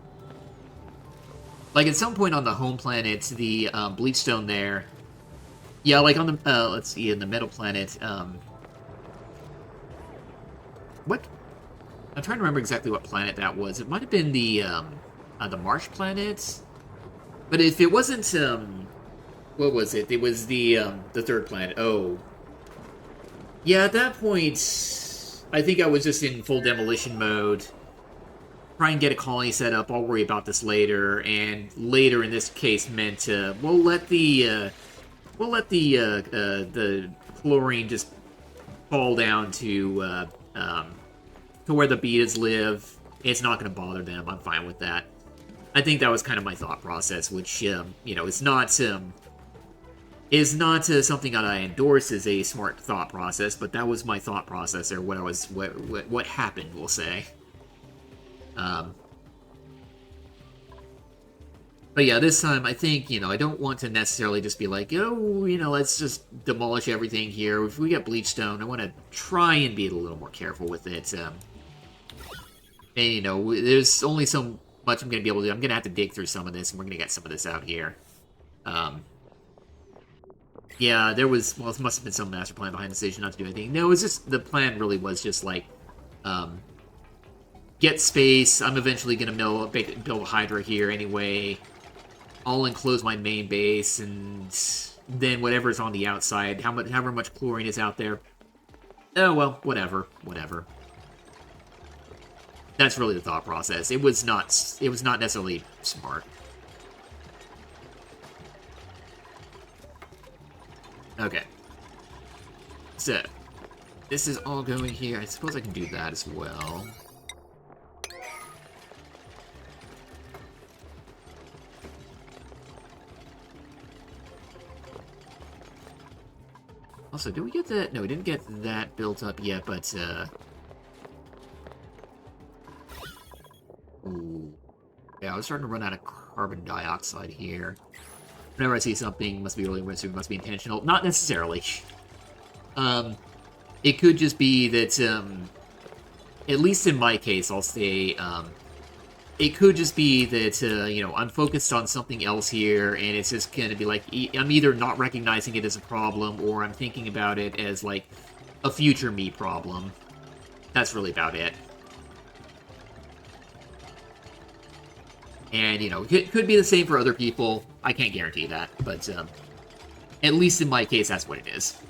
point on the home planet, the bleachstone there, yeah, like on the let's see, in the metal planet, what? I'm trying to remember exactly what planet that was. It might have been the Marsh planet, but if it wasn't, what was it? It was the third planet. Oh, yeah. At that point, I think I was just in full demolition mode. Try and get a colony set up. I'll worry about this later. And later, in this case, meant we'll let the chlorine just fall down to where the betas live. It's not going to bother them. I'm fine with that. I think that was kind of my thought process, which, you know, is not something that I endorse as a smart thought process, but that was my thought process, or what happened, we'll say. But yeah, this time, I think, you know, I don't want to necessarily just be like, oh, you know, let's just demolish everything here. If we get bleachstone, I want to try and be a little more careful with it. And, you know, there's only so much I'm going to be able to do. I'm going to have to dig through some of this, and we're going to get some of this out here. Yeah, there was, well, it must have been some master plan behind the decision not to do anything. No, it's just, the plan really was just like, get space. I'm eventually going to build a Hydra here anyway. I'll enclose my main base, and then whatever's on the outside, however much chlorine is out there. Oh, well, whatever. That's really the thought process. It was not necessarily smart. Okay. So, this is all going here. I suppose I can do that as well. Also, did we get that? No, we didn't get that built up yet, but, ooh. Yeah, I was starting to run out of carbon dioxide here. Whenever I see something, must be really it must be intentional. Not necessarily. It could just be that, at least in my case, I'll say, it could just be that, you know, I'm focused on something else here, and it's just gonna be like, I'm either not recognizing it as a problem, or I'm thinking about it as, like, a future me problem. That's really about it. And, you know, it could be the same for other people. I can't guarantee that, but, at least in my case, that's what it is.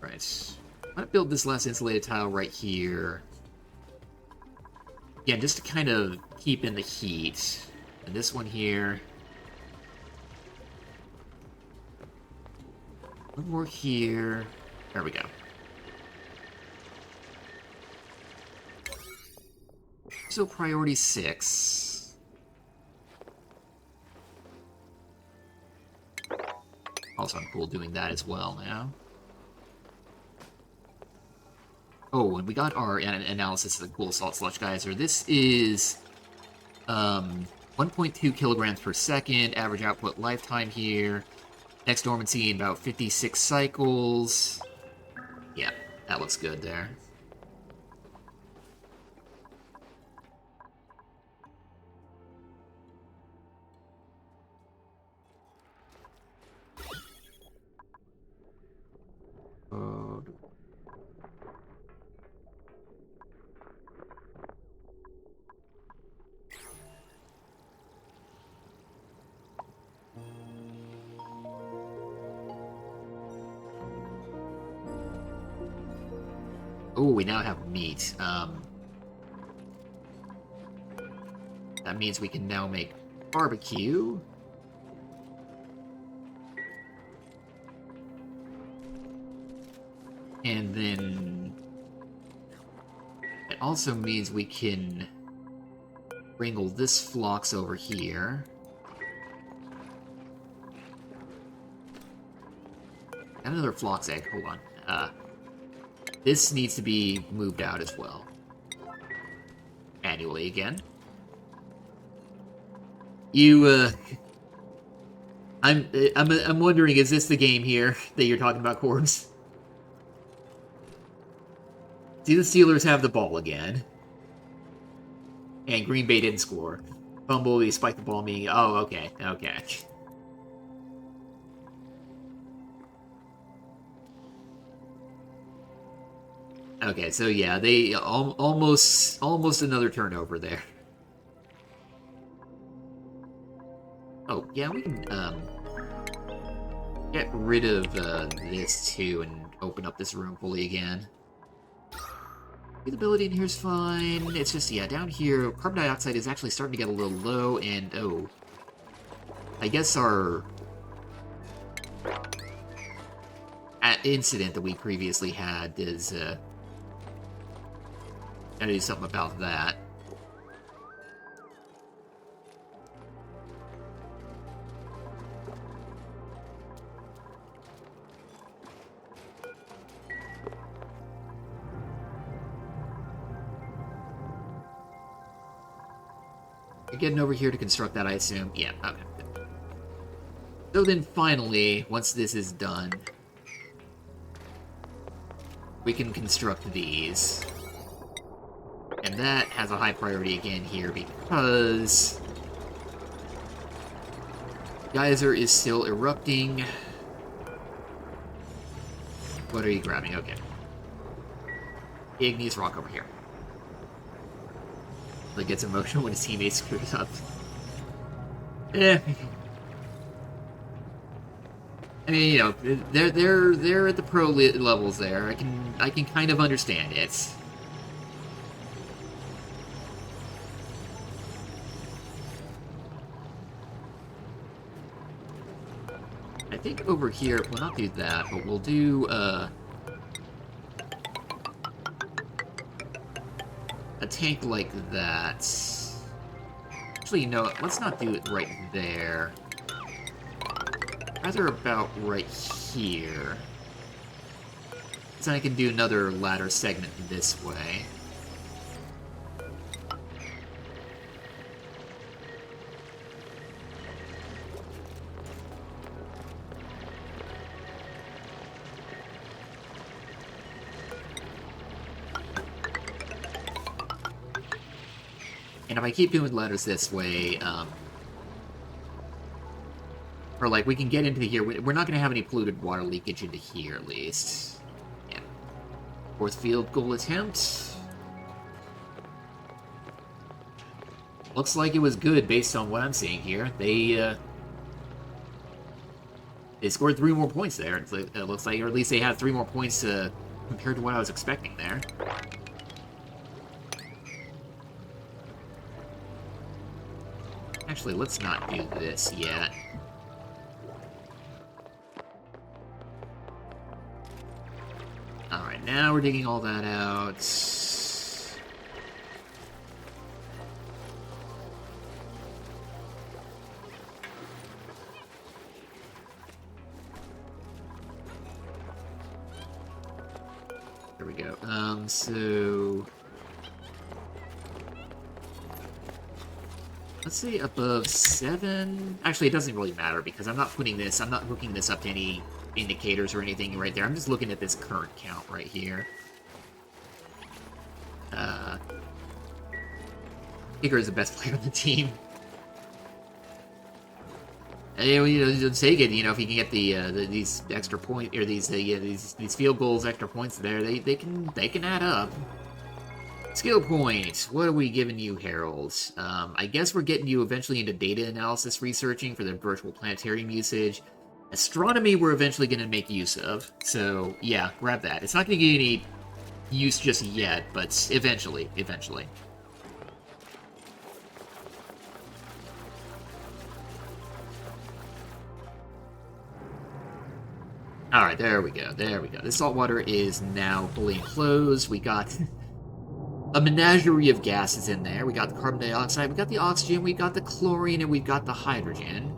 Right. I'm gonna build this last insulated tile right here. Yeah, just to kind of keep in the heat. And this one here. One more here. There we go. So priority 6. Also, I'm cool doing that as well now. Oh, and we got our analysis of the cool salt sludge geyser. This is 1.2 kilograms per second, average output lifetime here. Next dormancy in about 56 cycles. Yeah, that looks good there. Oh, we now have meat. That means we can now make barbecue. And then it also means we can wrangle this phlox over here. Got another phlox egg. Hold on. This needs to be moved out as well. Manually again. I'm wondering, is this the game here that you're talking about, Corbs? See, the Steelers have the ball again. And Green Bay didn't score. Fumble, he spiked the ball, me. Oh, okay, okay. Okay, so yeah, they almost another turnover there. Oh, yeah, we can get rid of this too and open up this room fully again. Breathability in here is fine. It's just, yeah, down here, carbon dioxide is actually starting to get a little low, and oh, I guess our incident that we previously had is gotta do something about that. You're getting over here to construct that, I assume? Yeah, okay. So then finally, once this is done, we can construct these. And that has a high priority again here because geyser is still erupting. What are you grabbing? Okay. Igneous rock over here. Like, gets emotional when his teammates screws up. Eh. I mean, you know, they're at the pro levels there. I can kind of understand it. I think over here we'll not do that, but we'll do a tank like that. Actually, no, let's not do it right there. Rather about right here. So I can do another ladder segment this way. And if I keep doing ladders this way, or like we can get into here, we're not going to have any polluted water leakage into here at least. Yeah. Fourth field goal attempt. Looks like it was good based on what I'm seeing here. They scored 3 more points there. It looks like, or at least they had 3 more points compared to what I was expecting there. Actually, let's not do this yet. Alright, now we're digging all that out. There we go. So... let's say above 7... Actually, it doesn't really matter, because I'm not hooking this up to any indicators or anything right there. I'm just looking at this current count right here. Kicker is the best player on the team. And, you know, take it. You know, if you can get these extra point or these field goals, extra points there, they can add up. Skill points. What are we giving you, Harold? I guess we're getting you eventually into data analysis researching for the virtual planetarium usage. Astronomy we're eventually going to make use of. So, yeah, grab that. It's not going to give you any use just yet, but eventually. Alright, there we go. The saltwater is now fully enclosed. We got a menagerie of gases in there. We got the carbon dioxide, we got the oxygen, we got the chlorine, and we've got the hydrogen.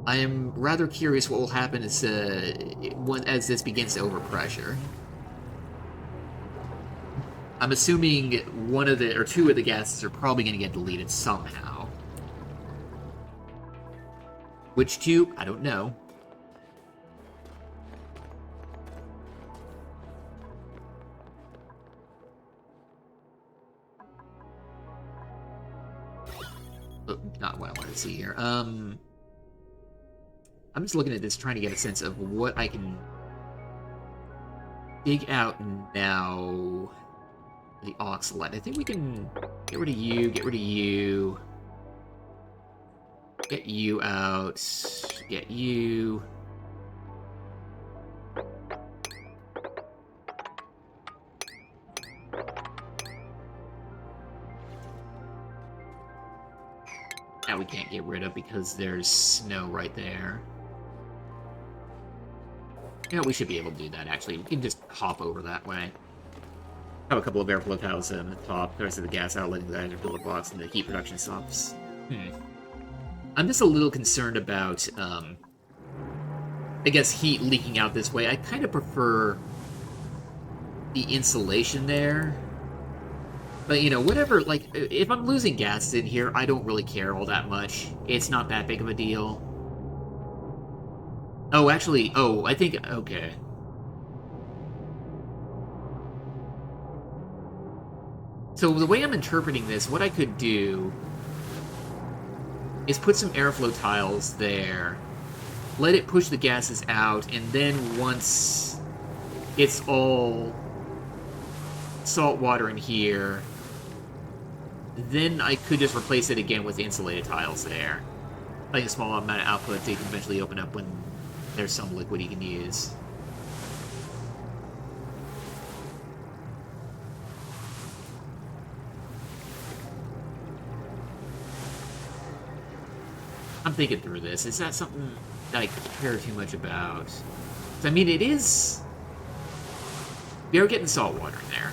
I am rather curious what will happen as this begins to overpressure. I'm assuming one of the, or 2 of the gases are probably going to get deleted somehow. Which 2? I don't know. Not what I wanted to see here. I'm just looking at this, trying to get a sense of what I can dig out now. The oxalate. I think we can get rid of you, get you out, get you. That we can't get rid of because there's snow right there. You know, we should be able to do that, actually. We can just hop over that way. Have a couple of airflow tiles on the top, the rest of the gas outlet in the intercooler box, and the heat production stops. I'm just a little concerned about, I guess, heat leaking out this way. I kind of prefer the insulation there. But, you know, whatever, like, if I'm losing gas in here, I don't really care all that much. It's not that big of a deal. Oh, actually, I think, okay. So the way I'm interpreting this, what I could do is put some airflow tiles there, let it push the gases out, and then once it's all salt water in here, then I could just replace it again with insulated tiles there. Like a small amount of output they can eventually open up when there's some liquid you can use. I'm thinking through this. Is that something that I care too much about? I mean, it is... We are getting salt water in there.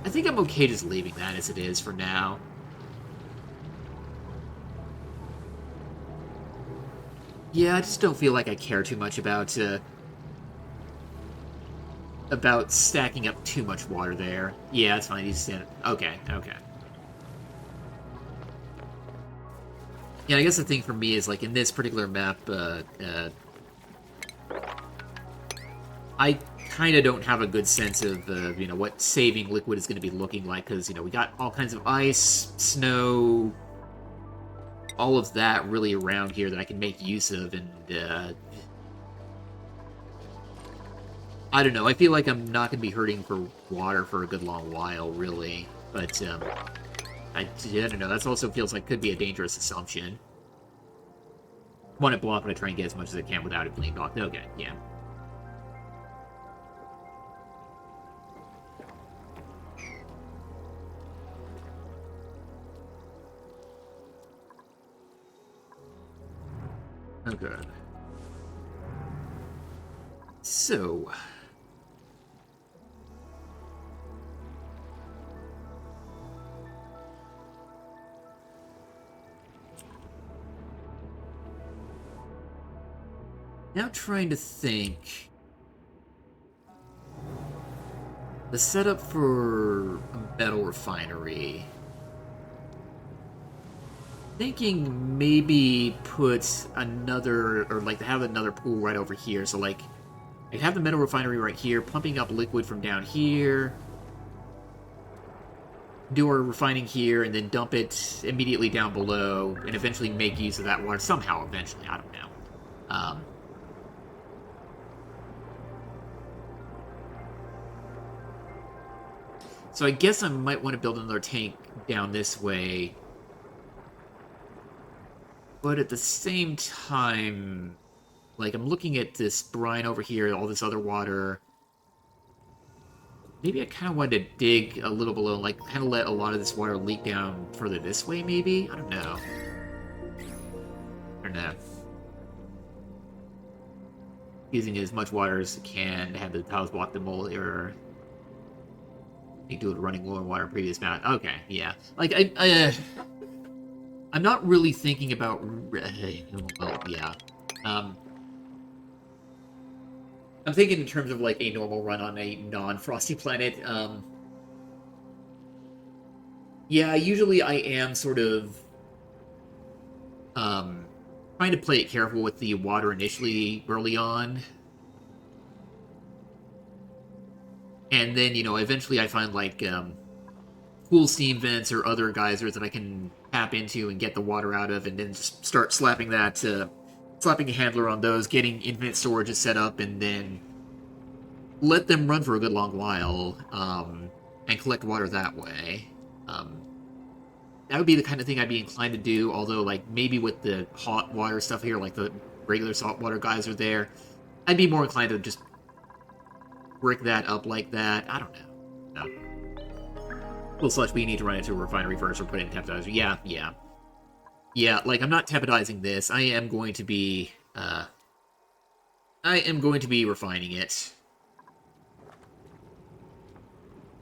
I think I'm okay just leaving that as it is for now. Yeah, I just don't feel like I care too much about stacking up too much water there. Yeah, it's fine. You stand. Okay, okay. Yeah, I guess the thing for me is, like, in this particular map, I kind of don't have a good sense of, you know, what saving liquid is going to be looking like, because, you know, we got all kinds of ice, snow, all of that really around here that I can make use of, and, I don't know, I feel like I'm not going to be hurting for water for a good long while, really, but, I don't know, that also feels like could be a dangerous assumption. Want it blocked, but I try and get as much as I can without it being blocked. Okay, yeah. Okay. So... Now trying to think... The setup for a metal refinery... Thinking maybe put another, or like have another pool right over here, so like, I have the metal refinery right here, pumping up liquid from down here, do our refining here, and then dump it immediately down below, and eventually make use of that water somehow, eventually, I don't know. So I guess I might want to build another tank down this way, but at the same time, like, I'm looking at this brine over here, all this other water. Maybe I kind of wanted to dig a little below and, like, kind of let a lot of this water leak down further this way, maybe? I don't know. I don't know. Using as much water as I can to have the tiles block the mold, or... You do it running low in water previous mount. Okay, yeah. Like, I'm not really thinking about... Well, yeah. I'm thinking in terms of, like, a normal run on a non-Frosty planet. Yeah, usually I am sort of... trying to play it careful with the water initially, early on. And then, you know, eventually I find, like, cool steam vents or other geysers that I can tap into and get the water out of, and then just start slapping that, slapping a handler on those, getting infinite storage set up, and then let them run for a good long while, and collect water that way. That would be the kind of thing I'd be inclined to do, although, like, maybe with the hot water stuff here, like the regular saltwater geyser there, I'd be more inclined to just brick that up like that. I don't know. No. Well, Slush, we need to run into a refinery first or put in tempedizer. Yeah, yeah. Yeah, like, I'm not tempedizing this. I am going to be refining it.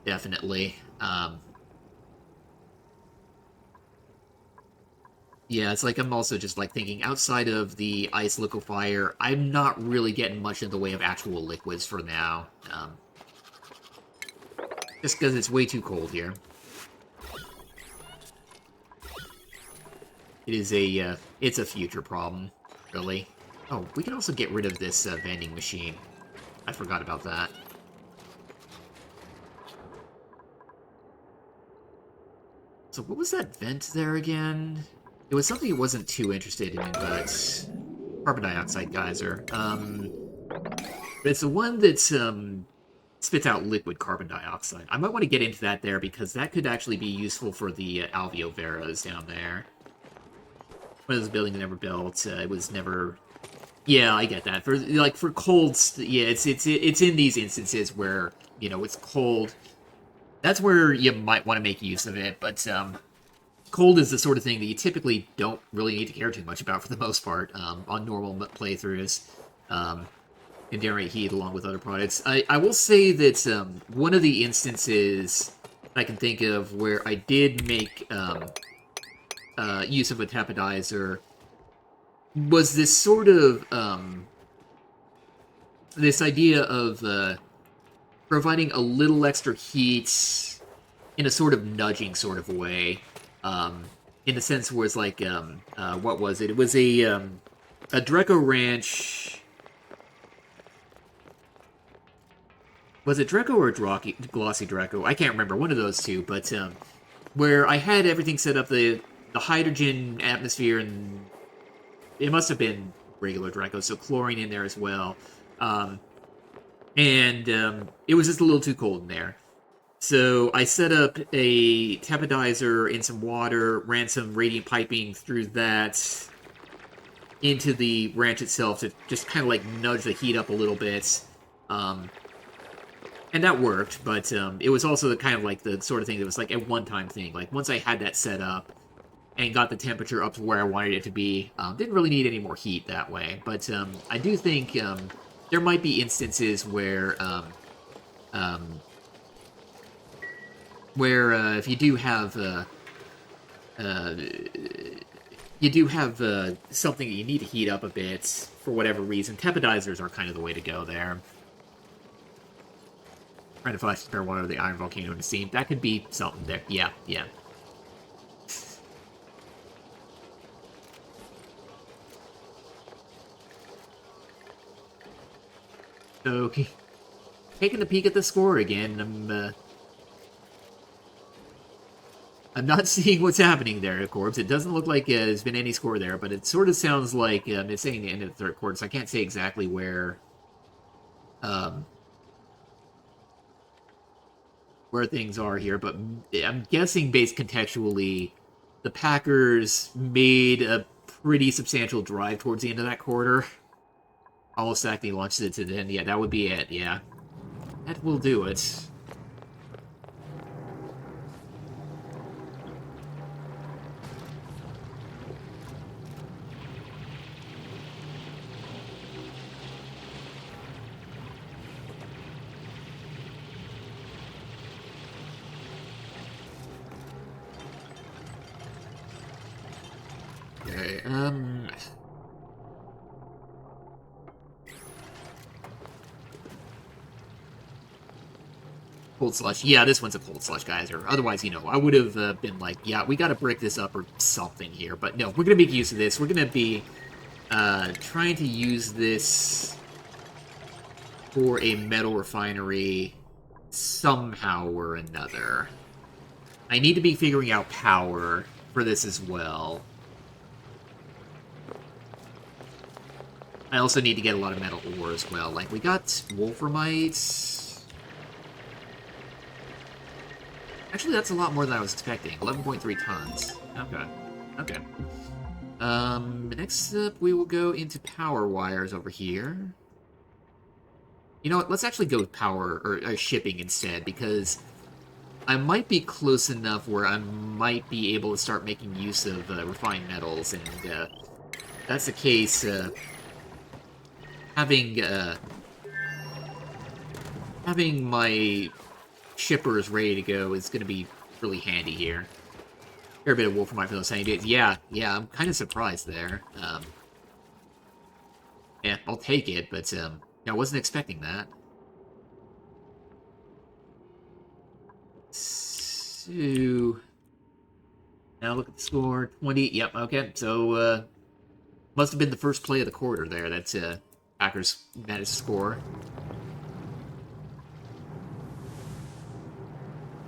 Definitely. Yeah, it's like I'm also just, like, thinking outside of the ice liquefier, I'm not really getting much in the way of actual liquids for now. Just because it's way too cold here. It is it's a future problem, really. Oh, we can also get rid of this vending machine. I forgot about that. So what was that vent there again? It was something he wasn't too interested in, but... Carbon dioxide geyser. But it's the one that's, spits out liquid carbon dioxide. I might want to get into that there, because that could actually be useful for the alveoveras down there. one of those buildings never built. It was never. Yeah, I get that. For cold, yeah, it's in these instances where it's cold. That's where you might want to make use of it, but cold is the sort of thing that you typically don't really need to care too much about for the most part on normal playthroughs. Can generate heat along with other products. I will say that one of the instances I can think of where I did make use of a tapidizer was this sort of this idea of providing a little extra heat in a sort of nudging sort of way. In the sense where it's like, what was it? It was a Dreco Ranch. Was it Dreco or Glossy Dreco? I can't remember. One of those two. But where I had everything set up, the hydrogen atmosphere, and it must have been regular Dreco, so chlorine in there as well. And it was just a little too cold in there. So I set up a tapidizer in some water, ran some radiant piping through that into the ranch itself to just kind of like nudge the heat up a little bit. And that worked, but it was also the kind of like the sort of thing that was like a one-time thing. Like once I had that set up and got the temperature up to where I wanted it to be, didn't really need any more heat that way. But I do think there might be instances where if you do have something that you need to heat up a bit for whatever reason, tepidizers are kind of the way to go there. Trying to flash spare water of the iron volcano into steam. That could be something there. Yeah, yeah. Okay. Taking a peek at the score again, I'm not seeing what's happening there, of course. It doesn't look like there's been any score there, but it sort of sounds like it's saying the end of the third quarter, so I can't say exactly where things are here, but I'm guessing based contextually, the Packers made a pretty substantial drive towards the end of that quarter. Almost exactly launched it to the end. Yeah, that would be it, yeah. That will do it. Okay, Cold Slush. Yeah, this one's a Cold Slush geyser. Otherwise, I would have been like, yeah, we gotta break this up or something here. But no, we're gonna make use of this. We're gonna be trying to use this for a metal refinery somehow or another. I need to be figuring out power for this as well. I also need to get a lot of metal ore as well. Like, we got Wolframite. Actually, that's a lot more than I was expecting. 11.3 tons. Okay. Okay. Next up, we will go into power wires over here. You know what? Let's actually go with power, or shipping instead, because I might be close enough where I might be able to start making use of refined metals, and if that's the case, having my shippers ready to go is going to be really handy here. Fair bit of Wolframite for those tiny days. Yeah, I'm kind of surprised there. Yeah, I'll take it, but I wasn't expecting that. So now look at the score. 20. Yep, okay. So must have been the first play of the quarter there. That's Packers managed to score.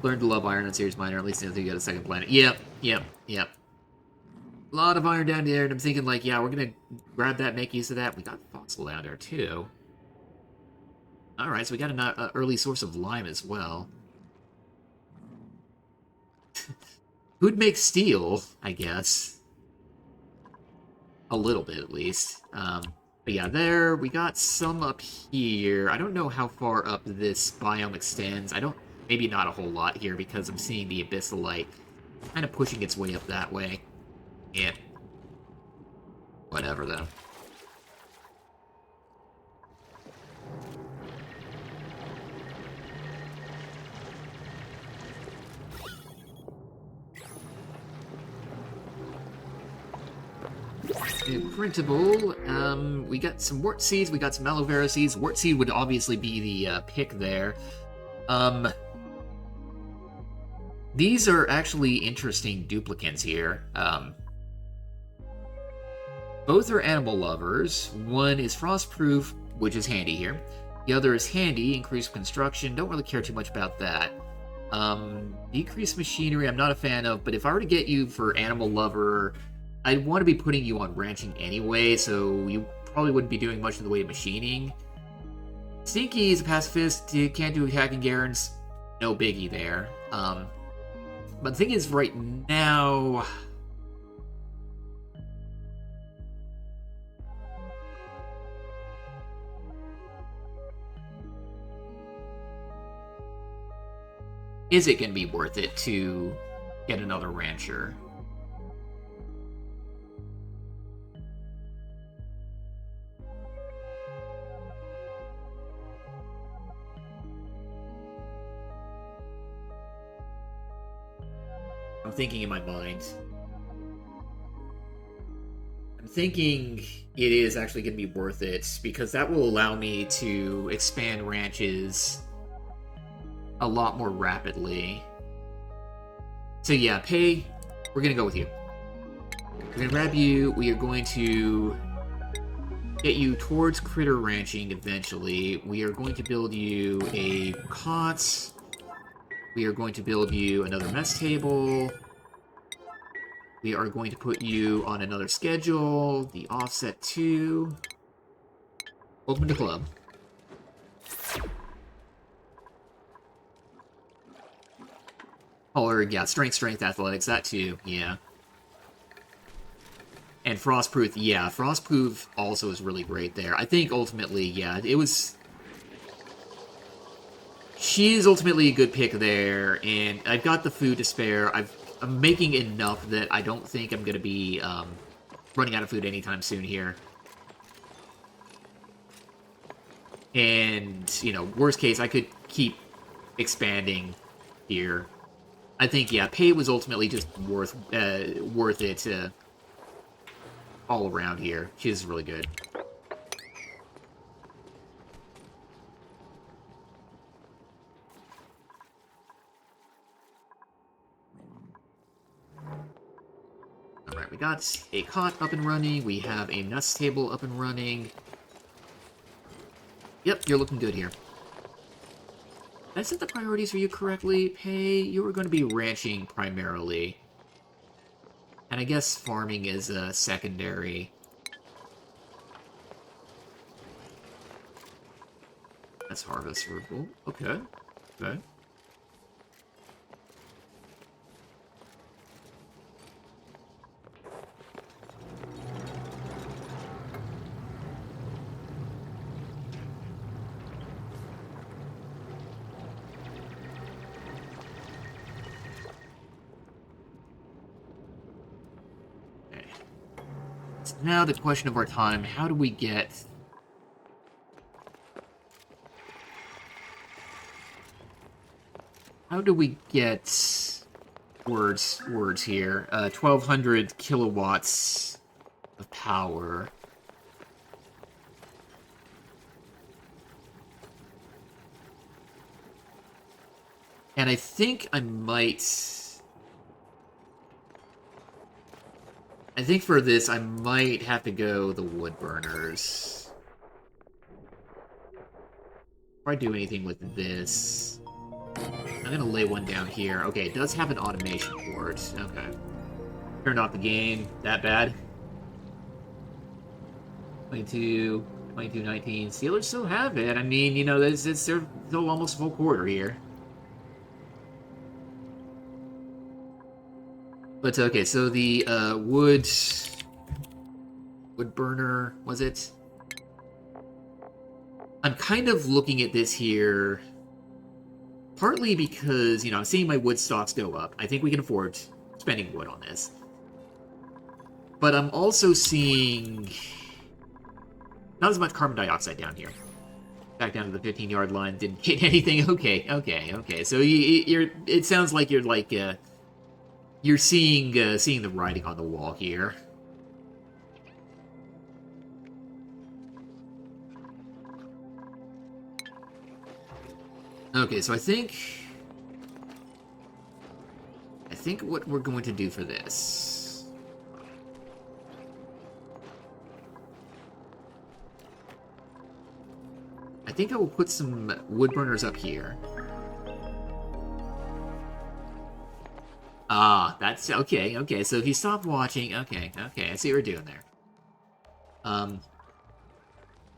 Learned to love iron on Series Minor, at least until you got a second planet. Yep. A lot of iron down there, and I'm thinking, like, yeah, we're gonna grab that, make use of that. We got fossil down there, too. Alright, so we got an early source of lime as well. Who'd make steel, I guess? A little bit, at least. But yeah, there, we got some up here. I don't know how far up this biome extends. Maybe not a whole lot here, because I'm seeing the abyssal light kind of pushing its way up that way. Yeah. Whatever, though. Printable. We got some wart seeds, we got some aloe vera seeds. Wart seed would obviously be the pick there. These are actually interesting duplicants here. Both are animal lovers. One is frostproof, which is handy here. The other is handy, increased construction. Don't really care too much about that. Decreased machinery, I'm not a fan of, but if I were to get you for animal lover, I'd want to be putting you on ranching anyway, so you probably wouldn't be doing much in the way of machining. Stinky is a pacifist, can't do hacking Garens, no biggie there. But the thing is, right now... Is it going to be worth it to get another rancher? I'm thinking in my mind. I'm thinking it is actually going to be worth it, because that will allow me to expand ranches a lot more rapidly. So yeah, pay, we're going to go with you. We're going to grab you, we are going to get you towards critter ranching eventually. We are going to build you a cot. We are going to build you another mess table. We are going to put you on another schedule, the offset 2. Welcome to club. Or, yeah, strength, athletics, that too, yeah. And frostproof, yeah, frostproof also is really great there. I think ultimately, yeah, it was... She is ultimately a good pick there, and I've got the food to spare. I'm making enough that I don't think I'm going to be running out of food anytime soon here. And, you know, worst case, I could keep expanding here. I think, yeah, pay was ultimately just worth it all around here. She's really good. Alright, we got a cot up and running. We have a nest table up and running. Yep, you're looking good here. Did I set the priorities for you correctly? Pay, you are going to be ranching primarily. And I guess farming is a secondary. That's harvestable. Okay. Okay. Now the question of our time, how do we get... How do we get words here? 1,200 kilowatts of power. And I think I might... I think for this, I might have to go the wood burners. Before I do anything with this, I'm gonna lay one down here. Okay, it does have an automation port. Okay. Turned off the game. That bad? 22, 22, 19. Steelers still have it. I mean, you know, it's still almost full quarter here. But, okay, so the wood wood burner, was it? I'm kind of looking at this here, partly because, you know, I'm seeing my wood stocks go up. I think we can afford spending wood on this. But I'm also seeing not as much carbon dioxide down here. Back down to the 15-yard line, didn't hit anything. Okay. So it sounds like you're seeing the writing on the wall here. Okay, so I think what we're going to do for this, I think I will put some wood burners up here. Ah, that's okay. So if you stop watching, okay, I see what we're doing there. I'm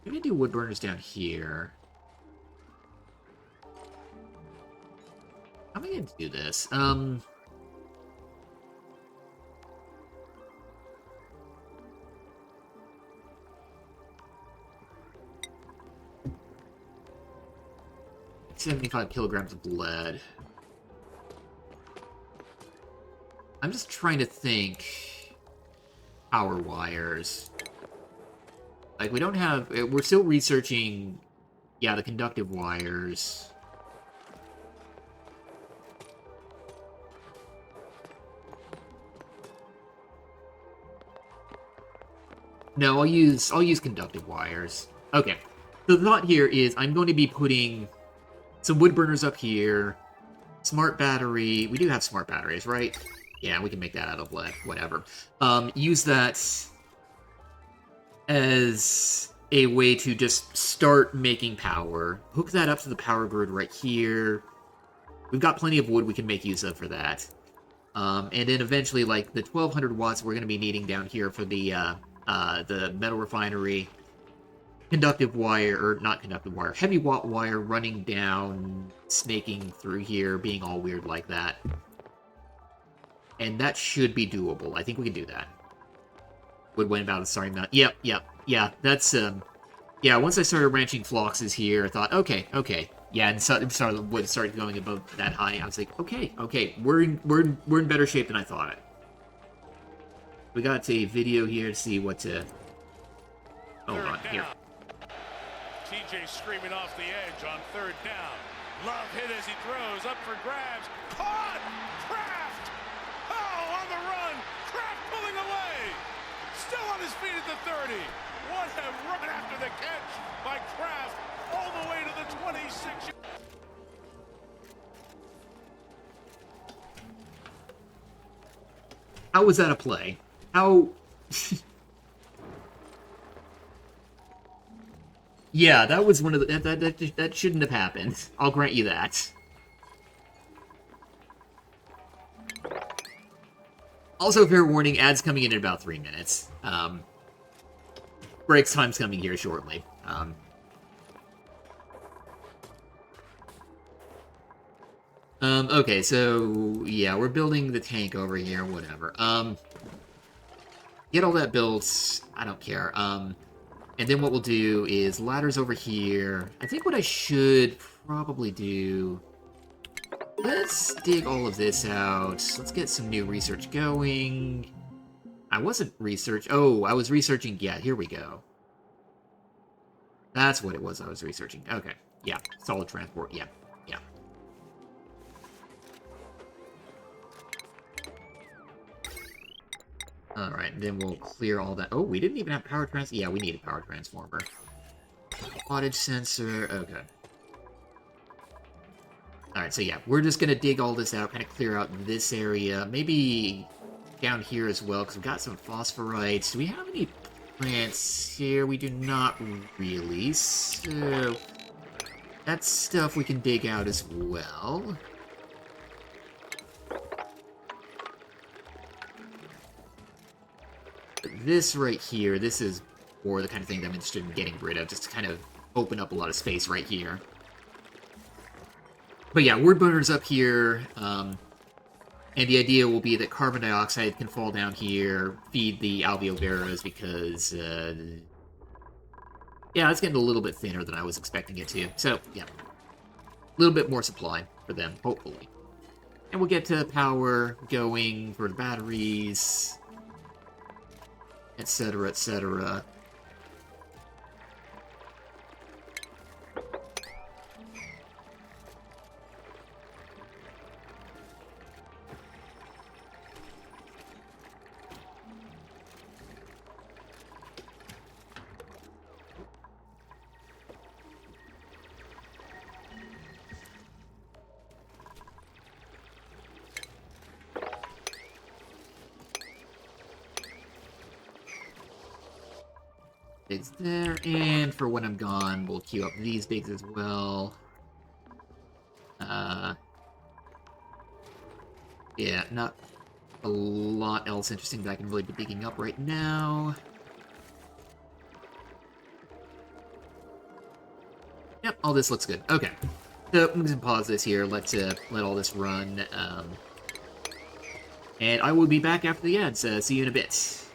gonna do wood burners down here. How am I going to do this? 75 kilograms of lead. I'm just trying to think. Power wires. Like, we don't have... We're still researching, yeah, the conductive wires. No, I'll use conductive wires. Okay. So the thought here is I'm going to be putting some wood burners up here. Smart battery. We do have smart batteries, right? Yeah, we can make that out of lead. Whatever. Use that as a way to just start making power. Hook that up to the power grid right here. We've got plenty of wood we can make use of for that. And then eventually, like, the 1200 watts we're going to be needing down here for the metal refinery. Conductive wire, or not conductive wire, heavy watt wire running down, snaking through here, being all weird like that. And that should be doable. I think we can do that. Would win about a starting amount. Yep. Yeah, that's, yeah, once I started ranching floxes here, I thought, okay. Yeah, and wood started going above that high. I was like, okay, we're in better shape than I thought. We got a video here to see what to... Hold on, here. TJ screaming off the edge on third down. Love hit as he throws, up for grabs. Caught! Kraft! Oh, on the run! Kraft pulling away! Still on his feet at the 30. What a run after the catch by Kraft, all the way to the 26. How was that a play? How... Yeah, that was one of the... That shouldn't have happened. I'll grant you that. Also, fair warning, ads coming in about 3 minutes. Breaks time's coming here shortly. Okay, so... Yeah, we're building the tank over here, whatever. Get all that built. I don't care. And then what we'll do is ladders over here. I think what I should probably do... Let's dig all of this out. Let's get some new research going. I wasn't Oh, I was researching... Yeah, here we go. That's what it was I was researching. Okay. Yeah, solid transport. Yeah. Alright, then we'll clear all that. Oh, we didn't even have power trans... Yeah, we need a power transformer. Wattage sensor. Okay. Alright, so yeah, we're just gonna dig all this out, kind of clear out this area. Maybe down here as well, because we've got some phosphorites. Do we have any plants here? We do not really, so... That's stuff we can dig out as well. This right here, this is more the kind of thing that I'm interested in getting rid of, just to kind of open up a lot of space right here. But yeah, wood burners up here, and And the idea will be that carbon dioxide can fall down here, feed the alveoveras, because, yeah, it's getting a little bit thinner than I was expecting it to. So, yeah, a little bit more supply for them, hopefully. And we'll get to power going for the batteries, etc., etc. Bigs there, and for when I'm gone, we'll queue up these bigs as well. Yeah, not a lot else interesting that I can really be digging up right now. Yep, all this looks good. Okay, so I'm gonna pause this here. Let all this run, and I will be back after the ads. See you in a bit.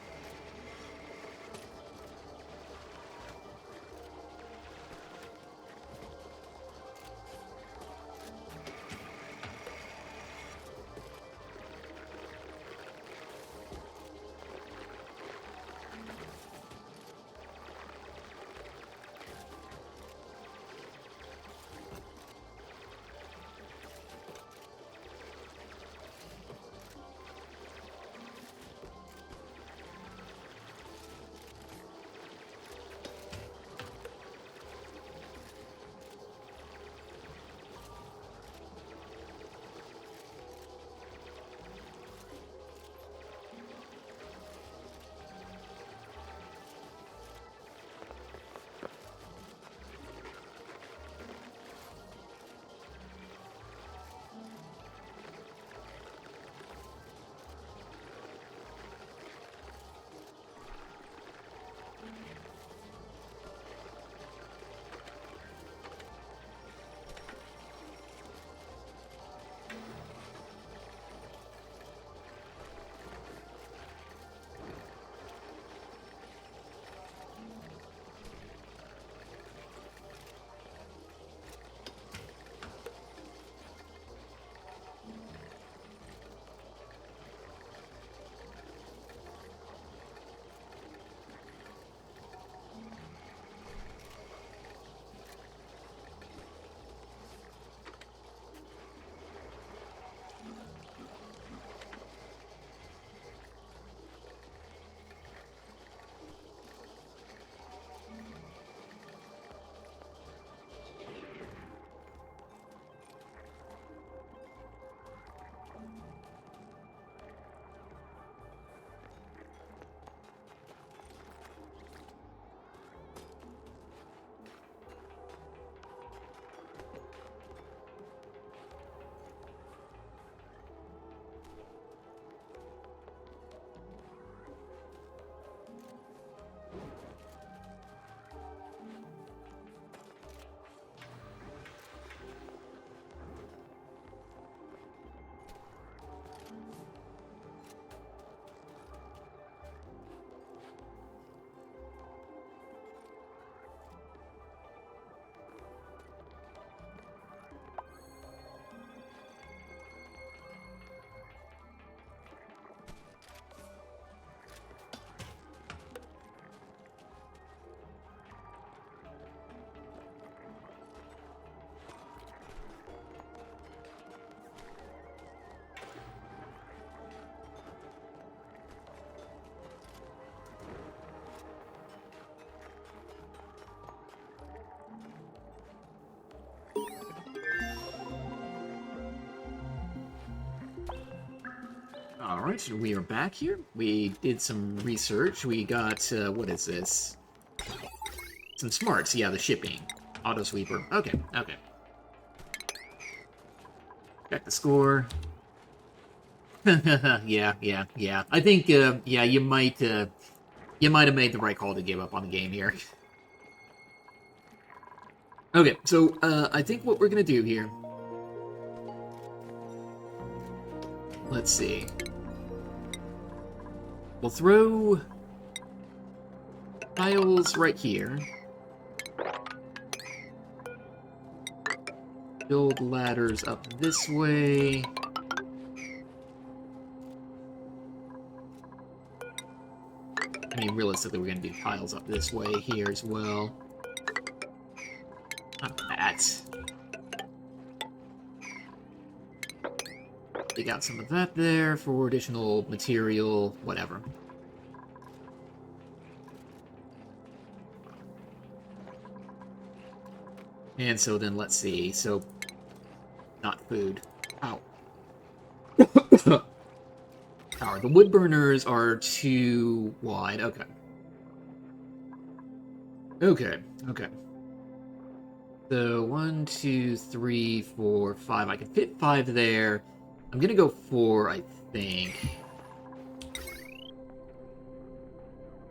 Alright, we are back here. We did some research. We got, what is this? Some smarts, yeah, the shipping. Auto sweeper. Okay, okay. Check the score. yeah. I think, yeah, you might have made the right call to give up on the game here. Okay, so, I think what we're gonna do here... Let's see. We'll throw tiles right here. Build ladders up this way. I mean, realistically, we're going to do tiles up this way here as well. Not that. Dig out some of that there for additional material, whatever. And so then, let's see. So, not food. Ow. Power. The wood burners are too wide. Okay. Okay. So, 1, 2, 3, 4, 5. I can fit 5 there. I'm gonna go 4, I think.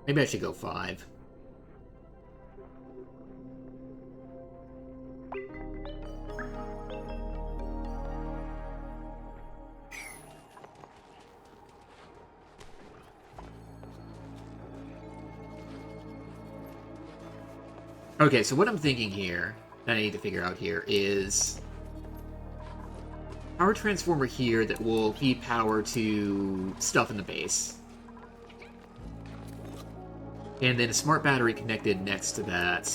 Maybe I should go 5. Okay, so what I'm thinking here, that I need to figure out here, is power transformer here that will feed power to stuff in the base. And then a smart battery connected next to that.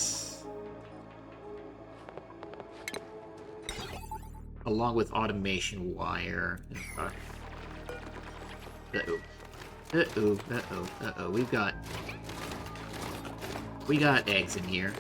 Along with automation wire. Uh-oh. We got eggs in here.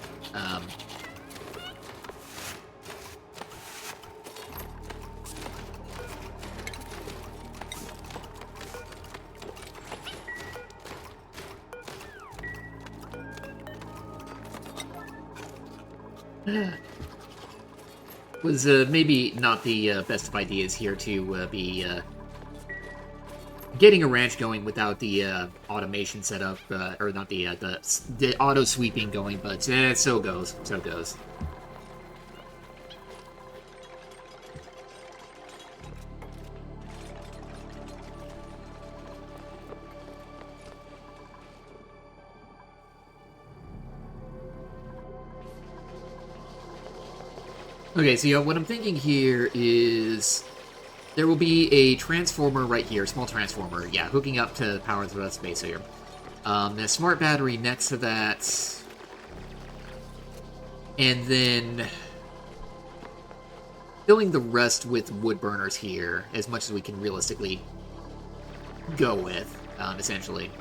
Was maybe not the best of ideas here to be getting a ranch going without the automation setup, or not the auto sweeping going, but so goes. Okay, so what I'm thinking here is there will be a transformer right here, small transformer, yeah, hooking up to power the rest of the base here. A smart battery next to that, and then filling the rest with wood burners here, as much as we can realistically go with, essentially.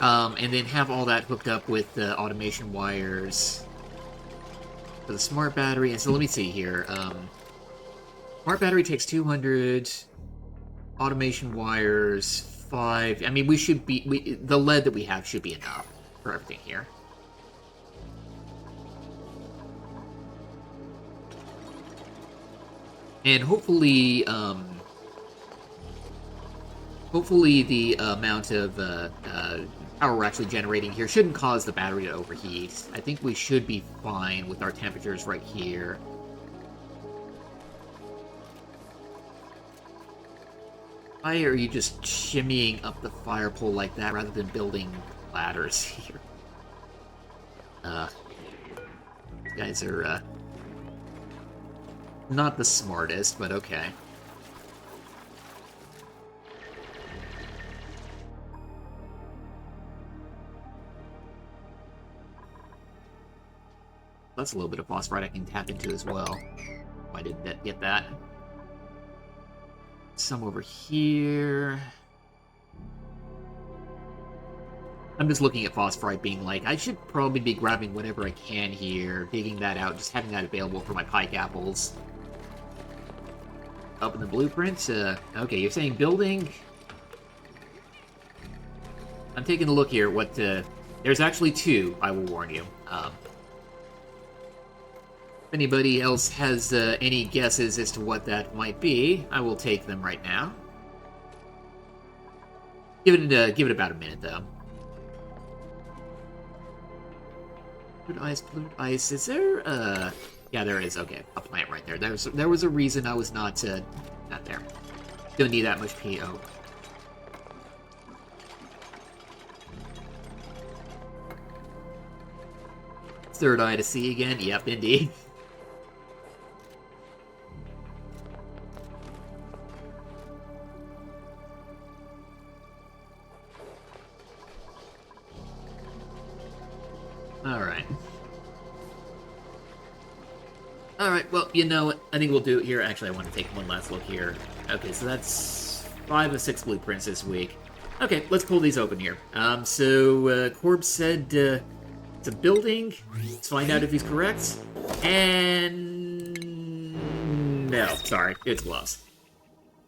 And then have all that hooked up with the automation wires for the smart battery. And so let me see here. Smart battery takes 200. Automation wires, 5. I mean, we should be... the lead that we have should be enough for everything here. And hopefully, hopefully the amount of power we're actually generating here shouldn't cause the battery to overheat. I think we should be fine with our temperatures right here. Why are you just shimmying up the fire pole like that rather than building ladders here? You guys are not the smartest, but okay. That's a little bit of phosphorite I can tap into as well. Why didn't get that? Some over here. I'm just looking at phosphorite being like, I should probably be grabbing whatever I can here, digging that out, just having that available for my pike apples. Up in the blueprint? Okay, you're saying building? I'm taking a look here at what, there's actually 2, I will warn you. If anybody else has any guesses as to what that might be, I will take them right now. Give it about a minute, though. Fluid ice. Is there, yeah, there is. Okay, a plant right there. There was a reason I was not there. Don't need that much PO. Third eye to see again? Yep, indeed. Alright. Alright, well, you know what? I think we'll do it here. Actually, I want to take one last look here. Okay, so that's 5 of 6 blueprints this week. Okay, let's pull these open here. Corb said it's a building. Let's find out if he's correct. And... no, sorry, it's gloves.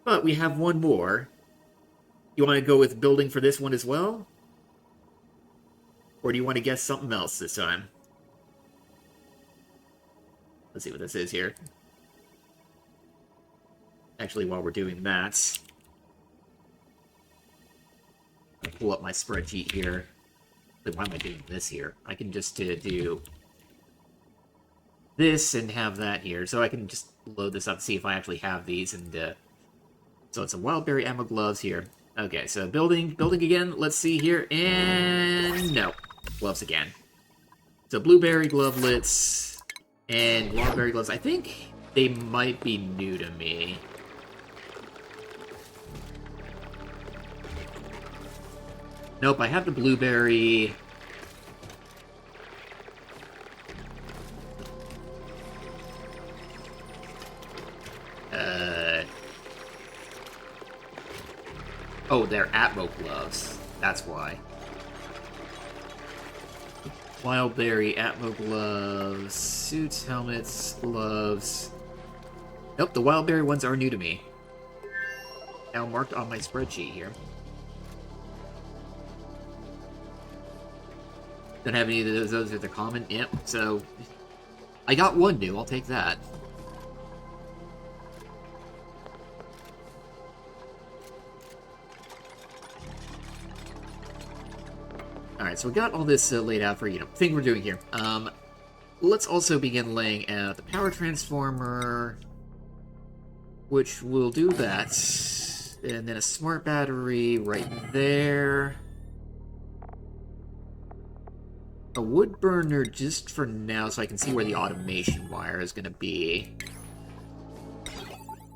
But we have one more. You want to go with building for this one as well? Or do you want to guess something else this time? Let's see what this is here. Actually, while we're doing that, I'll pull up my spreadsheet here. Why am I doing this here? I can just do this and have that here. So I can just load this up and see if I actually have these. And so it's a wildberry ammo gloves here. Okay, so building again. Let's see here. And no, gloves again. So blueberry glovelets and wildberry gloves. I think they might be new to me. Nope, I have the blueberry. Oh, they're Atmo gloves. That's why. Wildberry, Atmo gloves, suits, helmets, gloves. Nope, the Wildberry ones are new to me. Now marked on my spreadsheet here. Don't have any of those that are common. Yep, so I got one new, I'll take that. Alright, so we got all this laid out for, thing we're doing here. Let's also begin laying out the power transformer, which will do that. And then a smart battery right there. A wood burner just for now, so I can see where the automation wire is going to be.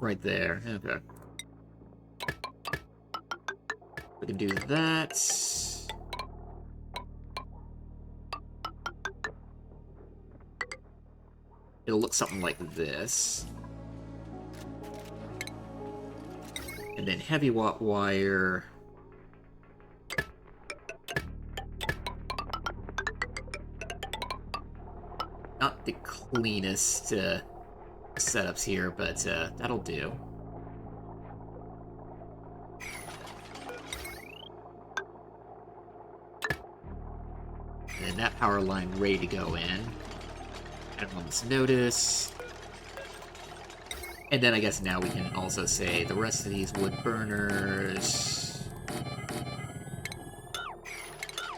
Right there. Okay. We can do that. It'll look something like this. And then heavy watt wire. Not the cleanest setups here, but that'll do. And then that power line ready to go in. At a moment's notice. And then I guess now we can also say the rest of these wood burners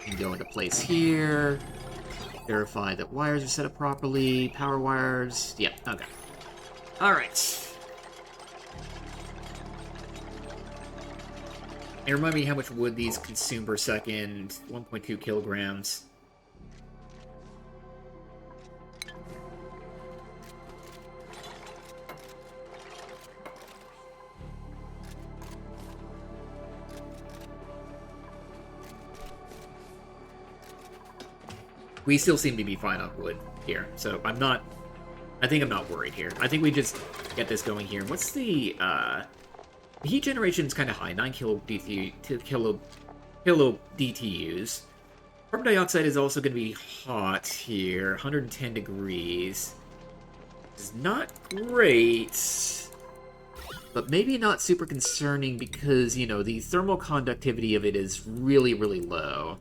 can go into place here. Verify that wires are set up properly. Power wires. Yep, okay. Alright. And remind me how much wood these consume per second. 1.2 kilograms. We still seem to be fine on wood here, so I think I'm not worried here. I think we just get this going here. What's the heat generation is kind of high, 9 kilo DTUs. Carbon dioxide is also going to be hot here, 110 degrees. It's not great, but maybe not super concerning because, the thermal conductivity of it is really, really low.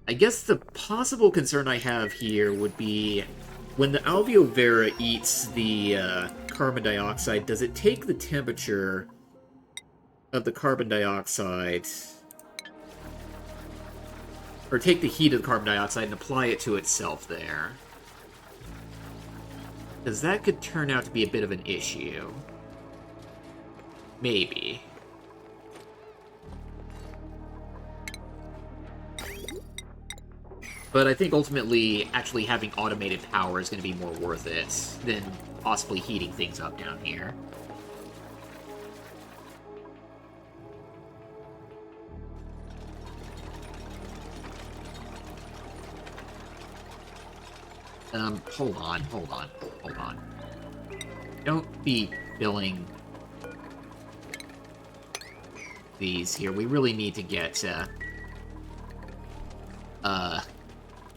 I guess the possible concern I have here would be when the Alveo Vera eats the carbon dioxide, does it take the temperature of the carbon dioxide, or take the heat of the carbon dioxide and apply it to itself there? Because that could turn out to be a bit of an issue. Maybe. But I think ultimately, actually having automated power is going to be more worth it than possibly heating things up down here. Hold on. Don't be filling these here. We really need to get,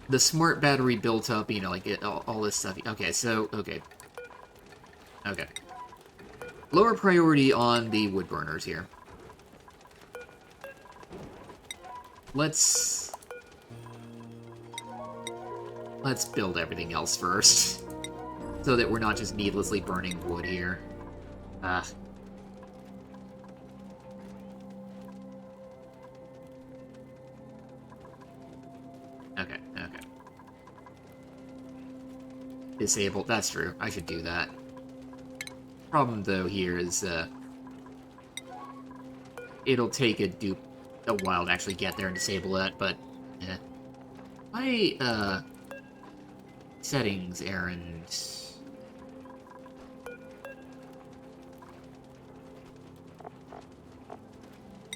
the smart battery built up, you know, like, all this stuff. Okay, so, okay. Okay. Lower priority on the wood burners here. Let's build everything else first, so that we're not just needlessly burning wood here. Okay. Disable, that's true, I should do that. Problem, though, here is, it'll take a while to actually get there and disable that, but, my, settings errand...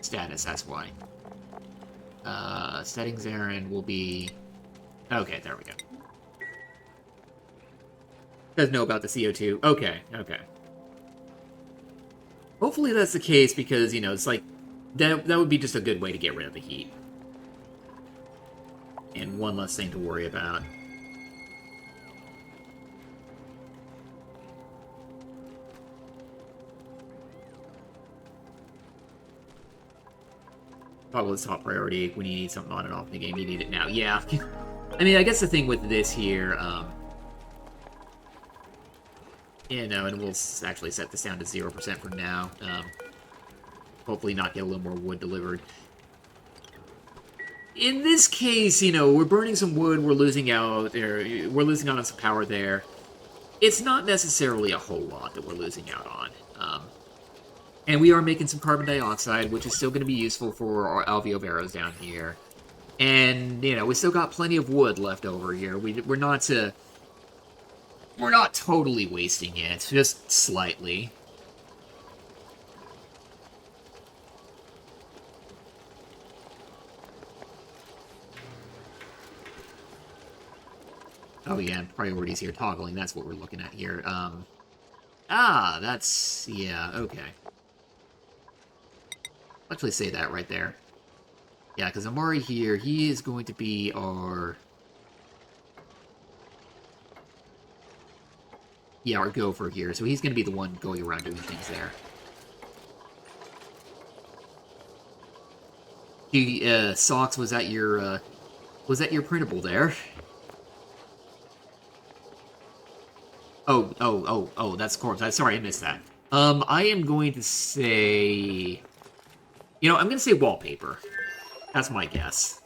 Status, that's why. Settings errand will be... Okay, there we go. Doesn't know about the CO2. Okay. Hopefully that's the case, because, you know, it's like... That would be just a good way to get rid of the heat. And one less thing to worry about. Probably the top priority. When you need something on and off in the game, you need it now. Yeah. I mean, I guess the thing with this here, you know, and we'll actually set this down to 0% for now. Hopefully not get a little more wood delivered. In this case, you know, we're burning some wood, we're losing out, we're losing out on some power there. It's not necessarily a whole lot that we're losing out on. And we are making some carbon dioxide, which is still going to be useful for our alveovaros down here. And, you know, we still got plenty of wood left over here. We're not totally wasting it, just slightly. Oh yeah, priorities here, toggling, that's what we're looking at here. That's... yeah, okay. Actually say that right there. Yeah, because Amari here, he is going to be our... Yeah, our gopher here, so he's going to be the one going around doing things there. Socks, was that your printable there? Oh, that's corpse. Sorry, I missed that. I am going to say... You know, I'm going to say wallpaper. That's my guess.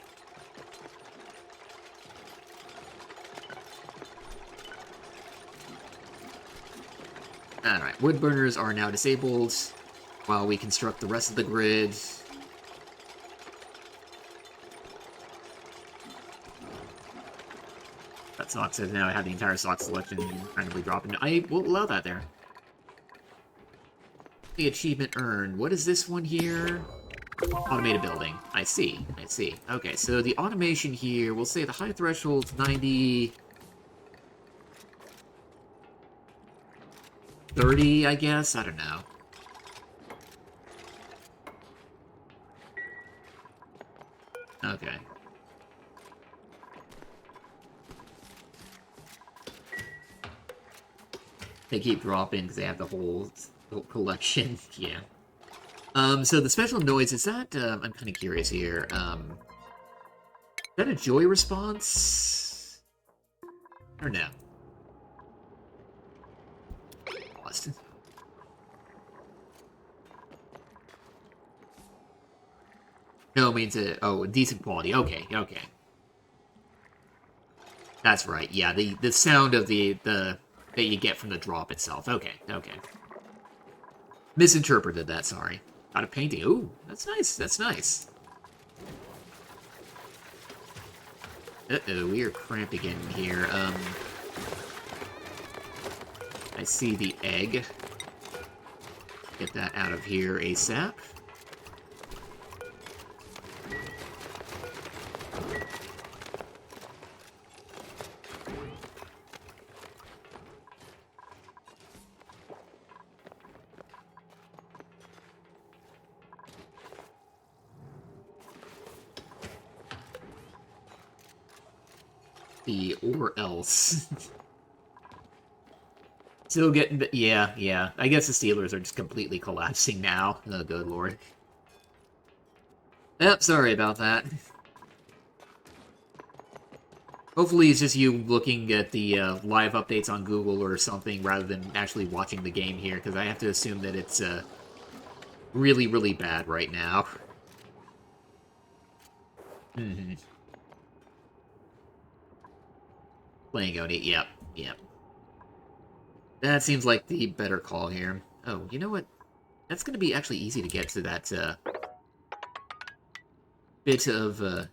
Alright, wood burners are now disabled while we construct the rest of the grid. That sock says now I have the entire sock selection randomly dropping. I will allow that there. The achievement earned. What is this one here? Automated building. I see. Okay, so the automation here, we'll say the high threshold's 90... 30, I guess? I don't know. Okay. They keep dropping because they have the whole collection. Yeah. So the special noise, is that, I'm kind of curious here, is that a joy response? Or no? Lost. No, it means decent quality. Okay. That's right. Yeah, the sound of the that you get from the drop itself. Okay. Misinterpreted that, sorry. Got a painting. Ooh, that's nice, that's nice. Uh-oh, we are cramping in here. I see the egg. Get that out of here ASAP. Or else. Still getting... Yeah. I guess the Steelers are just completely collapsing now. Oh, good lord. Yep, sorry about that. Hopefully it's just you looking at the live updates on Google or something rather than actually watching the game here, because I have to assume that it's really, really bad right now. Playing Oni, yep. That seems like the better call here. Oh, you know what? That's going to be actually easy to get to that bit of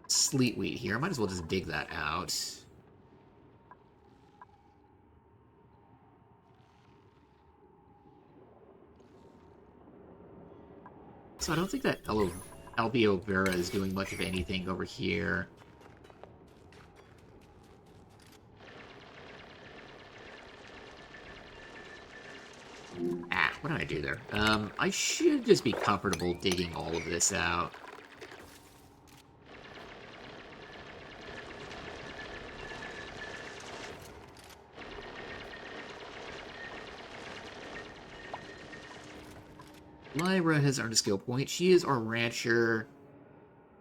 sleet wheat here. I might as well just dig that out. So I don't think that Alveo Vera is doing much of anything over here. Ah, what did I do there? I should just be comfortable digging all of this out. Lyra has earned a skill point. She is our rancher,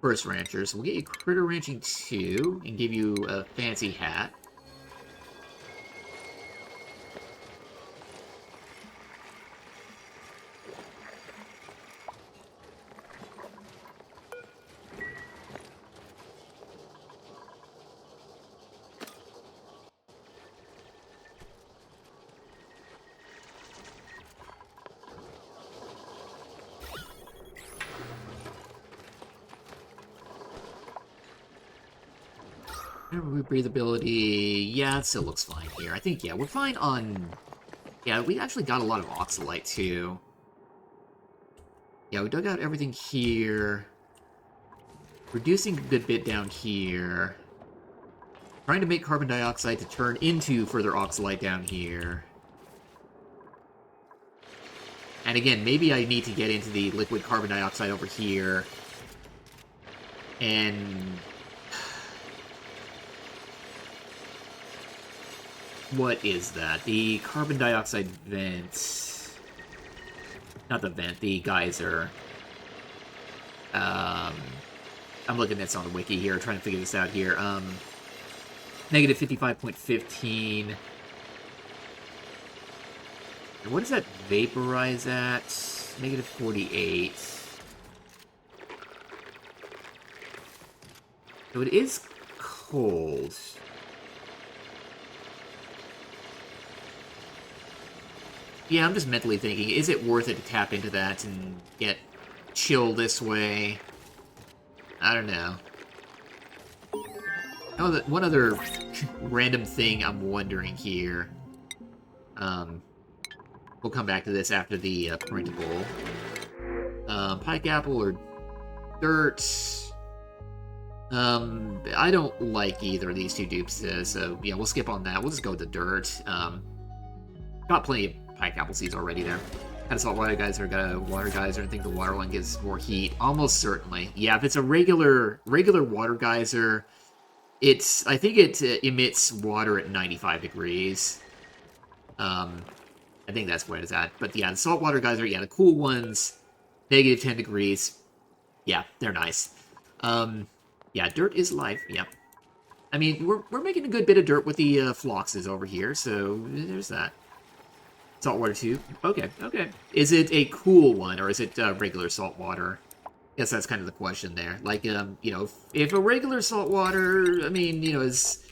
first rancher, so we'll get you Critter Ranching 2 and give you a fancy hat. Breathability, yeah, it still looks fine here. I think, yeah, we're fine on... Yeah, we actually got a lot of oxalite, too. Yeah, we dug out everything here. Reducing a good bit down here. Trying to make carbon dioxide to turn into further oxalite down here. And again, maybe I need to get into the liquid carbon dioxide over here. And... What is that? The carbon dioxide vent. Not the vent, the geyser. I'm looking at this on the wiki here, trying to figure this out here. Negative 55.15. And what does that vaporize at? Negative 48. So it is cold. Yeah, I'm just mentally thinking, is it worth it to tap into that and get chill this way? I don't know. Oh, one other random thing I'm wondering here. We'll come back to this after the printable. Pike apple or dirt? I don't like either of these two dupes, so yeah, we'll skip on that. We'll just go with the dirt. Got plenty of pike apple seeds already there. Had a saltwater geyser, got a water geyser, and think the water one gives more heat. Almost certainly. Yeah, if it's a regular water geyser, I think it emits water at 95 degrees. I think that's what it's at. But yeah, the saltwater geyser, yeah, the cool ones, negative 10 degrees. Yeah, they're nice. Yeah, dirt is life, yep. I mean, we're making a good bit of dirt with the floxes over here, so there's that. Saltwater too? Okay. Is it a cool one, or is it regular saltwater? Guess that's kind of the question there. Like, you know, if a regular saltwater, I mean, you know, is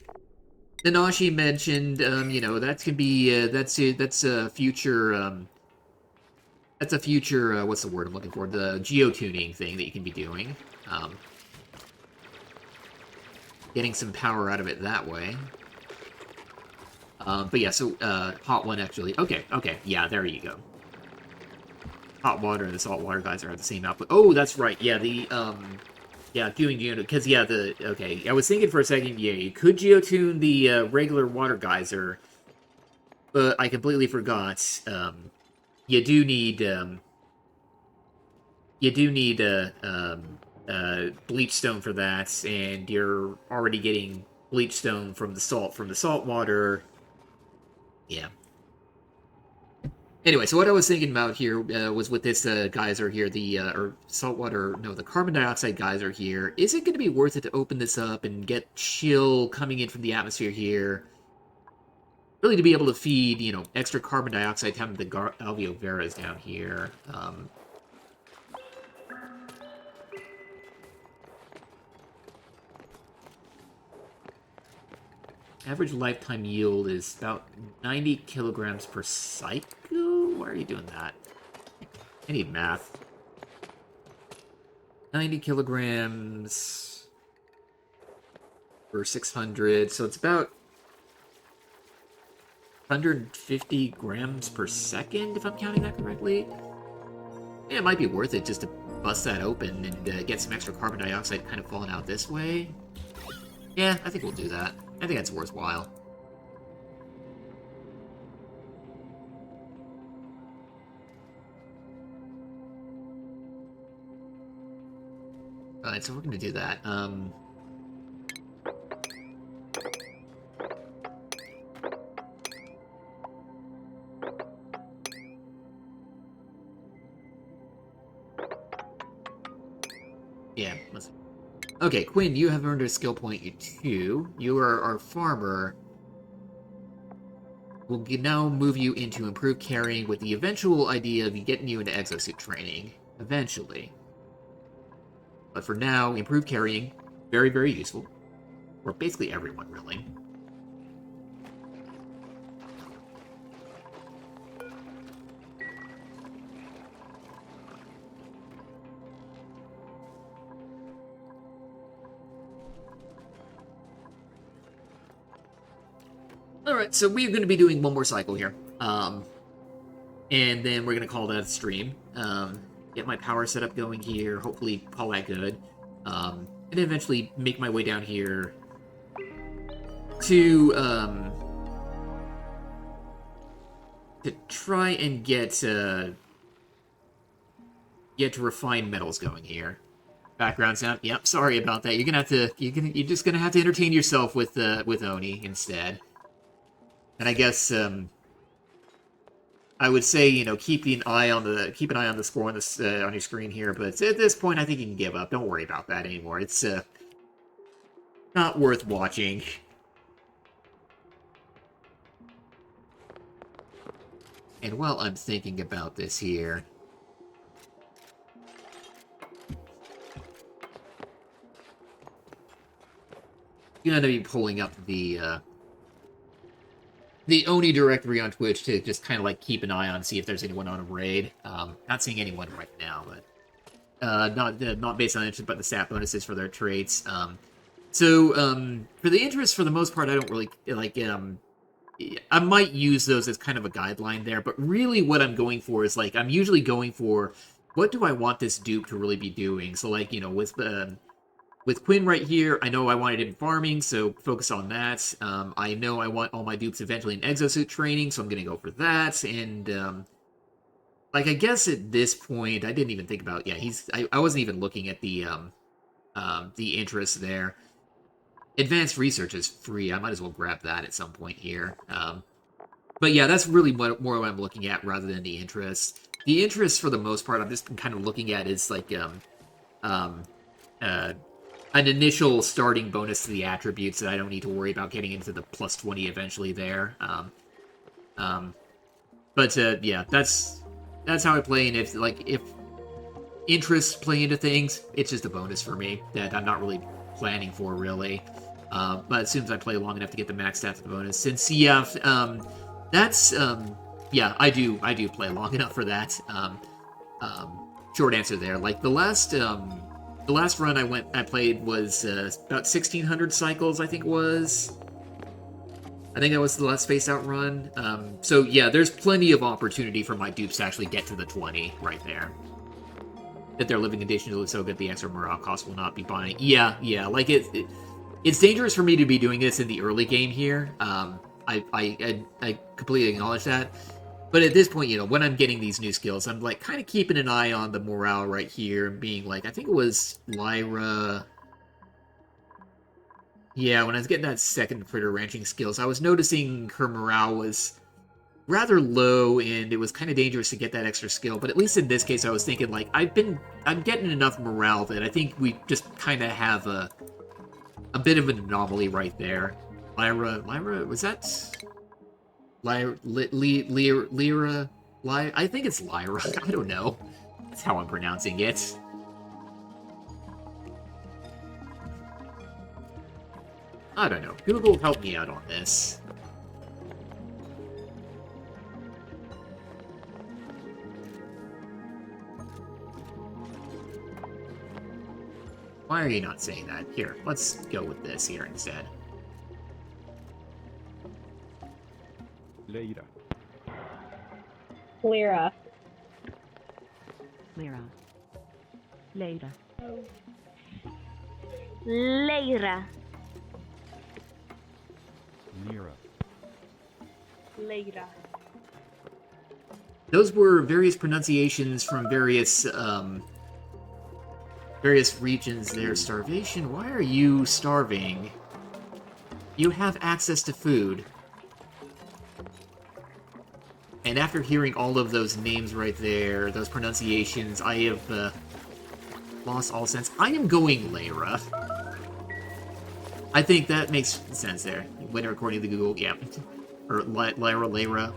Nanashi mentioned, you know, that could be that's a future that's a future what's the word I'm looking for? The geotuning thing that you can be doing, getting some power out of it that way. But yeah, so hot one actually. Okay, yeah, there you go. Hot water and the salt water geyser have the same output. Oh, that's right. Yeah, the yeah, doing geo because yeah, I was thinking for a second, yeah, you could geotune the regular water geyser, but I completely forgot. You do need bleach stone for that, and you're already getting bleach stone from the salt water. Yeah. Anyway, so what I was thinking about here was with this geyser here, or saltwater, no, the carbon dioxide geyser here. Is it going to be worth it to open this up and get chill coming in from the atmosphere here? Really to be able to feed, you know, extra carbon dioxide down to the alveo veras down here. Average lifetime yield is about 90 kilograms per cycle? Why are you doing that? I need math. 90 kilograms per 600, so it's about 150 grams per second, if I'm counting that correctly. Yeah, it might be worth it just to bust that open and get some extra carbon dioxide kind of falling out this way. Yeah, I think we'll do that. I think that's worthwhile. Alright, so we're gonna do that. Yeah, let's... Okay, Quinn, you have earned a skill point 2. You are our farmer. We'll now move you into improved carrying with the eventual idea of getting you into exosuit training. Eventually. But for now, improved carrying, very, very useful. For basically everyone, really. Alright, so we're going to be doing one more cycle here. And then we're going to call that a stream. Get my power setup going here, hopefully call that good. And then eventually make my way down here to try and get to refine metals going here. Background sound. Yep, sorry about that. You're gonna have to you're just gonna have to entertain yourself with Oni instead. And I guess I would say, you know, keep an eye on the score on this on your screen here. But at this point, I think you can give up. Don't worry about that anymore. It's not worth watching. And while I'm thinking about this here, I'm gonna be pulling up the Oni directory on Twitch to just kind of like keep an eye on, see if there's anyone on a raid. Not seeing anyone right now, but not based on interest, but the stat bonuses for their traits. So for the interest, for the most part, I don't really like. I might use those as kind of a guideline there, but really what I'm going for is like I'm usually going for what do I want this dupe to really be doing. So like, you know, with Quinn right here, I know I wanted him farming, so focus on that. I know I want all my dupes eventually in exosuit training, so I'm going to go for that. And, like, I guess at this point, I didn't even think about... Yeah, I wasn't even looking at the interest there. Advanced research is free. I might as well grab that at some point here. But yeah, that's really more what I'm looking at rather than the interest. The interest, for the most part, I'm just kind of looking at is, like, an initial starting bonus to the attributes that I don't need to worry about getting into the plus 20 eventually there. But yeah, that's how I play, and if interests play into things, it's just a bonus for me that I'm not really planning for, really. But as soon as I play long enough to get the max stats bonus, since yeah, that's yeah, I do play long enough for that. Short answer there. Like the last run I played was about 1,600 cycles, I think it was. I think that was the last spaced out run. So yeah, there's plenty of opportunity for my dupes to actually get to the 20 right there. That their living conditions look so good, the extra morale cost will not be buying. Yeah, like it's dangerous for me to be doing this in the early game here. I completely acknowledge that. But at this point, you know, when I'm getting these new skills, I'm like kind of keeping an eye on the morale right here and being like, I think it was Lyra. Yeah, when I was getting that second critter ranching skills, I was noticing her morale was rather low, and it was kind of dangerous to get that extra skill. But at least in this case, I was thinking like I'm getting enough morale that I think we just kind of have a bit of an anomaly right there. Lyra, was that Lyra? I think it's Lyra. I don't know. That's how I'm pronouncing it. I don't know. Google, help me out on this. Why are you not saying that? Here, let's go with this here instead. Lyra. Lyra. Lyra. Lyra. Lyra. Lyra. Lyra. Those were various pronunciations from various regions there. Starvation? Why are you starving? You have access to food. And after hearing all of those names right there, those pronunciations, I have lost all sense. I am going Lyra. I think that makes sense there. When according to Google, yeah. Or Lyra.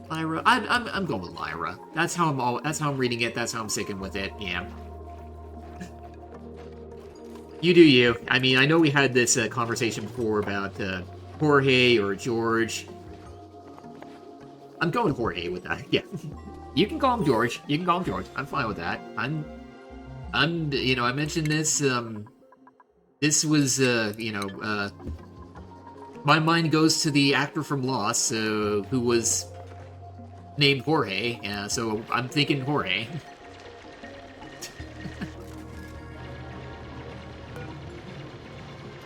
I'm going with Lyra. That's how I'm reading it. That's how I'm sticking with it. Yeah. You do you. I mean, I know we had this conversation before about Jorge or George. I'm going Jorge with that. Yeah. You can call him George. I'm fine with that. I'm you know, I mentioned this this was my mind goes to the actor from Lost, who was named Jorge. So I'm thinking Jorge.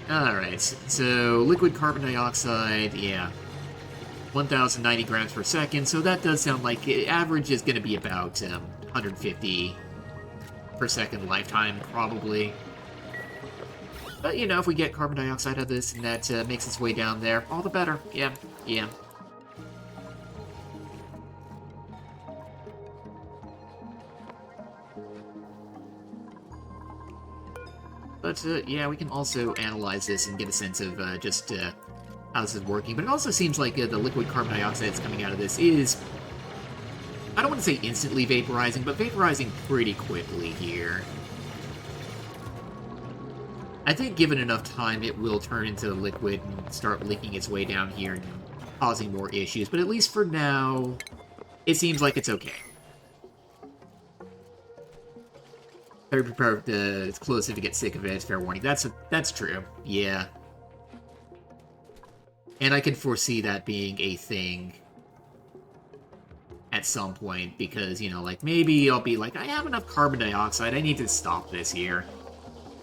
Alright, so liquid carbon dioxide, yeah. 1,090 grams per second, so that does sound like average is going to be about 150 per second lifetime, probably. But, you know, if we get carbon dioxide out of this and that makes its way down there, all the better. Yeah. But, yeah, we can also analyze this and get a sense of just how this is working. But it also seems like the liquid carbon dioxide that's coming out of this is, I don't want to say instantly vaporizing, but vaporizing pretty quickly here. I think given enough time, it will turn into liquid and start leaking its way down here and causing more issues. But at least for now, it seems like it's okay. Very prepared. It's explosive to get sick of it. It's fair warning. That's true. Yeah. And I can foresee that being a thing at some point because, you know, like maybe I'll be like, I have enough carbon dioxide. I need to stop this here.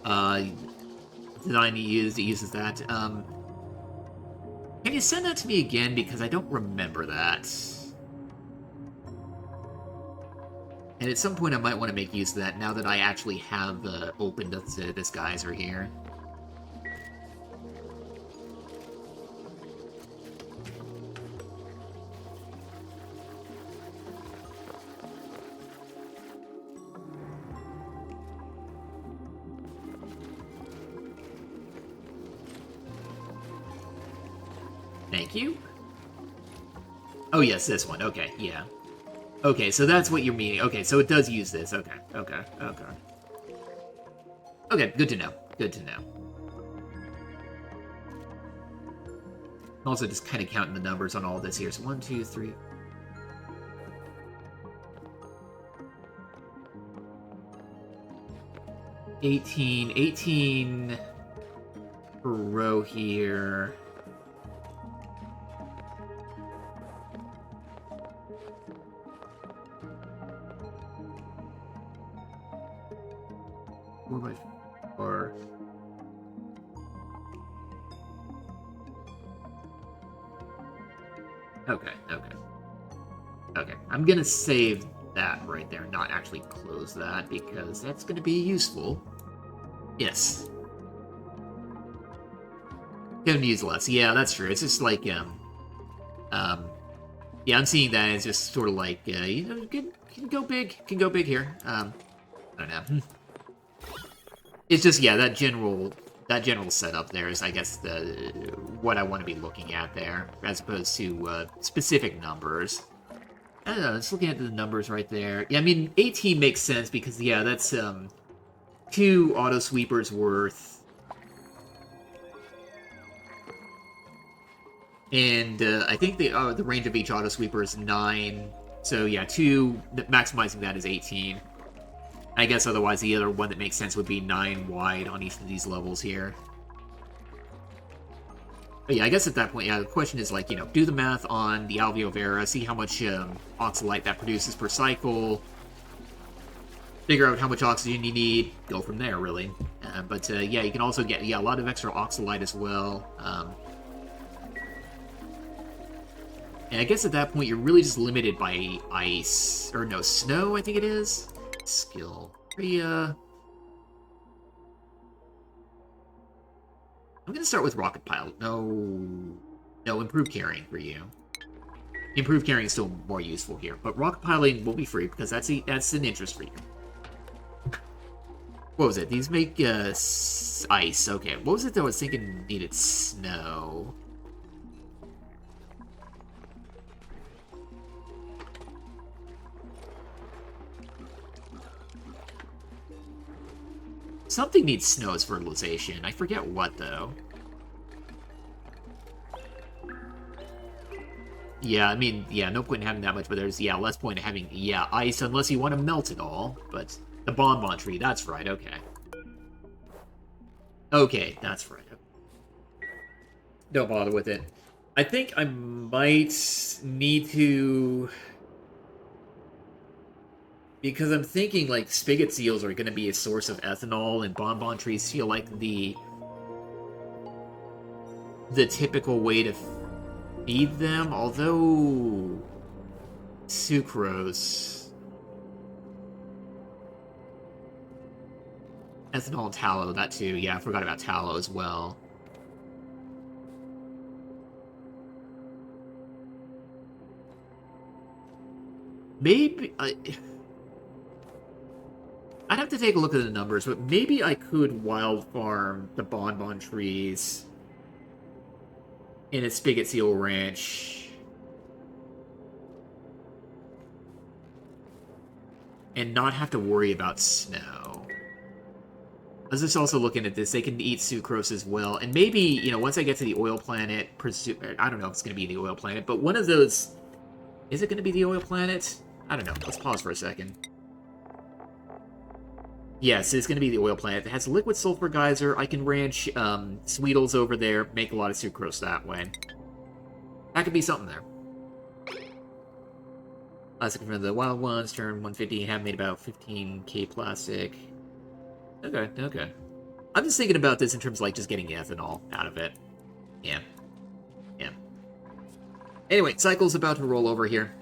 Design uses that. Can you send that to me again because I don't remember that. And at some point I might want to make use of that now that I actually have opened this geyser here. Thank you. Oh yes, this one. Okay, yeah. Okay, so that's what you're meaning. Okay, so it does use this. Okay, good to know. Also, just kind of counting the numbers on all this here. So 1, 2, 3. 18 per row here. Four by four. Okay. I'm gonna save that right there, not actually close that, because that's gonna be useful. Yes. Gonna use less. Yeah, that's true. It's just like, yeah, I'm seeing that as just sort of like, can go big here. I don't know. It's just, yeah, that general setup there is, I guess, what I want to be looking at there, as opposed to specific numbers. I don't know, just looking at the numbers right there. Yeah, I mean, 18 makes sense because, yeah, that's 2 auto sweepers worth. And I think the range of each auto sweeper is 9. So yeah, 2, maximizing that is 18. I guess otherwise the other one that makes sense would be 9 wide on each of these levels here. But yeah, I guess at that point, yeah, the question is like, do the math on the Alveo Vera, see how much oxalite that produces per cycle, figure out how much oxygen you need, go from there, really. But yeah, you can also get, a lot of extra oxalite as well. And I guess at that point, you're really just limited by ice, or no, snow, I think it is. Skill. I'm gonna start with Rocket Pilot. No, improved carrying for you. Improved carrying is still more useful here, but Rocket Piloting will be free because that's an interest for you. What was it? These make ice. Okay, what was it that I was thinking needed snow? Something needs snow as fertilization. I forget what, though. Yeah, I mean, yeah, no point in having that much, but there's, less point in having, ice unless you want to melt it all. But the bonbon tree, that's right, okay. Okay, that's right. Don't bother with it. I think I might need to... Because I'm thinking, like, spigot seals are going to be a source of ethanol, and bonbon trees feel like the typical way to feed them, although... Sucrose... Ethanol and tallow, that too. Yeah, I forgot about tallow as well. Maybe... I'd have to take a look at the numbers, but maybe I could wild farm the bonbon trees in a spigot seal ranch and not have to worry about snow. I was just also looking at this. They can eat sucrose as well, and maybe, once I get to the oil planet, I don't know if it's going to be the oil planet, but one of those... Is it going to be the oil planet? I don't know. Let's pause for a second. Yes, it's going to be the oil planet. It has a liquid sulfur geyser. I can ranch Sweetles over there, make a lot of sucrose that way. That could be something there. Plastic from the wild ones, turn 150, have made about 15k plastic. Okay. I'm just thinking about this in terms of, like, just getting the ethanol out of it. Yeah. Anyway, cycle's about to roll over here.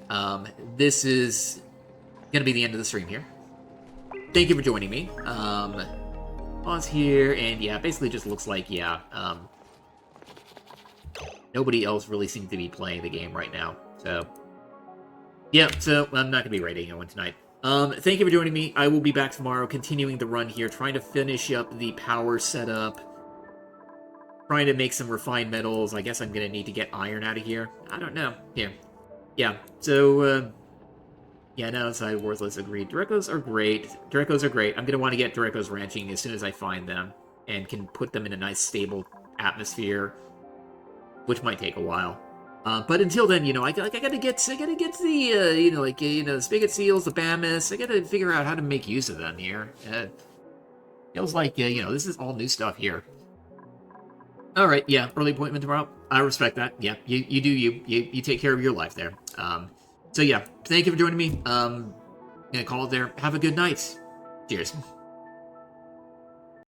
This is going to be the end of the stream here. Thank you for joining me. Pause here, and yeah, basically just looks like, nobody else really seems to be playing the game right now. So, yeah, so I'm not going to be rating anyone tonight. Thank you for joining me. I will be back tomorrow, continuing the run here, trying to finish up the power setup, trying to make some refined metals. I guess I'm going to need to get iron out of here. I don't know. Yeah, so, yeah, no, it's worthless. Agreed. Direcos are great. I'm going to want to get Direcos ranching as soon as I find them and can put them in a nice, stable atmosphere. which might take a while. But until then, I gotta get the, the spigot seals, the Bamis. I gotta figure out how to make use of them here. Feels like, this is all new stuff here. Alright, yeah, early appointment tomorrow. I respect that. Yeah, you do you take care of your life there. So yeah, thank you for joining me. Gonna call it there. Have a good night. Cheers.